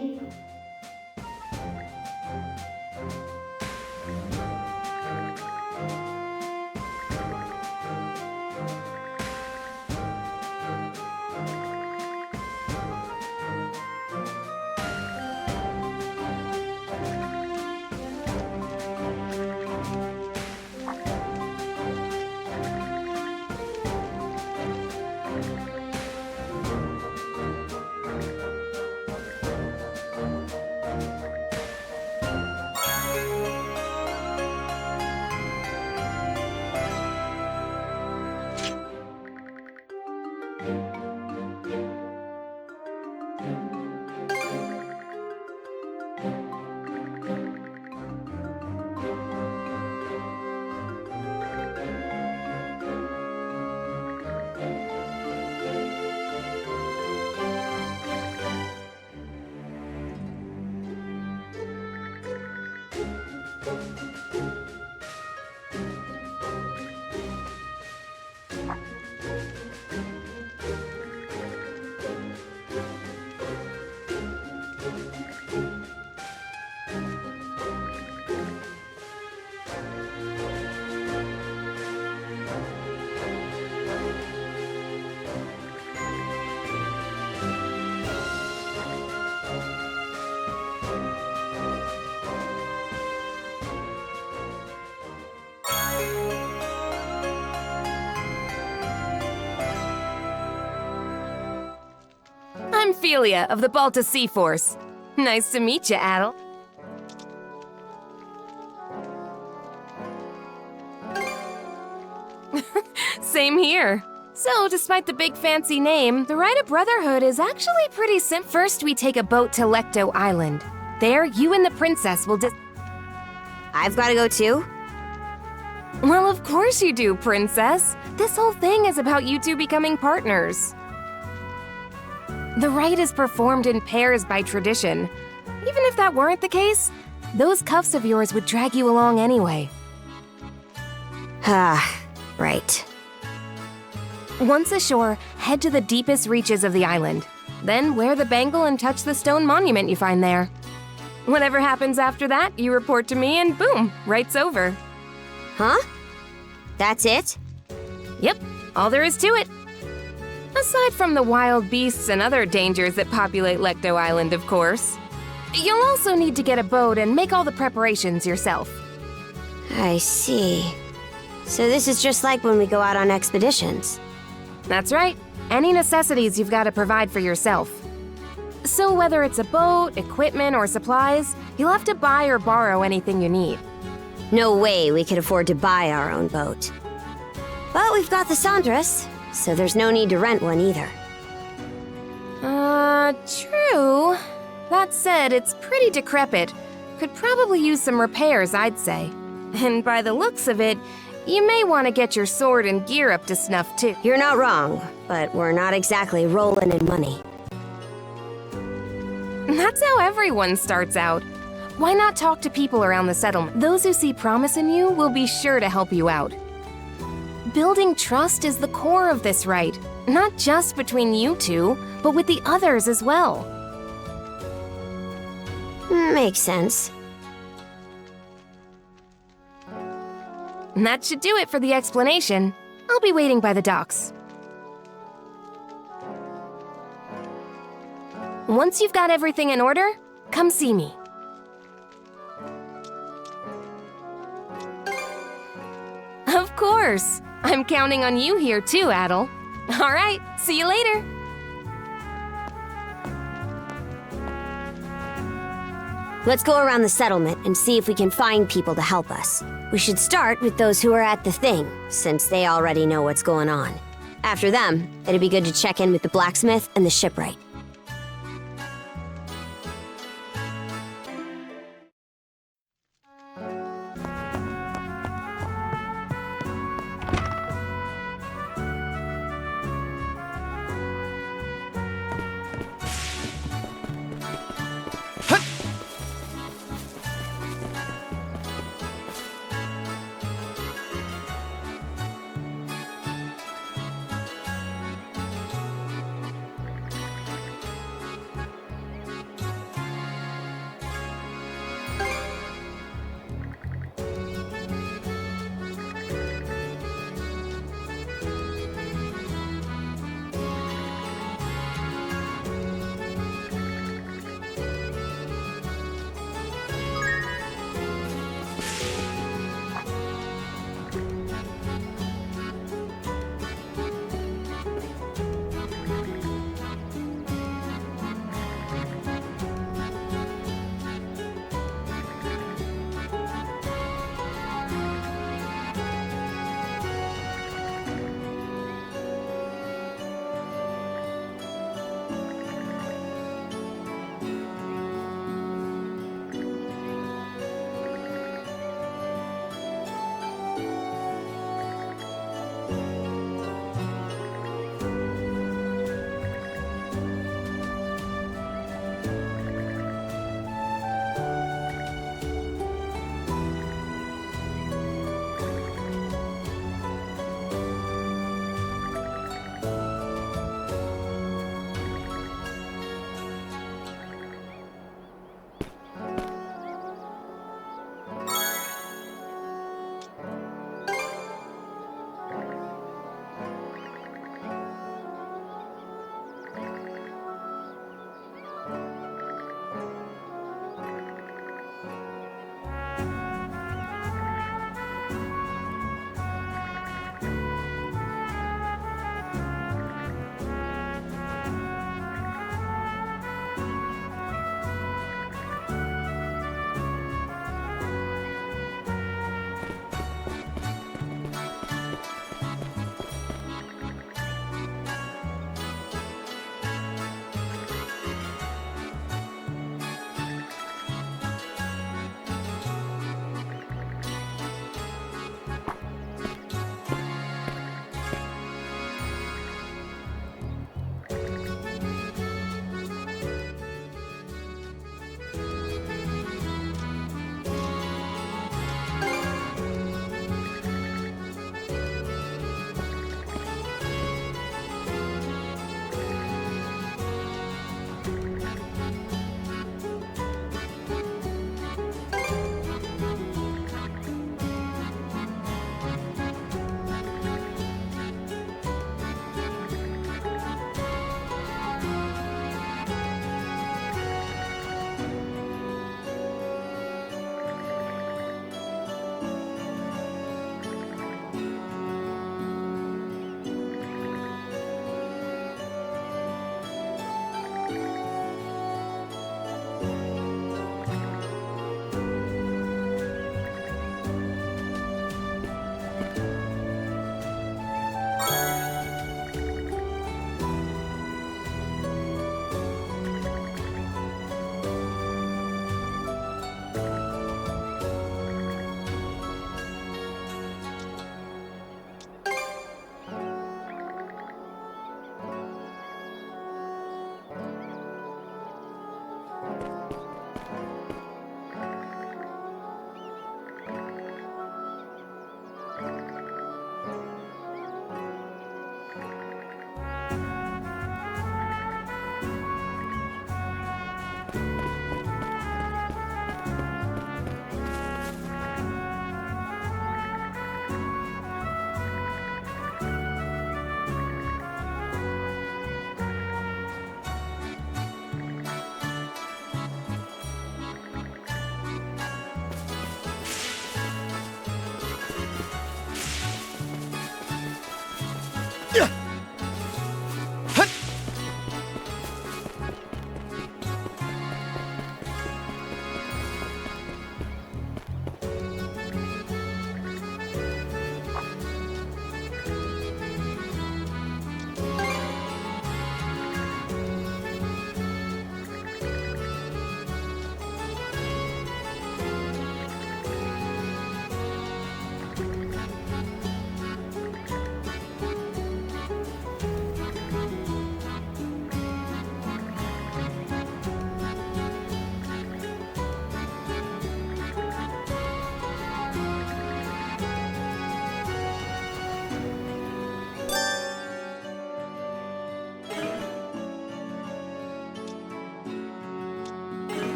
I'm Ophelia of the Balta Sea Force. Nice to meet you, Adol. Same here. So, despite the big fancy name, the Rite of Brotherhood is actually pretty simple. First, we take a boat to Lecto Island. There, you and the princess will I've gotta go too? Well, of course you do, princess. This whole thing is about you two becoming partners. The rite is performed in pairs by tradition. Even if that weren't the case, those cuffs of yours would drag you along anyway. Ah, right. Once ashore, head to the deepest reaches of the island. Then wear the bangle and touch the stone monument you find there. Whatever happens after that, you report to me and boom, rite's over. Huh? That's it? Yep, all there is to it. Aside from the wild beasts and other dangers that populate Lecto Island, of course. You'll also need to get a boat and make all the preparations yourself. I see. So this is just like when we go out on expeditions. That's right. Any necessities you've got to provide for yourself. So whether it's a boat, equipment, or supplies, you'll have to buy or borrow anything you need. No way we could afford to buy our own boat. But we've got the Sandras, so there's no need to rent one either. True. That said, it's pretty decrepit. Could probably use some repairs, I'd say. And by the looks of it, you may want to get your sword and gear up to snuff too. You're not wrong, but we're not exactly rolling in money. That's how everyone starts out. Why not talk to people around the settlement? Those who see promise in you will be sure to help you out. Building trust is the core of this rite, not just between you two, but with the others as well. Makes sense. That should do it for the explanation. I'll be waiting by the docks. Once you've got everything in order, come see me. Of course! I'm counting on you here too, Adol. All right, see you later! Let's go around the settlement and see if we can find people to help us. We should start with those who are at the thing, since they already know what's going on. After them, it'd be good to check in with the blacksmith and the shipwright.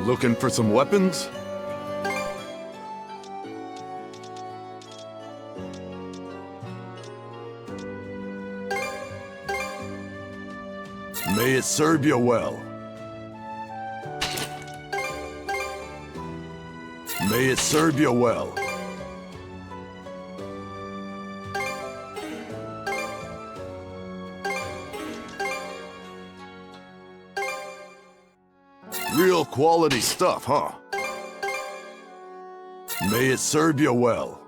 Looking for some weapons? May it serve you well. May it serve you well. Real quality stuff, huh? May it serve you well.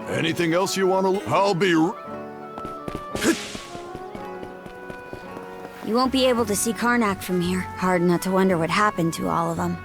Anything else you want to... I'll be... You won't be able to see Karnak from here. Hard not to wonder what happened to all of them.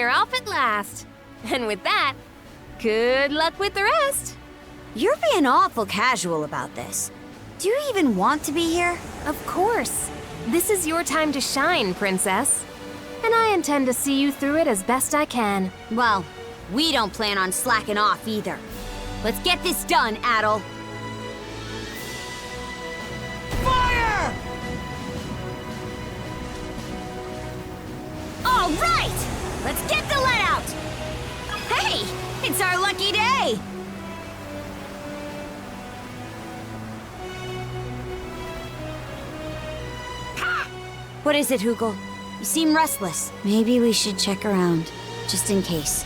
We're off at last. And with that, good luck with the rest. You're being awful casual about this. Do you even want to be here? Of course. This is your time to shine, Princess. And I intend to see you through it as best I can. Well, we don't plan on slacking off either. Let's get this done, Adol. Fire! All right! Let's get the lead out! Hey! It's our lucky day! What is it, Hugel? You seem restless. Maybe we should check around, just in case.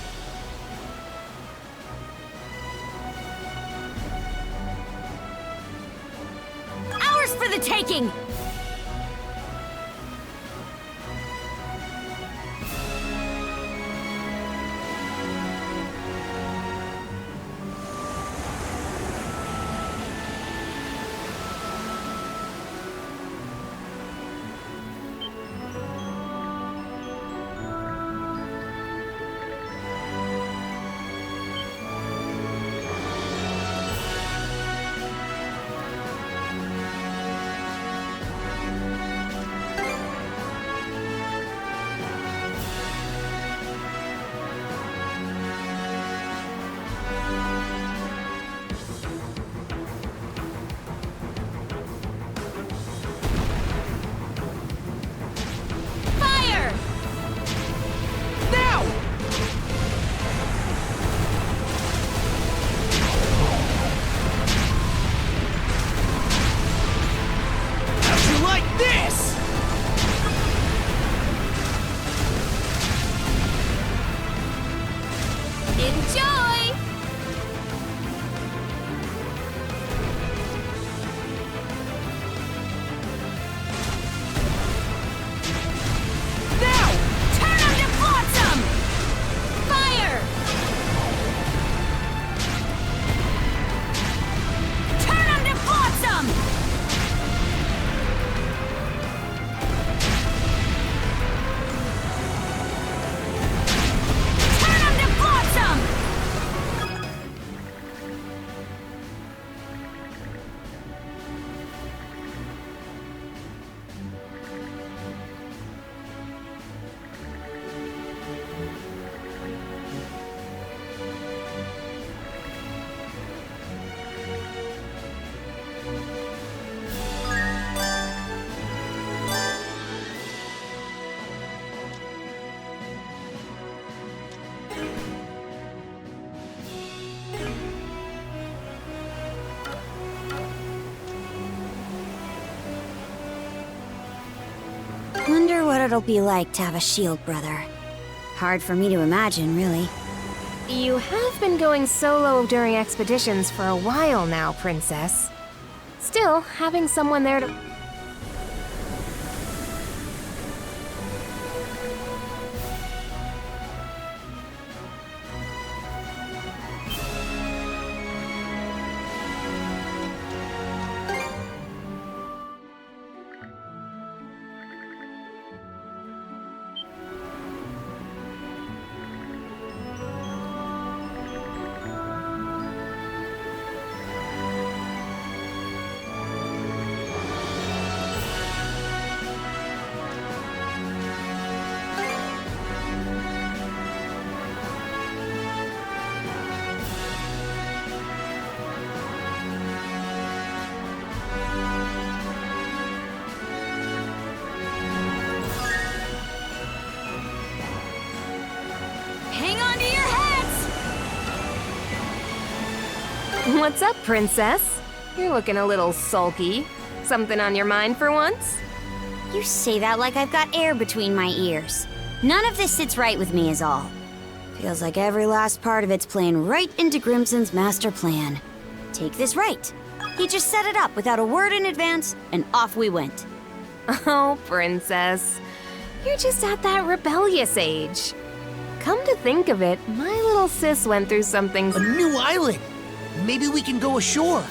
Ours for the taking! Wonder what it'll be like to have a shield brother. Hard for me to imagine, really. You have been going solo during expeditions for a while now, Princess. Still, having someone there to... What's up, Princess? You're looking a little sulky. Something on your mind for once? You say that like I've got air between my ears. None of this sits right with me is all. Feels like every last part of it's playing right into Grimson's master plan. Take this right. He just set it up without a word in advance, and off we went. Oh, Princess. You're just at that rebellious age. Come to think of it, my little sis went through something... A new island! Maybe we can go ashore.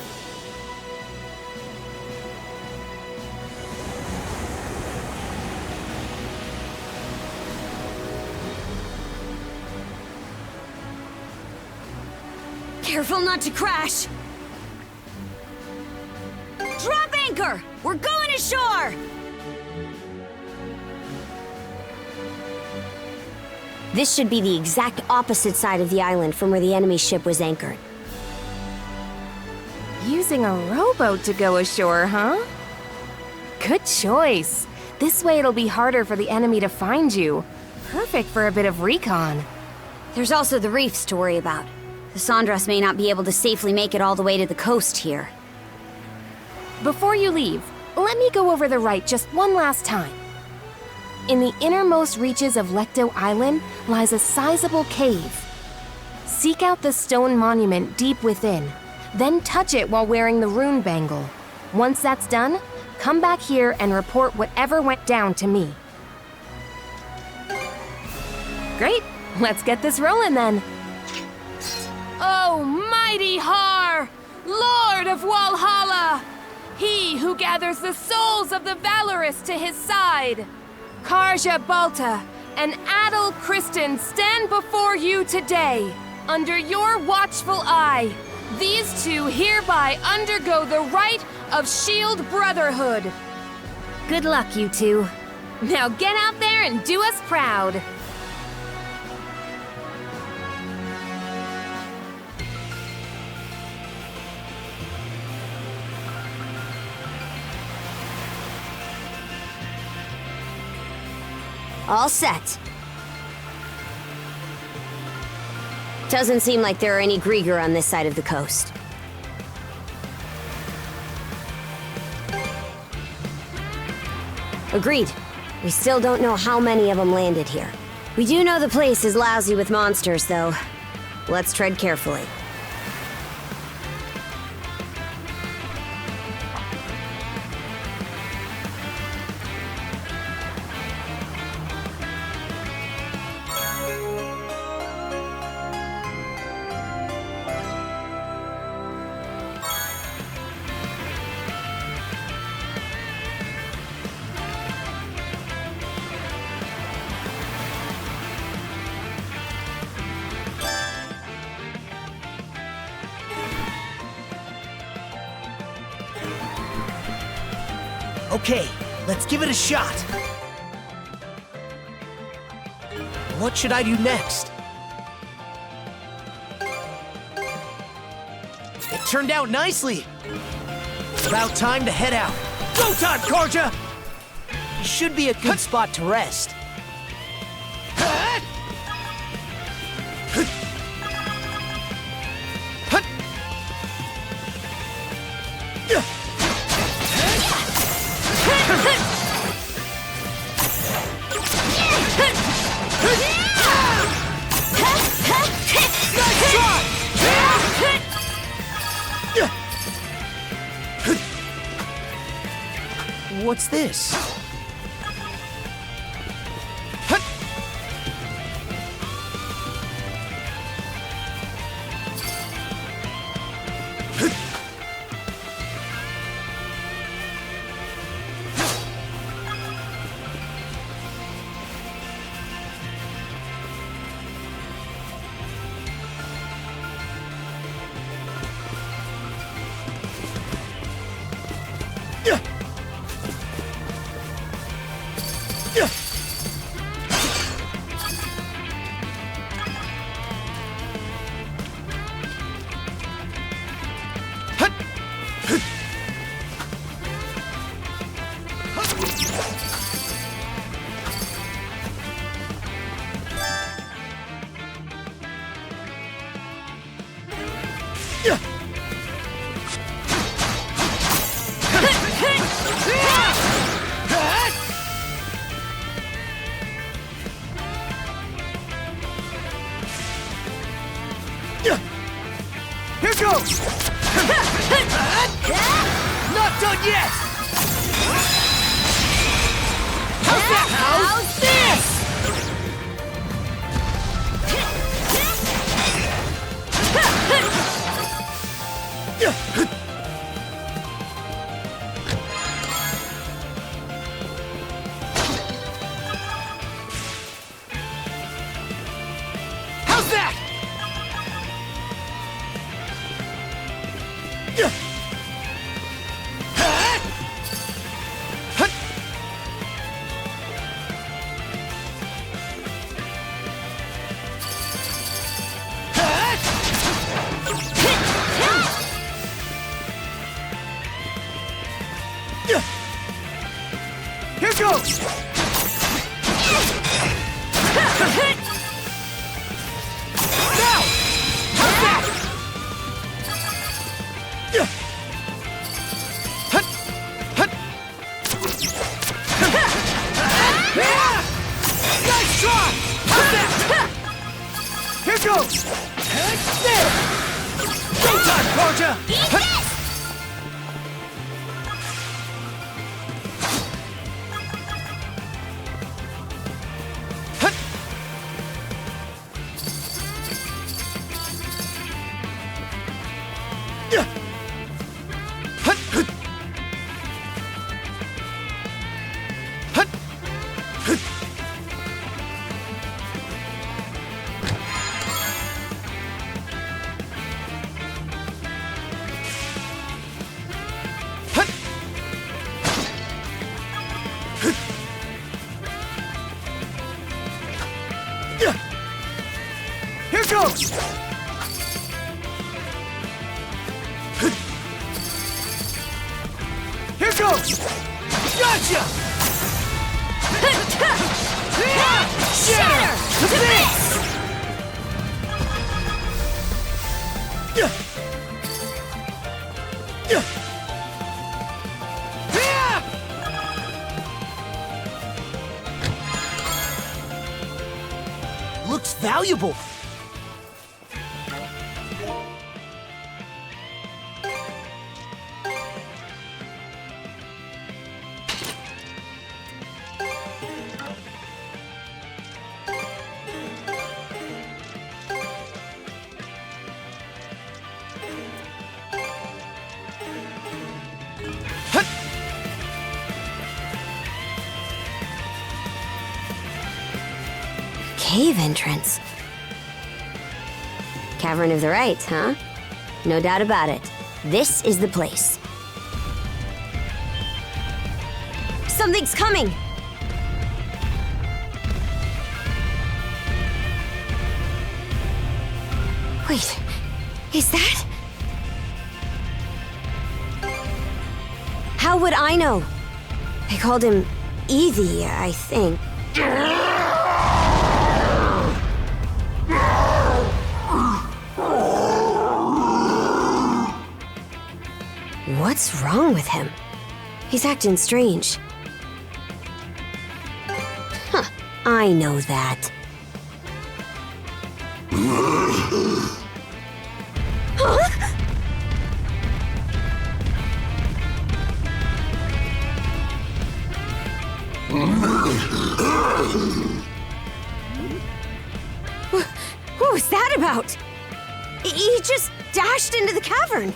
Careful not to crash! Drop anchor! We're going ashore! This should be the exact opposite side of the island from where the enemy ship was anchored. Using a rowboat to go ashore, huh? Good choice. This way it'll be harder for the enemy to find you. Perfect for a bit of recon. There's also the reefs to worry about. The Sandras may not be able to safely make it all the way to the coast here. Before you leave, let me go over the rite just one last time. In the innermost reaches of Lecto Island lies a sizable cave. Seek out the stone monument deep within, then touch it while wearing the rune bangle. Once that's done, come back here and report whatever went down to me. Great, let's get this rolling then. Oh, mighty Har, Lord of Walhalla! He who gathers the souls of the valorous to his side! Karja Balta and Adol Christin stand before you today. Under your watchful eye, these two hereby undergo the rite of Shield Brotherhood. Good luck, you two. Now get out there and do us proud. All set. Doesn't seem like there are any Grieger on this side of the coast. Agreed. We still don't know how many of them landed here. We do know the place is lousy with monsters, though. Let's tread carefully. Okay, let's give it a shot. What should I do next? It turned out nicely. About time to head out. Go time, Karja! Should be a good spot to rest. What's this? Here goes! Not done yet! How's that? How's this? How's that? Here goes! Now! How's that? Nice try! How's that? Here goes! There! Showtime, Georgia! Eat this! Here goes! Here goes! Gotcha! Shatter to this! Looks valuable. Cave entrance. Cavern of the Right, huh? No doubt about it. This is the place. Something's coming! Wait, is that? How would I know? They called him Evie, I think. What's wrong with him? He's acting strange. Huh, I know that. Huh? What was that about? He just dashed into the cavern.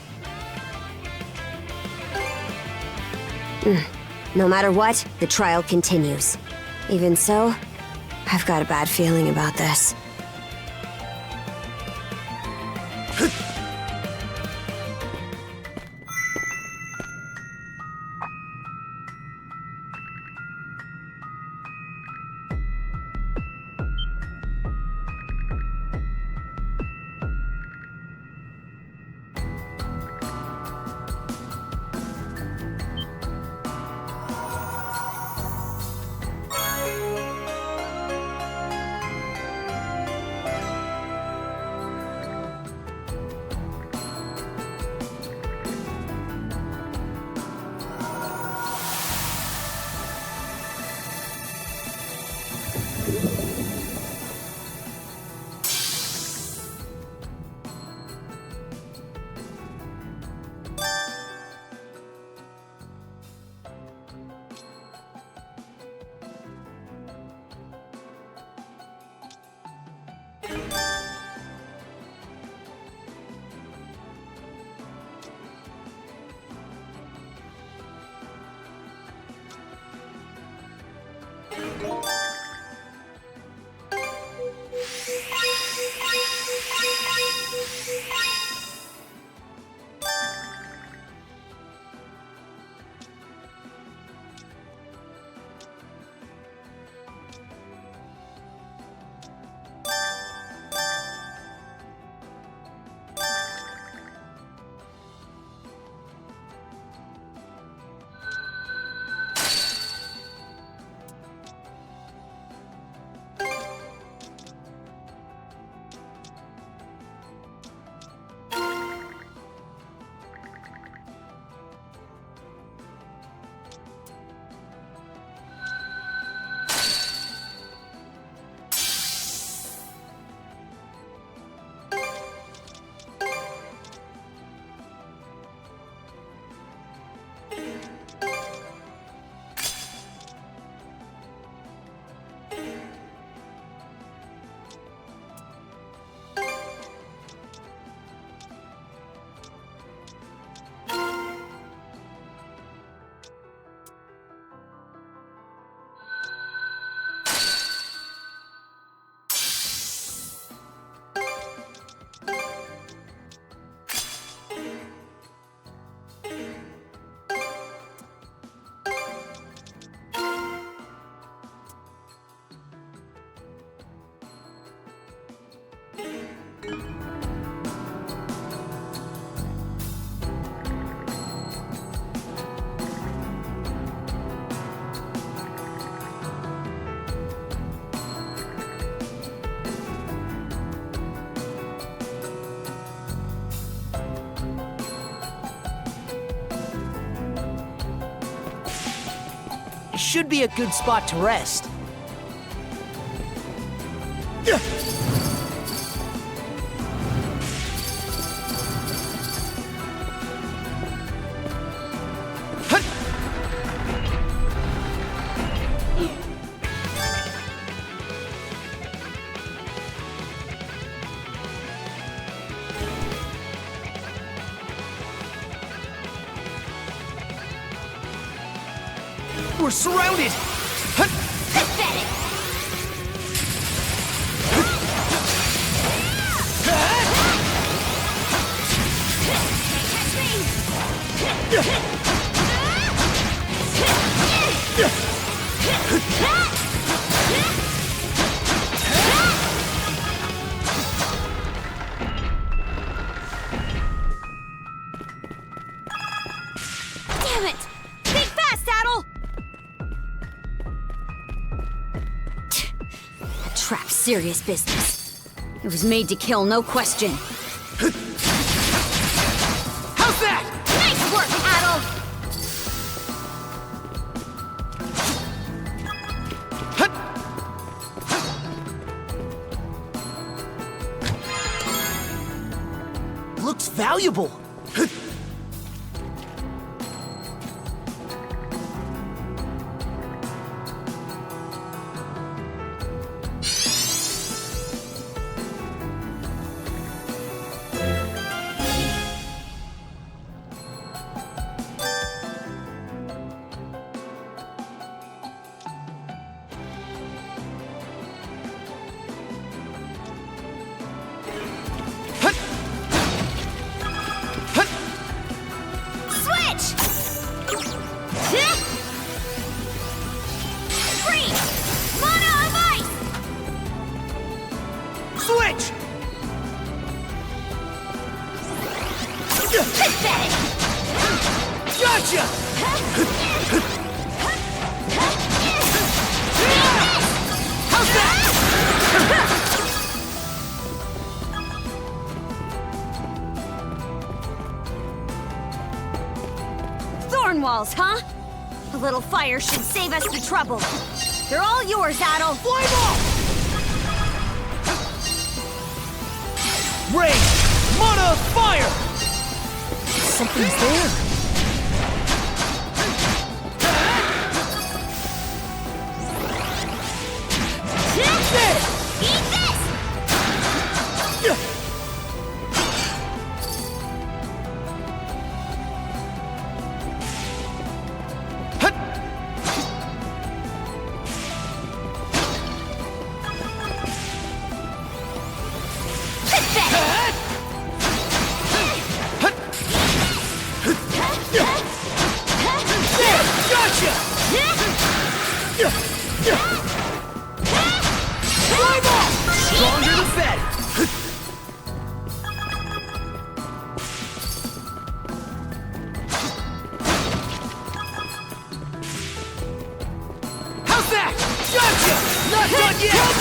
No matter what, the trial continues. Even so, I've got a bad feeling about this. should be a good spot to rest. We're surrounded! Pathetic! Damn it! Think fast, Adol! That trap's serious business. It was made to kill, no question. How's that? Nice work, Adol! Looks valuable. Thorn walls, huh? A little fire should save us the trouble. They're all yours, Adol. Flame off! Rain! Mana! Fire! Something's there. Eat this! Stronger the better. How's that? Gotcha! Not done yet!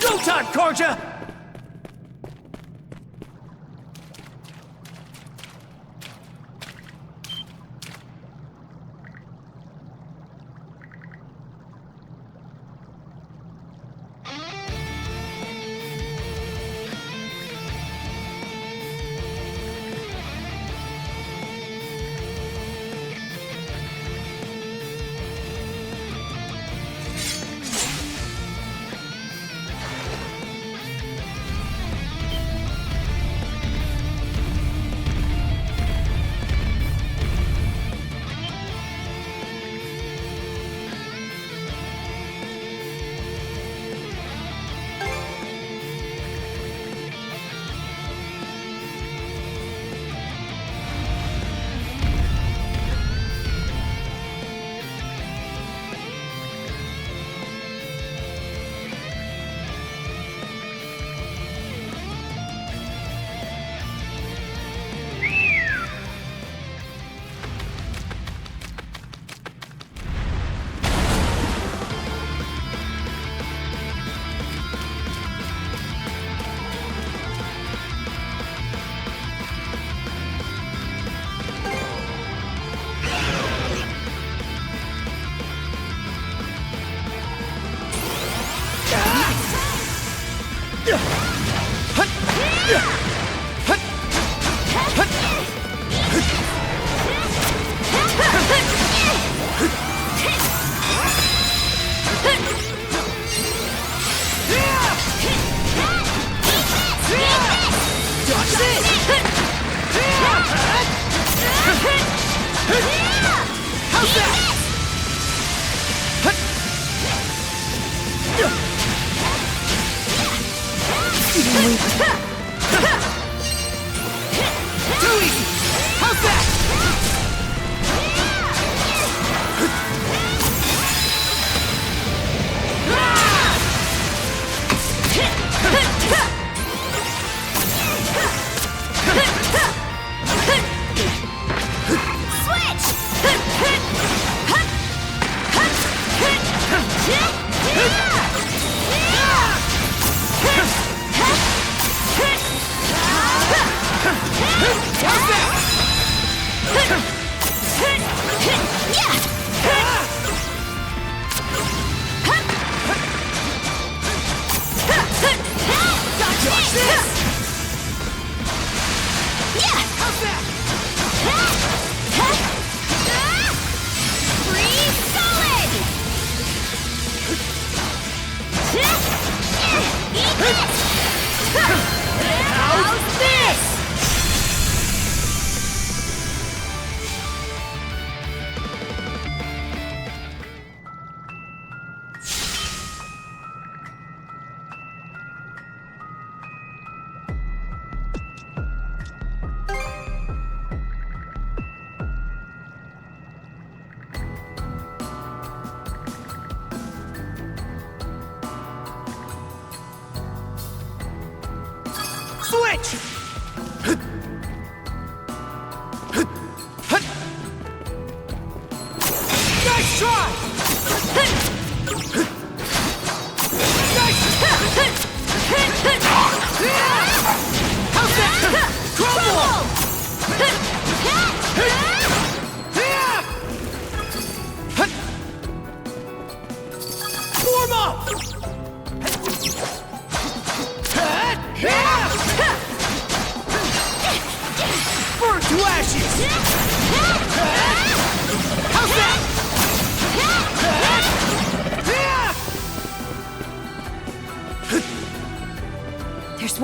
Go time, Karja!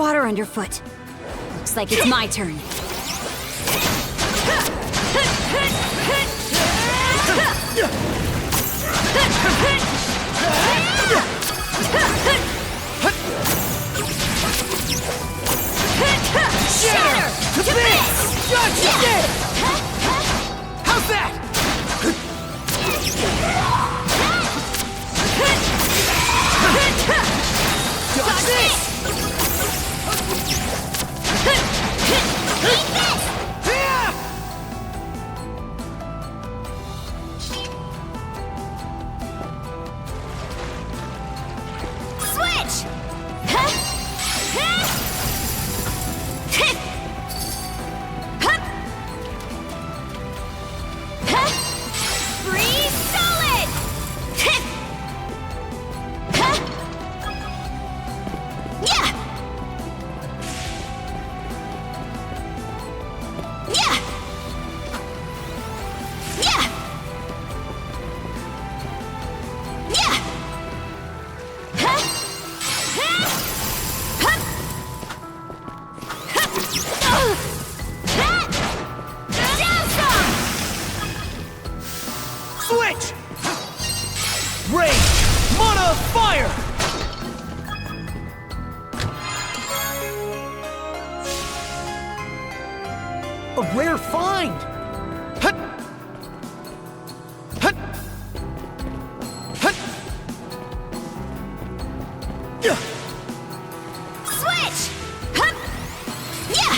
water underfoot. Looks like it's my turn. Shatter! To bits! Gotcha! How's that? Dodge this! Eat this! Switch! Freeze solid! Yeah! Yeah! Yeah! Yeah! Switch! Rage! Mana of fire! A rare find! Hut! Hut! Hut! Yeah! Switch! Hup! Yeah!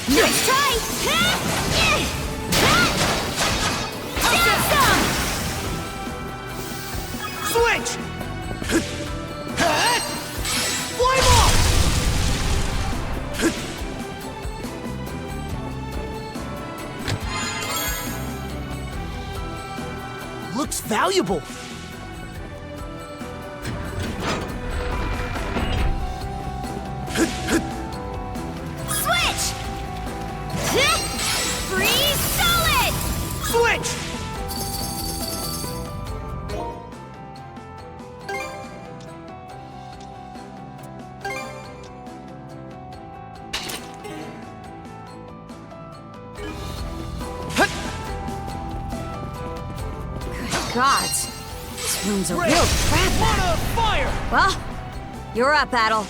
Nice try! Awesome! Switch! Flame off! Looks valuable. Switch! Freeze solid! Switch! Gods, this room's a Ray, real crap. Mana of fire! Well, you're up, Adol.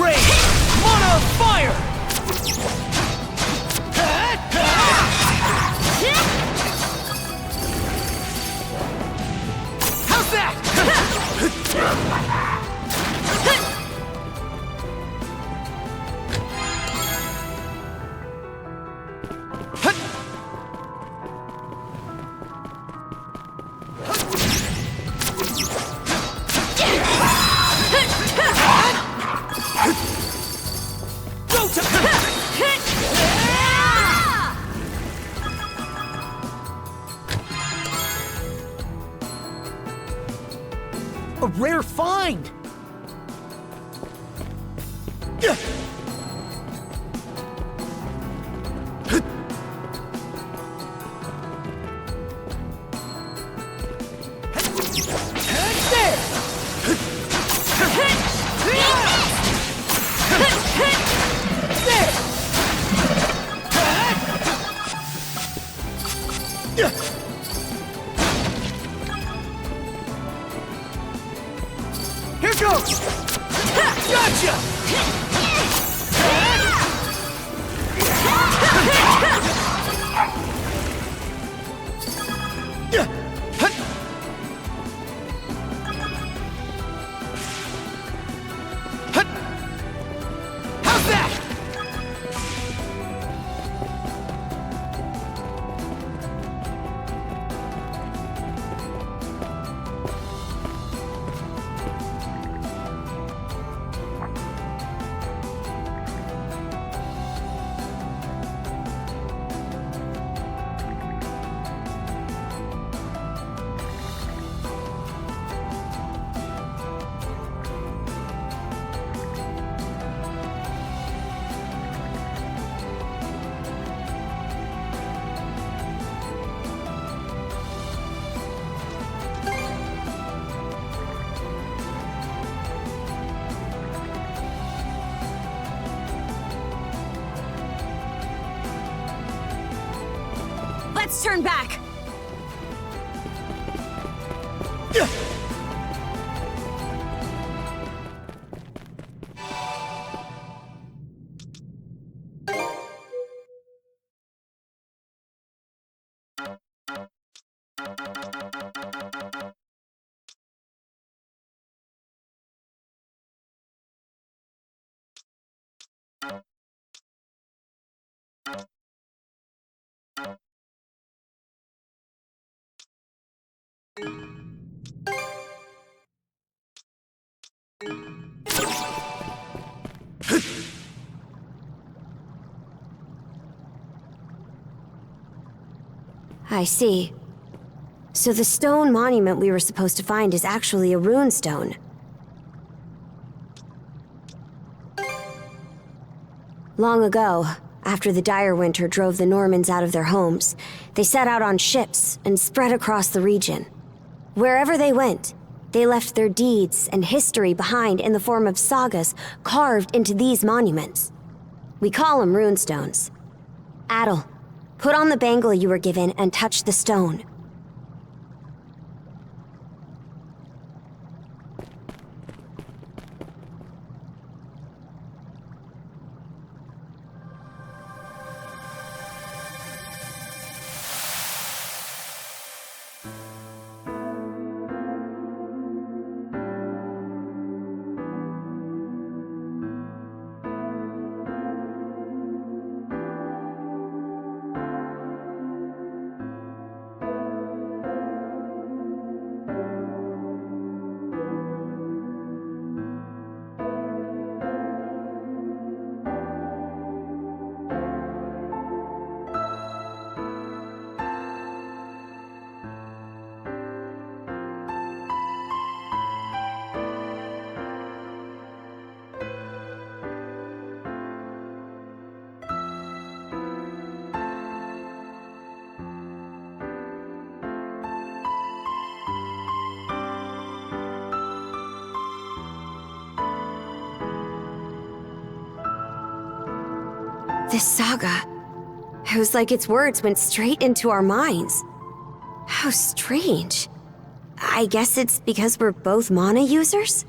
Rage! Mana of fire! How's that? A rare find! Here goes! Gotcha! How's that? Let's turn back! I see. So the stone monument we were supposed to find is actually a rune stone. Long ago, after the dire winter drove the Normans out of their homes, they set out on ships and spread across the region. Wherever they went, they left their deeds and history behind in the form of sagas carved into these monuments. We call them runestones. Adol, put on the bangle you were given and touch the stone. This saga, it was like its words went straight into our minds. How strange. I guess it's because we're both mana users?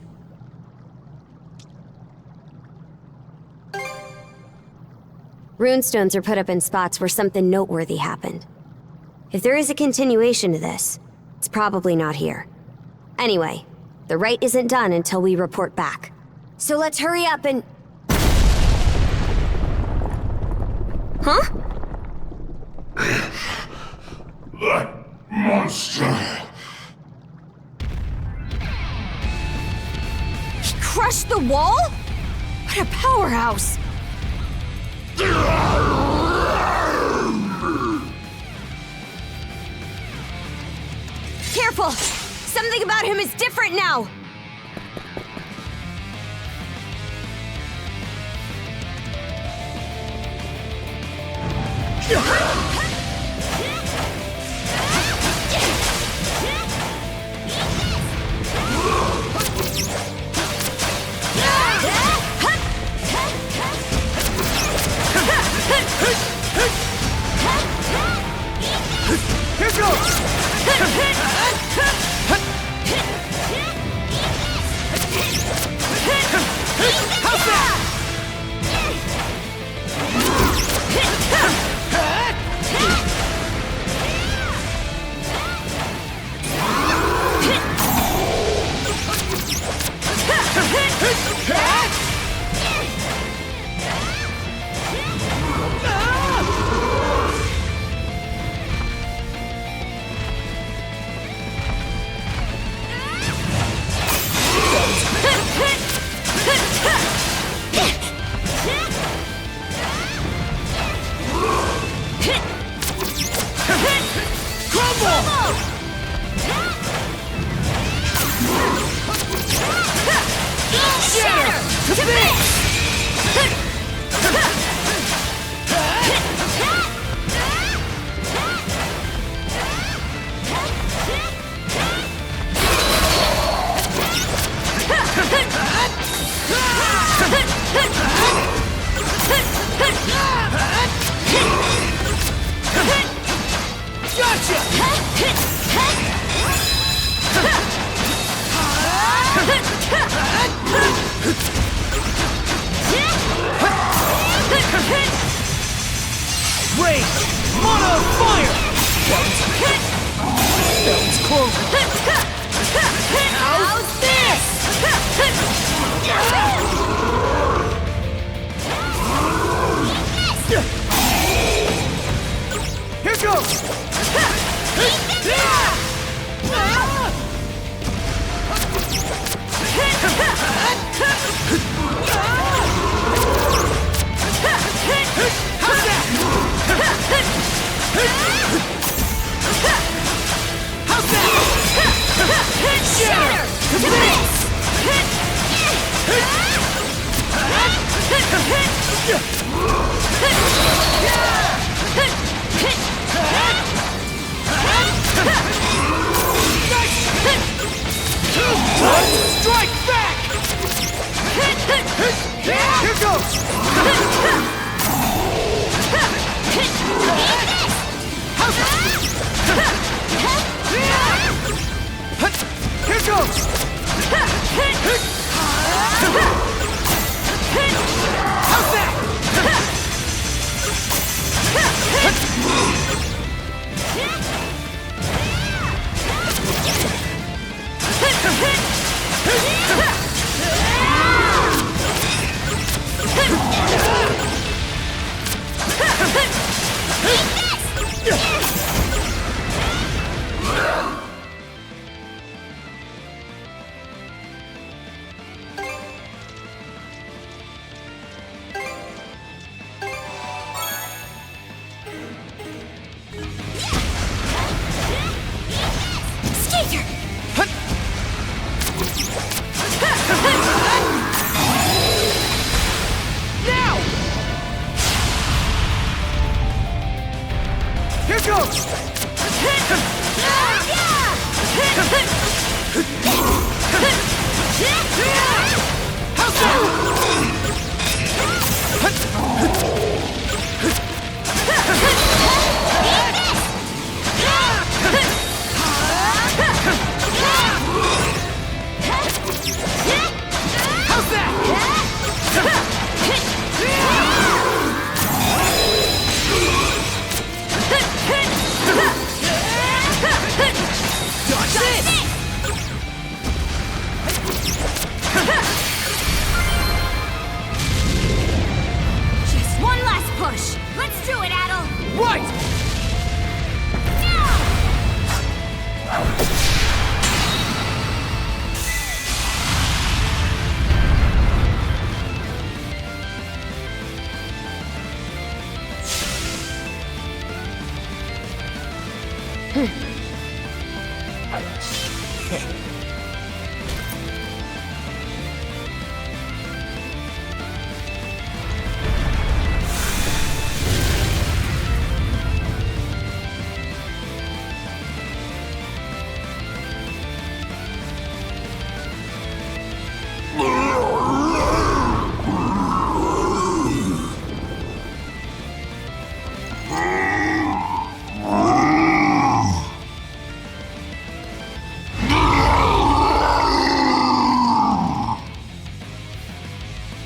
Runestones are put up in spots where something noteworthy happened. If there is a continuation to this, it's probably not here. Anyway, the rite isn't done until we report back. So let's hurry up and... Huh? That monster! He crushed the wall? What a powerhouse! Careful! Something about him is different now! Here goes! How's that? Fire! Stone's clover. How's this? Here goes! Shatter! Strike back! Here goes! Here goes! How's that? Now! Here goes! How's that? How's that? Dodge this! Just one last push. Let's do it, Adol. Right!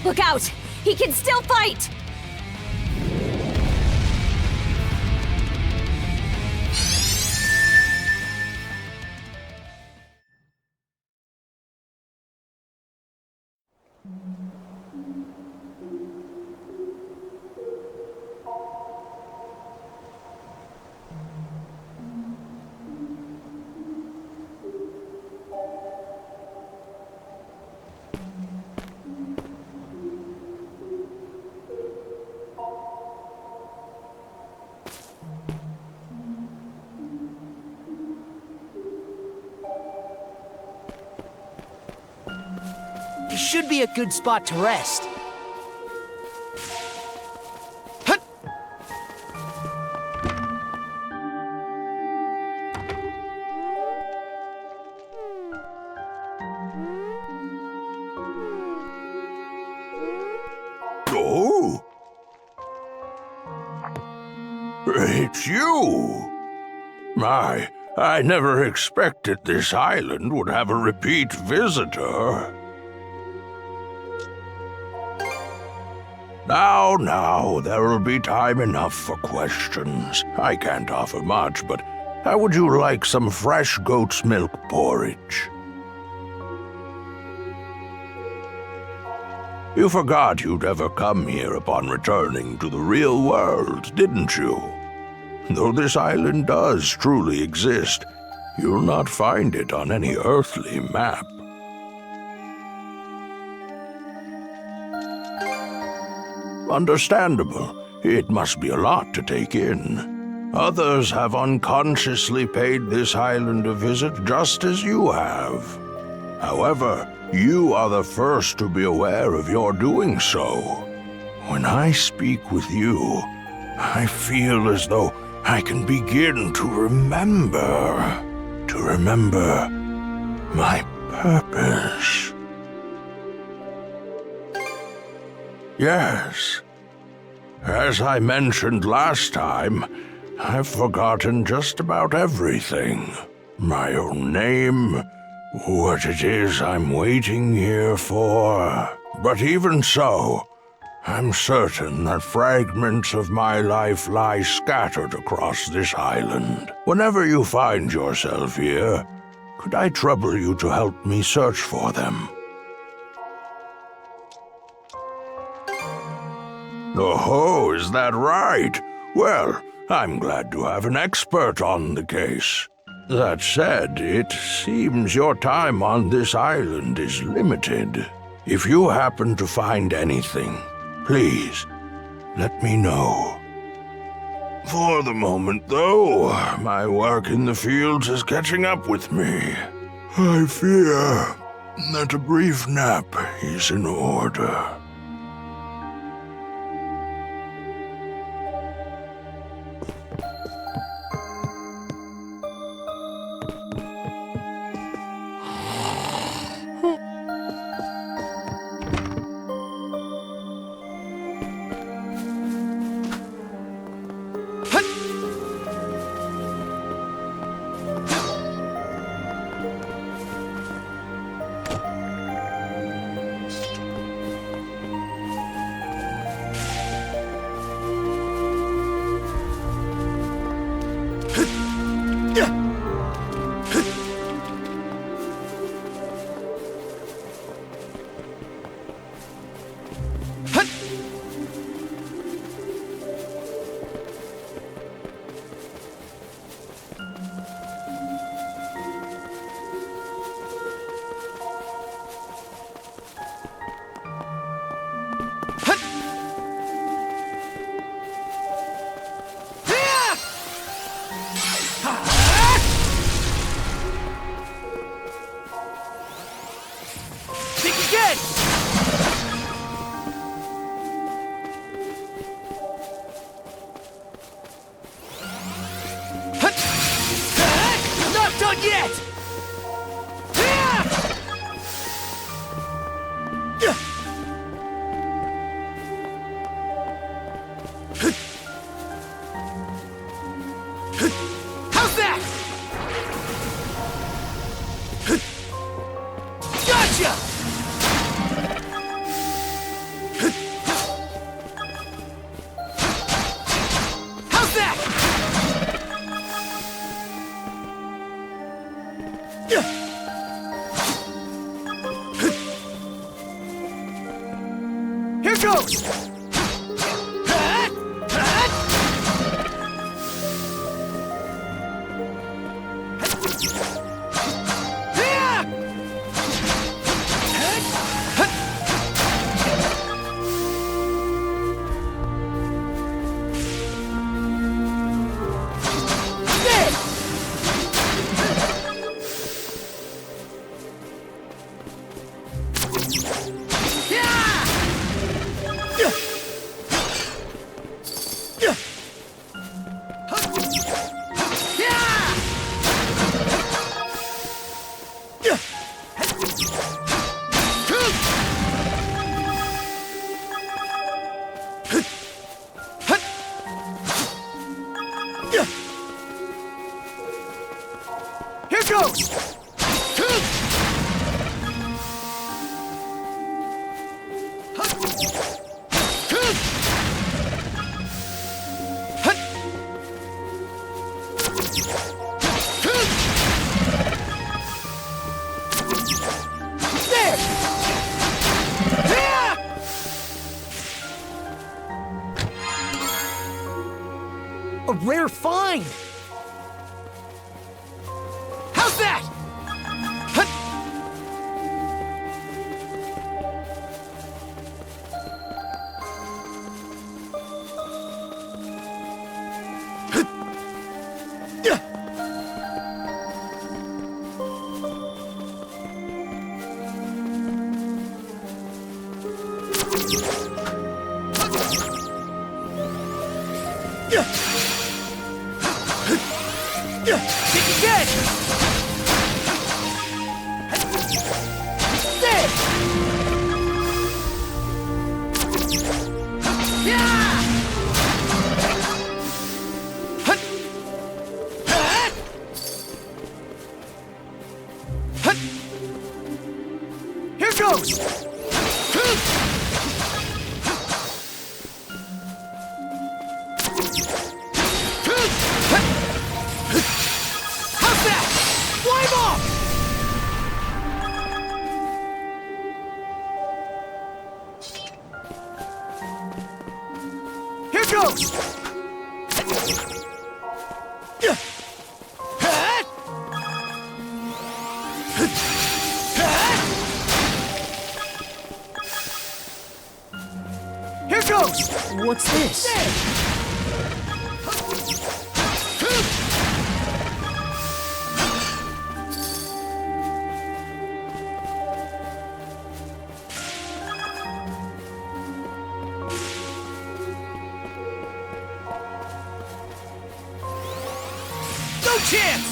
Look out! He can still fight! This should be a good spot to rest. Oh? It's you! My, I never expected this island would have a repeat visitor. Now, there'll be time enough for questions. I can't offer much, but how would you like some fresh goat's milk porridge? You forgot you'd ever come here upon returning to the real world, didn't you? Though this island does truly exist, you'll not find it on any earthly map. Understandable. It must be a lot to take in. Others have unconsciously paid this island a visit just as you have. However, you are the first to be aware of your doing so. When I speak with you, I feel as though I can begin to remember my purpose. Yes. As I mentioned last time, I've forgotten just about everything. My own name, what it is I'm waiting here for. But even so, I'm certain that fragments of my life lie scattered across this island. Whenever you find yourself here, could I trouble you to help me search for them? Oh, is that right? Well, I'm glad to have an expert on the case. That said, it seems your time on this island is limited. If you happen to find anything, please, let me know. For the moment, though, my work in the fields is catching up with me. I fear that a brief nap is in order. A rare find! How's that? Here goes! How's that? Climb off! Here goes! Here goes! What's this? No chance!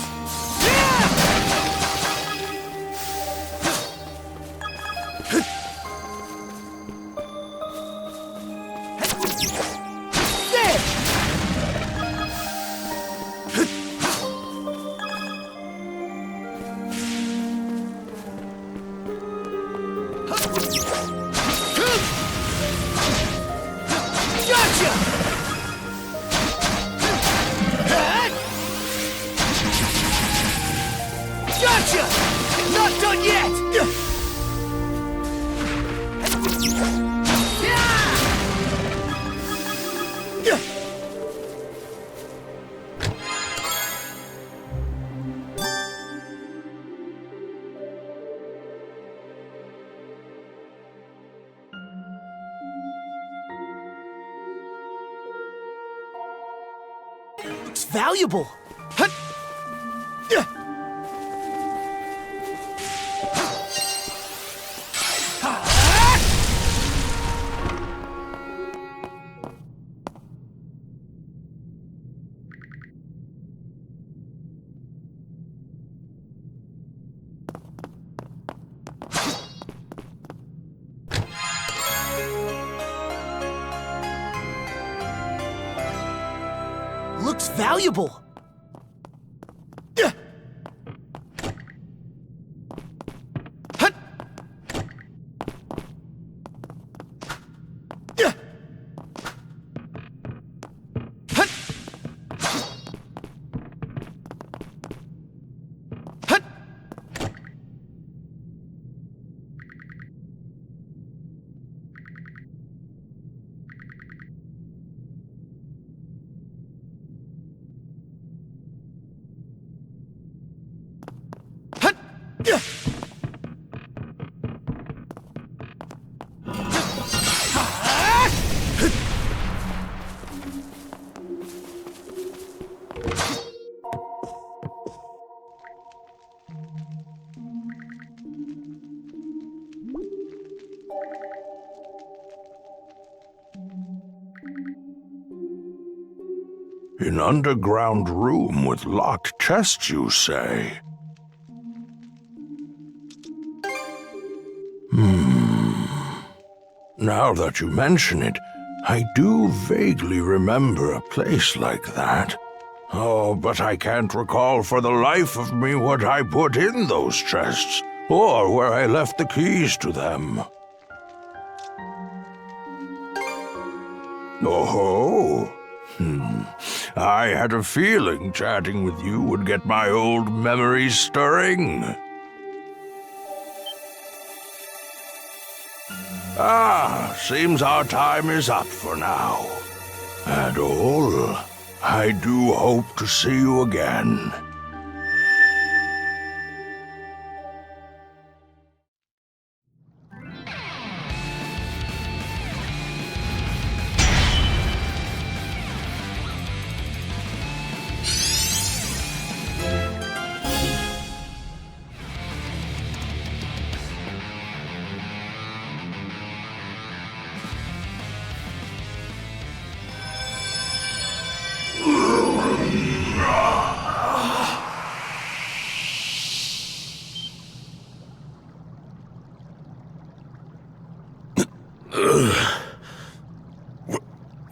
Gotcha! Not done yet! Looks valuable! Looks valuable! An underground room with locked chests, you say? Now that you mention it, I do vaguely remember a place like that. Oh, but I can't recall for the life of me what I put in those chests, or where I left the keys to them. Oh, I had a feeling chatting with you would get my old memories stirring. Seems our time is up for now. Adol, I do hope to see you again.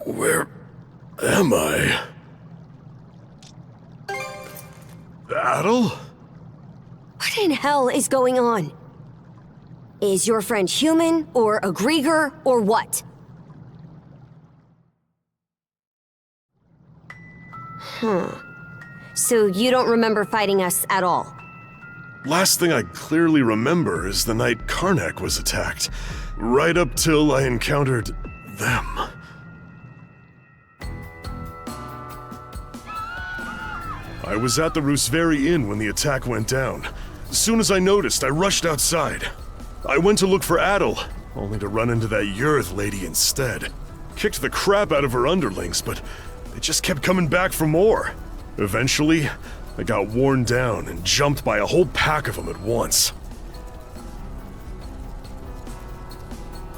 Where am I? Adol? What in hell is going on? Is your friend human, or a Grieger, or what? So you don't remember fighting us at all? Last thing I clearly remember is the night Karnak was attacked, right up till I encountered them. I was at the Rooseveri Inn when the attack went down. As soon as I noticed, I rushed outside. I went to look for Adol, only to run into that Yurth lady instead. Kicked the crap out of her underlings, but they just kept coming back for more. Eventually, I got worn down and jumped by a whole pack of them at once.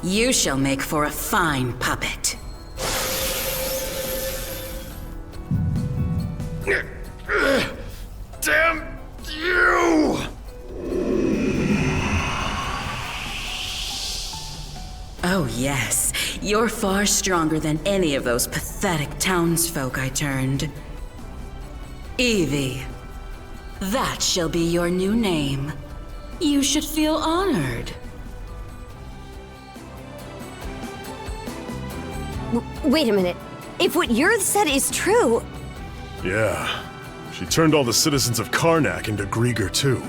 You shall make for a fine puppet. Damn you! Oh yes, you're far stronger than any of those pathetic townsfolk I turned. Evie, that shall be your new name. You should feel honored. Wait a minute. If what Yurth said is true... Yeah. She turned all the citizens of Karnak into Grieger too.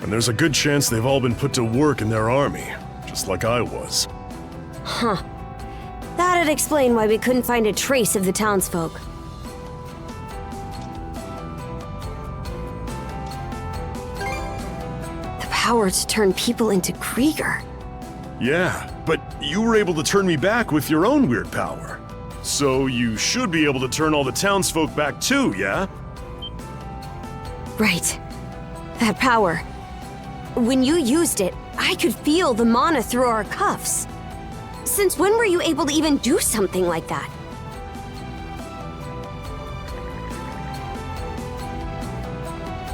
And there's a good chance they've all been put to work in their army, just like I was. Huh. That'd explain why we couldn't find a trace of the townsfolk. The power to turn people into Grieger. Yeah, but you were able to turn me back with your own weird power. So you should be able to turn all the townsfolk back too, yeah? Right. That power. When you used it, I could feel the mana through our cuffs. Since when were you able to even do something like that?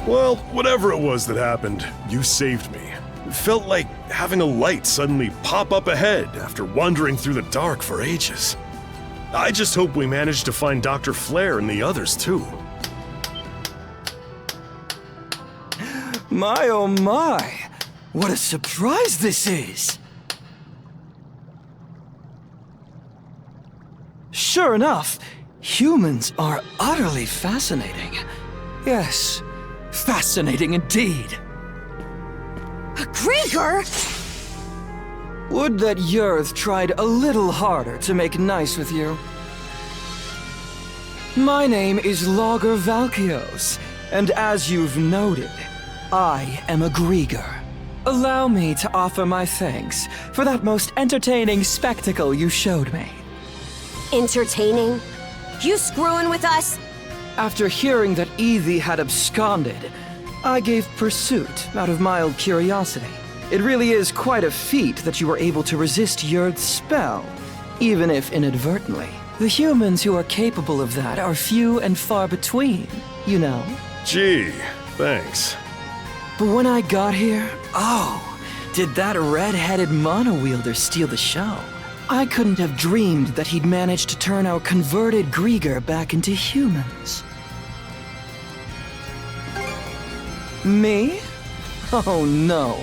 Well, whatever it was that happened, you saved me. It felt like having a light suddenly pop up ahead after wandering through the dark for ages. I just hope we manage to find Dr. Flare and the others too. My oh my! What a surprise this is! Sure enough, humans are utterly fascinating. Yes, fascinating indeed. A Grieger? Would that Yurth tried a little harder to make nice with you. My name is Logger Valkios, and as you've noted, I am a Grieger. Allow me to offer my thanks for that most entertaining spectacle you showed me. Entertaining? You screwing with us? After hearing that Evie had absconded, I gave pursuit out of mild curiosity. It really is quite a feat that you were able to resist Yurth's spell, even if inadvertently. The humans who are capable of that are few and far between, you know. Gee, thanks. But when I got here, oh, did that red-headed mono-wielder steal the show. I couldn't have dreamed that he'd managed to turn our converted Grieger back into humans. Me? Oh no.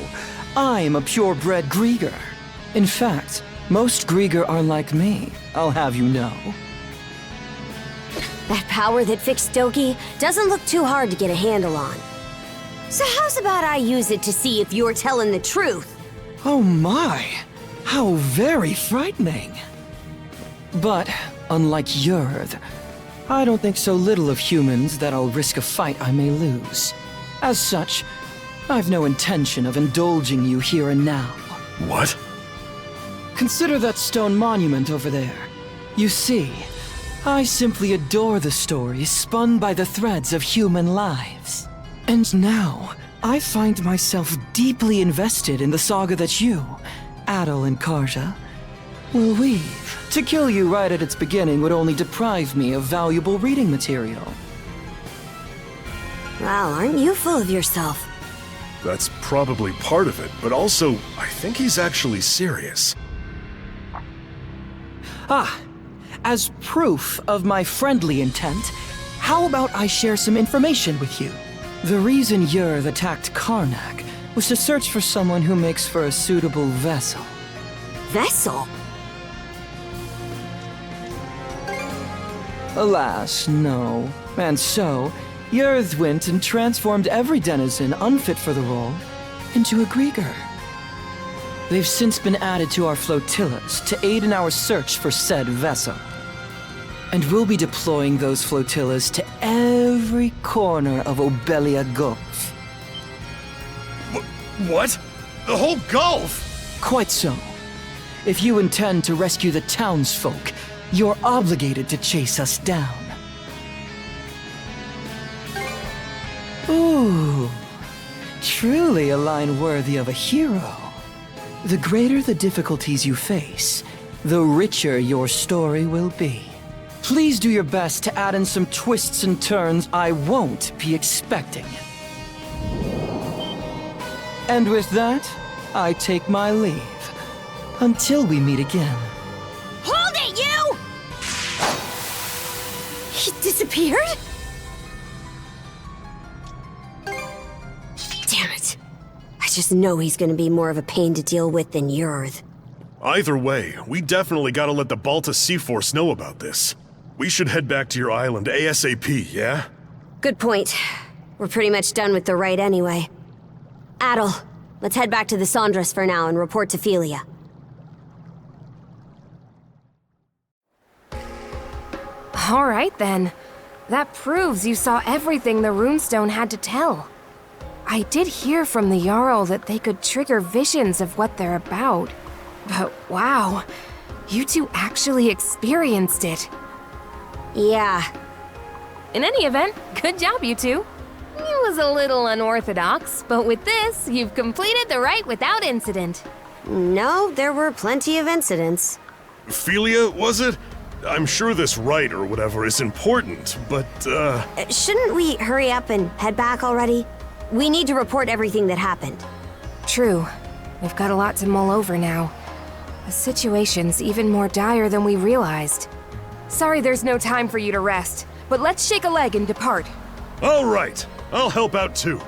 I'm a purebred Grieger. In fact, most Grieger are like me, I'll have you know. That power that fixed Doki doesn't look too hard to get a handle on. So how's about I use it to see if you're telling the truth? Oh my! How very frightening! But, unlike Yurd, I don't think so little of humans that I'll risk a fight I may lose. As such, I've no intention of indulging you here and now. What? Consider that stone monument over there. You see, I simply adore the stories spun by the threads of human lives. And now, I find myself deeply invested in the saga that you, Adol and Karja, will weave. To kill you right at its beginning would only deprive me of valuable reading material. Wow, aren't you full of yourself? That's probably part of it, but also, I think he's actually serious. Ah, as proof of my friendly intent, how about I share some information with you? The reason Yurd attacked Karnak was to search for someone who makes for a suitable vessel. Vessel? Alas, no. And so, Yurd went and transformed every denizen unfit for the role into a Grieger. They've since been added to our flotillas to aid in our search for said vessel. And we'll be deploying those flotillas to every corner of Obelia Gulf. What? The whole Gulf? Quite so. If you intend to rescue the townsfolk, you're obligated to chase us down. Ooh, truly a line worthy of a hero. The greater the difficulties you face, the richer your story will be. Please do your best to add in some twists and turns I won't be expecting. And with that, I take my leave. Until we meet again. Hold it, you! He disappeared? Damn it. I just know he's gonna be more of a pain to deal with than Yurd. Either way, we definitely gotta let the Balta Sea Force know about this. We should head back to your island ASAP, yeah? Good point. We're pretty much done with the rite anyway. Adol, let's head back to the Sondras for now and report to Philia. All right, then. That proves you saw everything the runestone had to tell. I did hear from the Jarl that they could trigger visions of what they're about. But wow, you two actually experienced it. Yeah. In any event, good job, you two. It was a little unorthodox, but with this, you've completed the rite without incident. No, there were plenty of incidents. Philia, was it? I'm sure this rite or whatever is important, but, Shouldn't we hurry up and head back already? We need to report everything that happened. True. We've got a lot to mull over now. The situation's even more dire than we realized. Sorry there's no time for you to rest, but let's shake a leg and depart. All right. I'll help out too.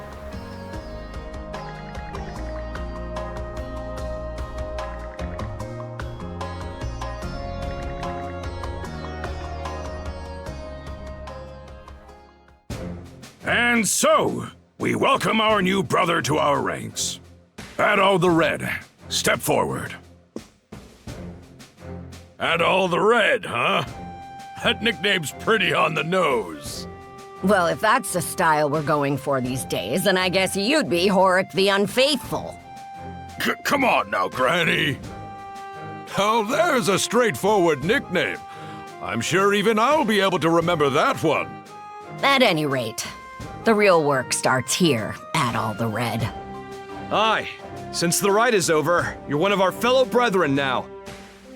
And so, we welcome our new brother to our ranks. Adol the Red, step forward. Adol the Red, huh? That nickname's pretty on the nose. Well, if that's the style we're going for these days, then I guess you'd be Horik the Unfaithful. Come on now, Granny. Oh, there's a straightforward nickname. I'm sure even I'll be able to remember that one. At any rate, the real work starts here, Adol the Red. Aye. Since the rite is over, you're one of our fellow brethren now.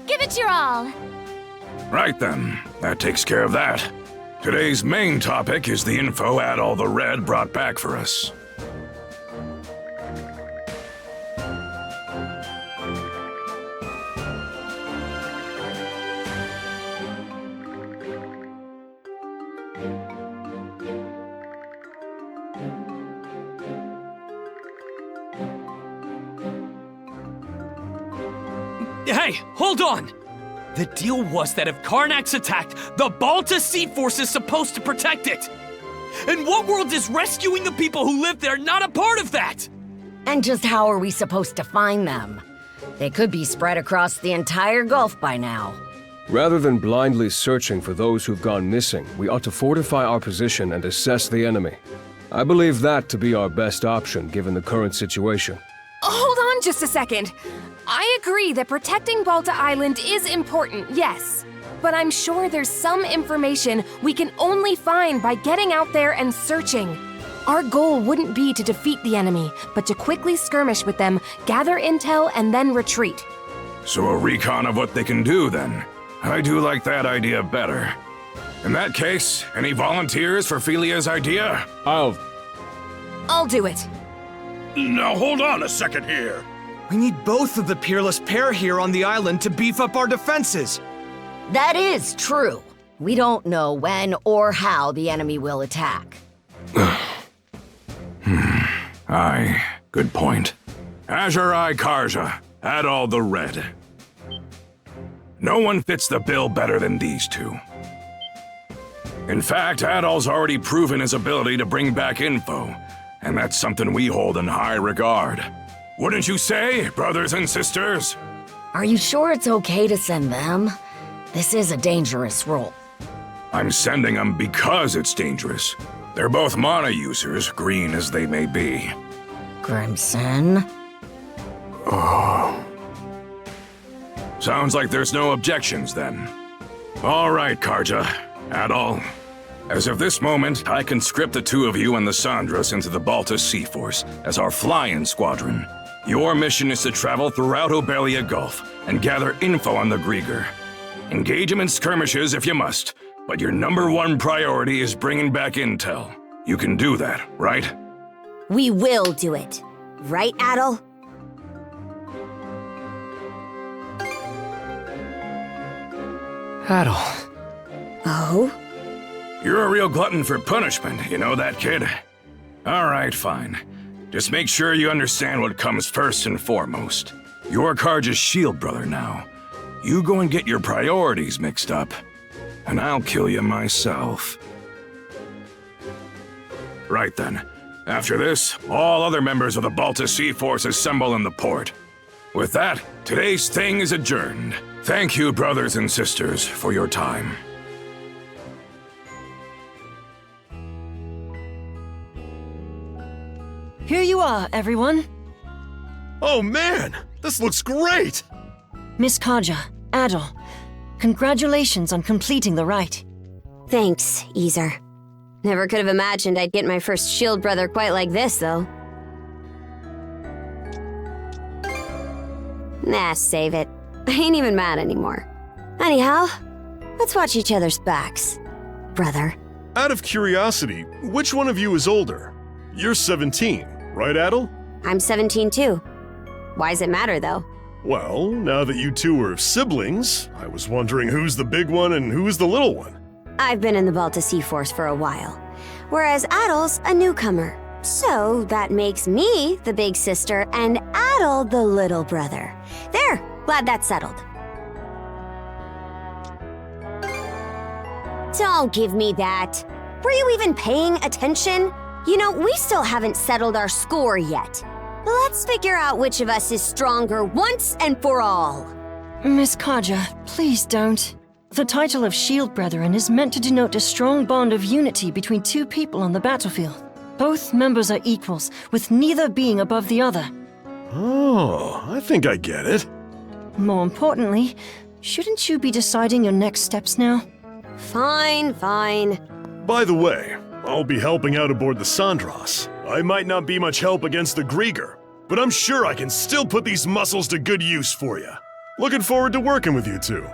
Give it your all. Right then, that takes care of that. Today's main topic is the info Adol the Red brought back for us. Hey, hold on! The deal was that if Karnak's attacked, the Balta Sea Force is supposed to protect it. And what world is rescuing the people who live there not a part of that? And just how are we supposed to find them? They could be spread across the entire Gulf by now. Rather than blindly searching for those who've gone missing, we ought to fortify our position and assess the enemy. I believe that to be our best option given the current situation. Hold on just a second. I agree that protecting Balta Island is important, yes. But I'm sure there's some information we can only find by getting out there and searching. Our goal wouldn't be to defeat the enemy, but to quickly skirmish with them, gather intel, and then retreat. So a recon of what they can do, then. I do like that idea better. In that case, any volunteers for Felia's idea? I'll do it. Now hold on a second here. We need both of the peerless pair here on the island to beef up our defenses. That is true. We don't know when or how the enemy will attack. Aye, good point. Azure-Eye Karja, Adol the Red. No one fits the bill better than these two. In fact, Adol's already proven his ability to bring back info, and that's something we hold in high regard. Wouldn't you say, brothers and sisters? Are you sure it's okay to send them? This is a dangerous role. I'm sending them because it's dangerous. They're both mana users, green as they may be. Crimson? Oh. Sounds like there's no objections, then. All right, Karja, Adol. As of this moment, I conscript the two of you and the Sandras into the Balta Sea Force as our fly-in squadron. Your mission is to travel throughout Obelia Gulf and gather info on the Grieger. Engage them in skirmishes if you must, but your #1 priority is bringing back intel. You can do that, right? We will do it. Right, Adol? Adol. Oh? You're a real glutton for punishment, you know that, kid? All right, fine. Just make sure you understand what comes first and foremost. You're Karja's shield brother now. You go and get your priorities mixed up, and I'll kill you myself. Right then. After this, all other members of the Balta Sea Force assemble in the port. With that, today's thing is adjourned. Thank you, brothers and sisters, for your time. Here you are, everyone. Oh man, this looks great! Miss Karja, Adol, congratulations on completing the rite. Thanks, Ezer. Never could have imagined I'd get my first shield brother quite like this, though. Nah, save it. I ain't even mad anymore. Anyhow, let's watch each other's backs, brother. Out of curiosity, which one of you is older? You're 17, right, Adol? I'm 17 too. Why does it matter, though? Well, now that you two are siblings, I was wondering who's the big one and who's the little one. I've been in the Balta Sea Force for a while, whereas Adol's a newcomer. So that makes me the big sister and Adol the little brother. There, glad that's settled. Don't give me that. Were you even paying attention? You know, we still haven't settled our score yet. Let's figure out which of us is stronger once and for all. Miss Karja, please don't. The title of Shield Brethren is meant to denote a strong bond of unity between two people on the battlefield. Both members are equals, with neither being above the other. Oh, I think I get it. More importantly, shouldn't you be deciding your next steps now? Fine, fine. By the way, I'll be helping out aboard the Sandras. I might not be much help against the Grieger, but I'm sure I can still put these muscles to good use for you. Looking forward to working with you two.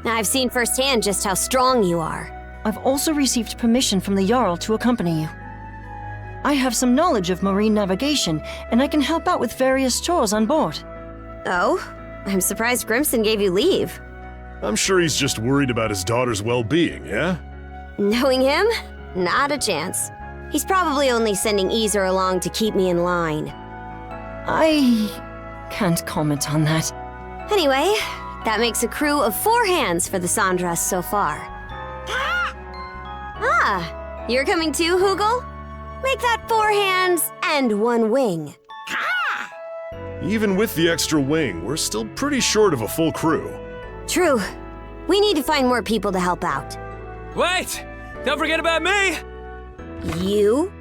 I've seen firsthand just how strong you are. I've also received permission from the Jarl to accompany you. I have some knowledge of marine navigation, and I can help out with various chores on board. Oh? I'm surprised Grimson gave you leave. I'm sure he's just worried about his daughter's well-being, yeah? Knowing him? Not a chance. He's probably only sending Ezer along to keep me in line. I can't comment on that. Anyway, That makes a crew of 4 hands for the Sandras so far. Ah, you're coming too, Hugel? Make that 4 hands and 1 wing. Even with the extra wing, we're still pretty short of a full crew. True. We need to find more people to help out. Wait! Don't forget about me! You?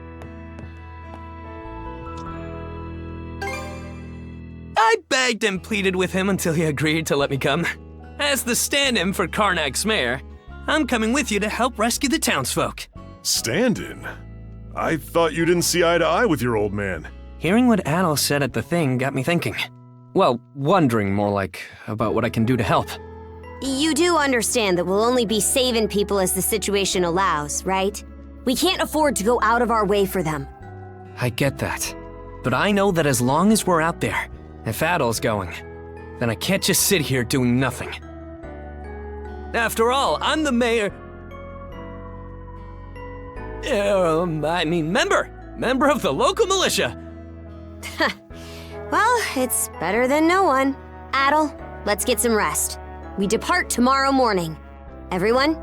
I begged and pleaded with him until he agreed to let me come. As the stand-in for Karnak's mayor, I'm coming with you to help rescue the townsfolk. Stand-in? I thought you didn't see eye to eye with your old man. Hearing what Adol said at the thing got me thinking. Well, wondering more like about what I can do to help. You do understand that we'll only be saving people as the situation allows, right? We can't afford to go out of our way for them. I get that. But I know that as long as we're out there, if Adol's going, then I can't just sit here doing nothing. After all, I'm the mayor... member of the local militia. Well, it's better than no one. Adol, let's get some rest. We depart tomorrow morning. Everyone,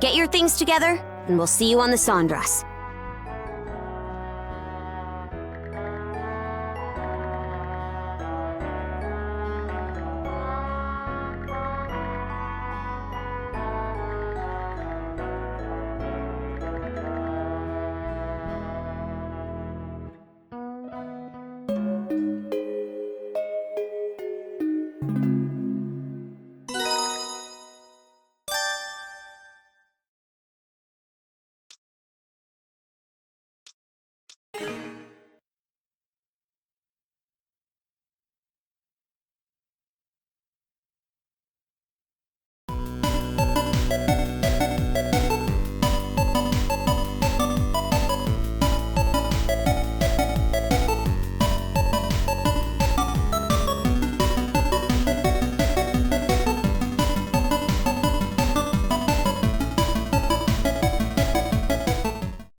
get your things together, and we'll see you on the Sandras. you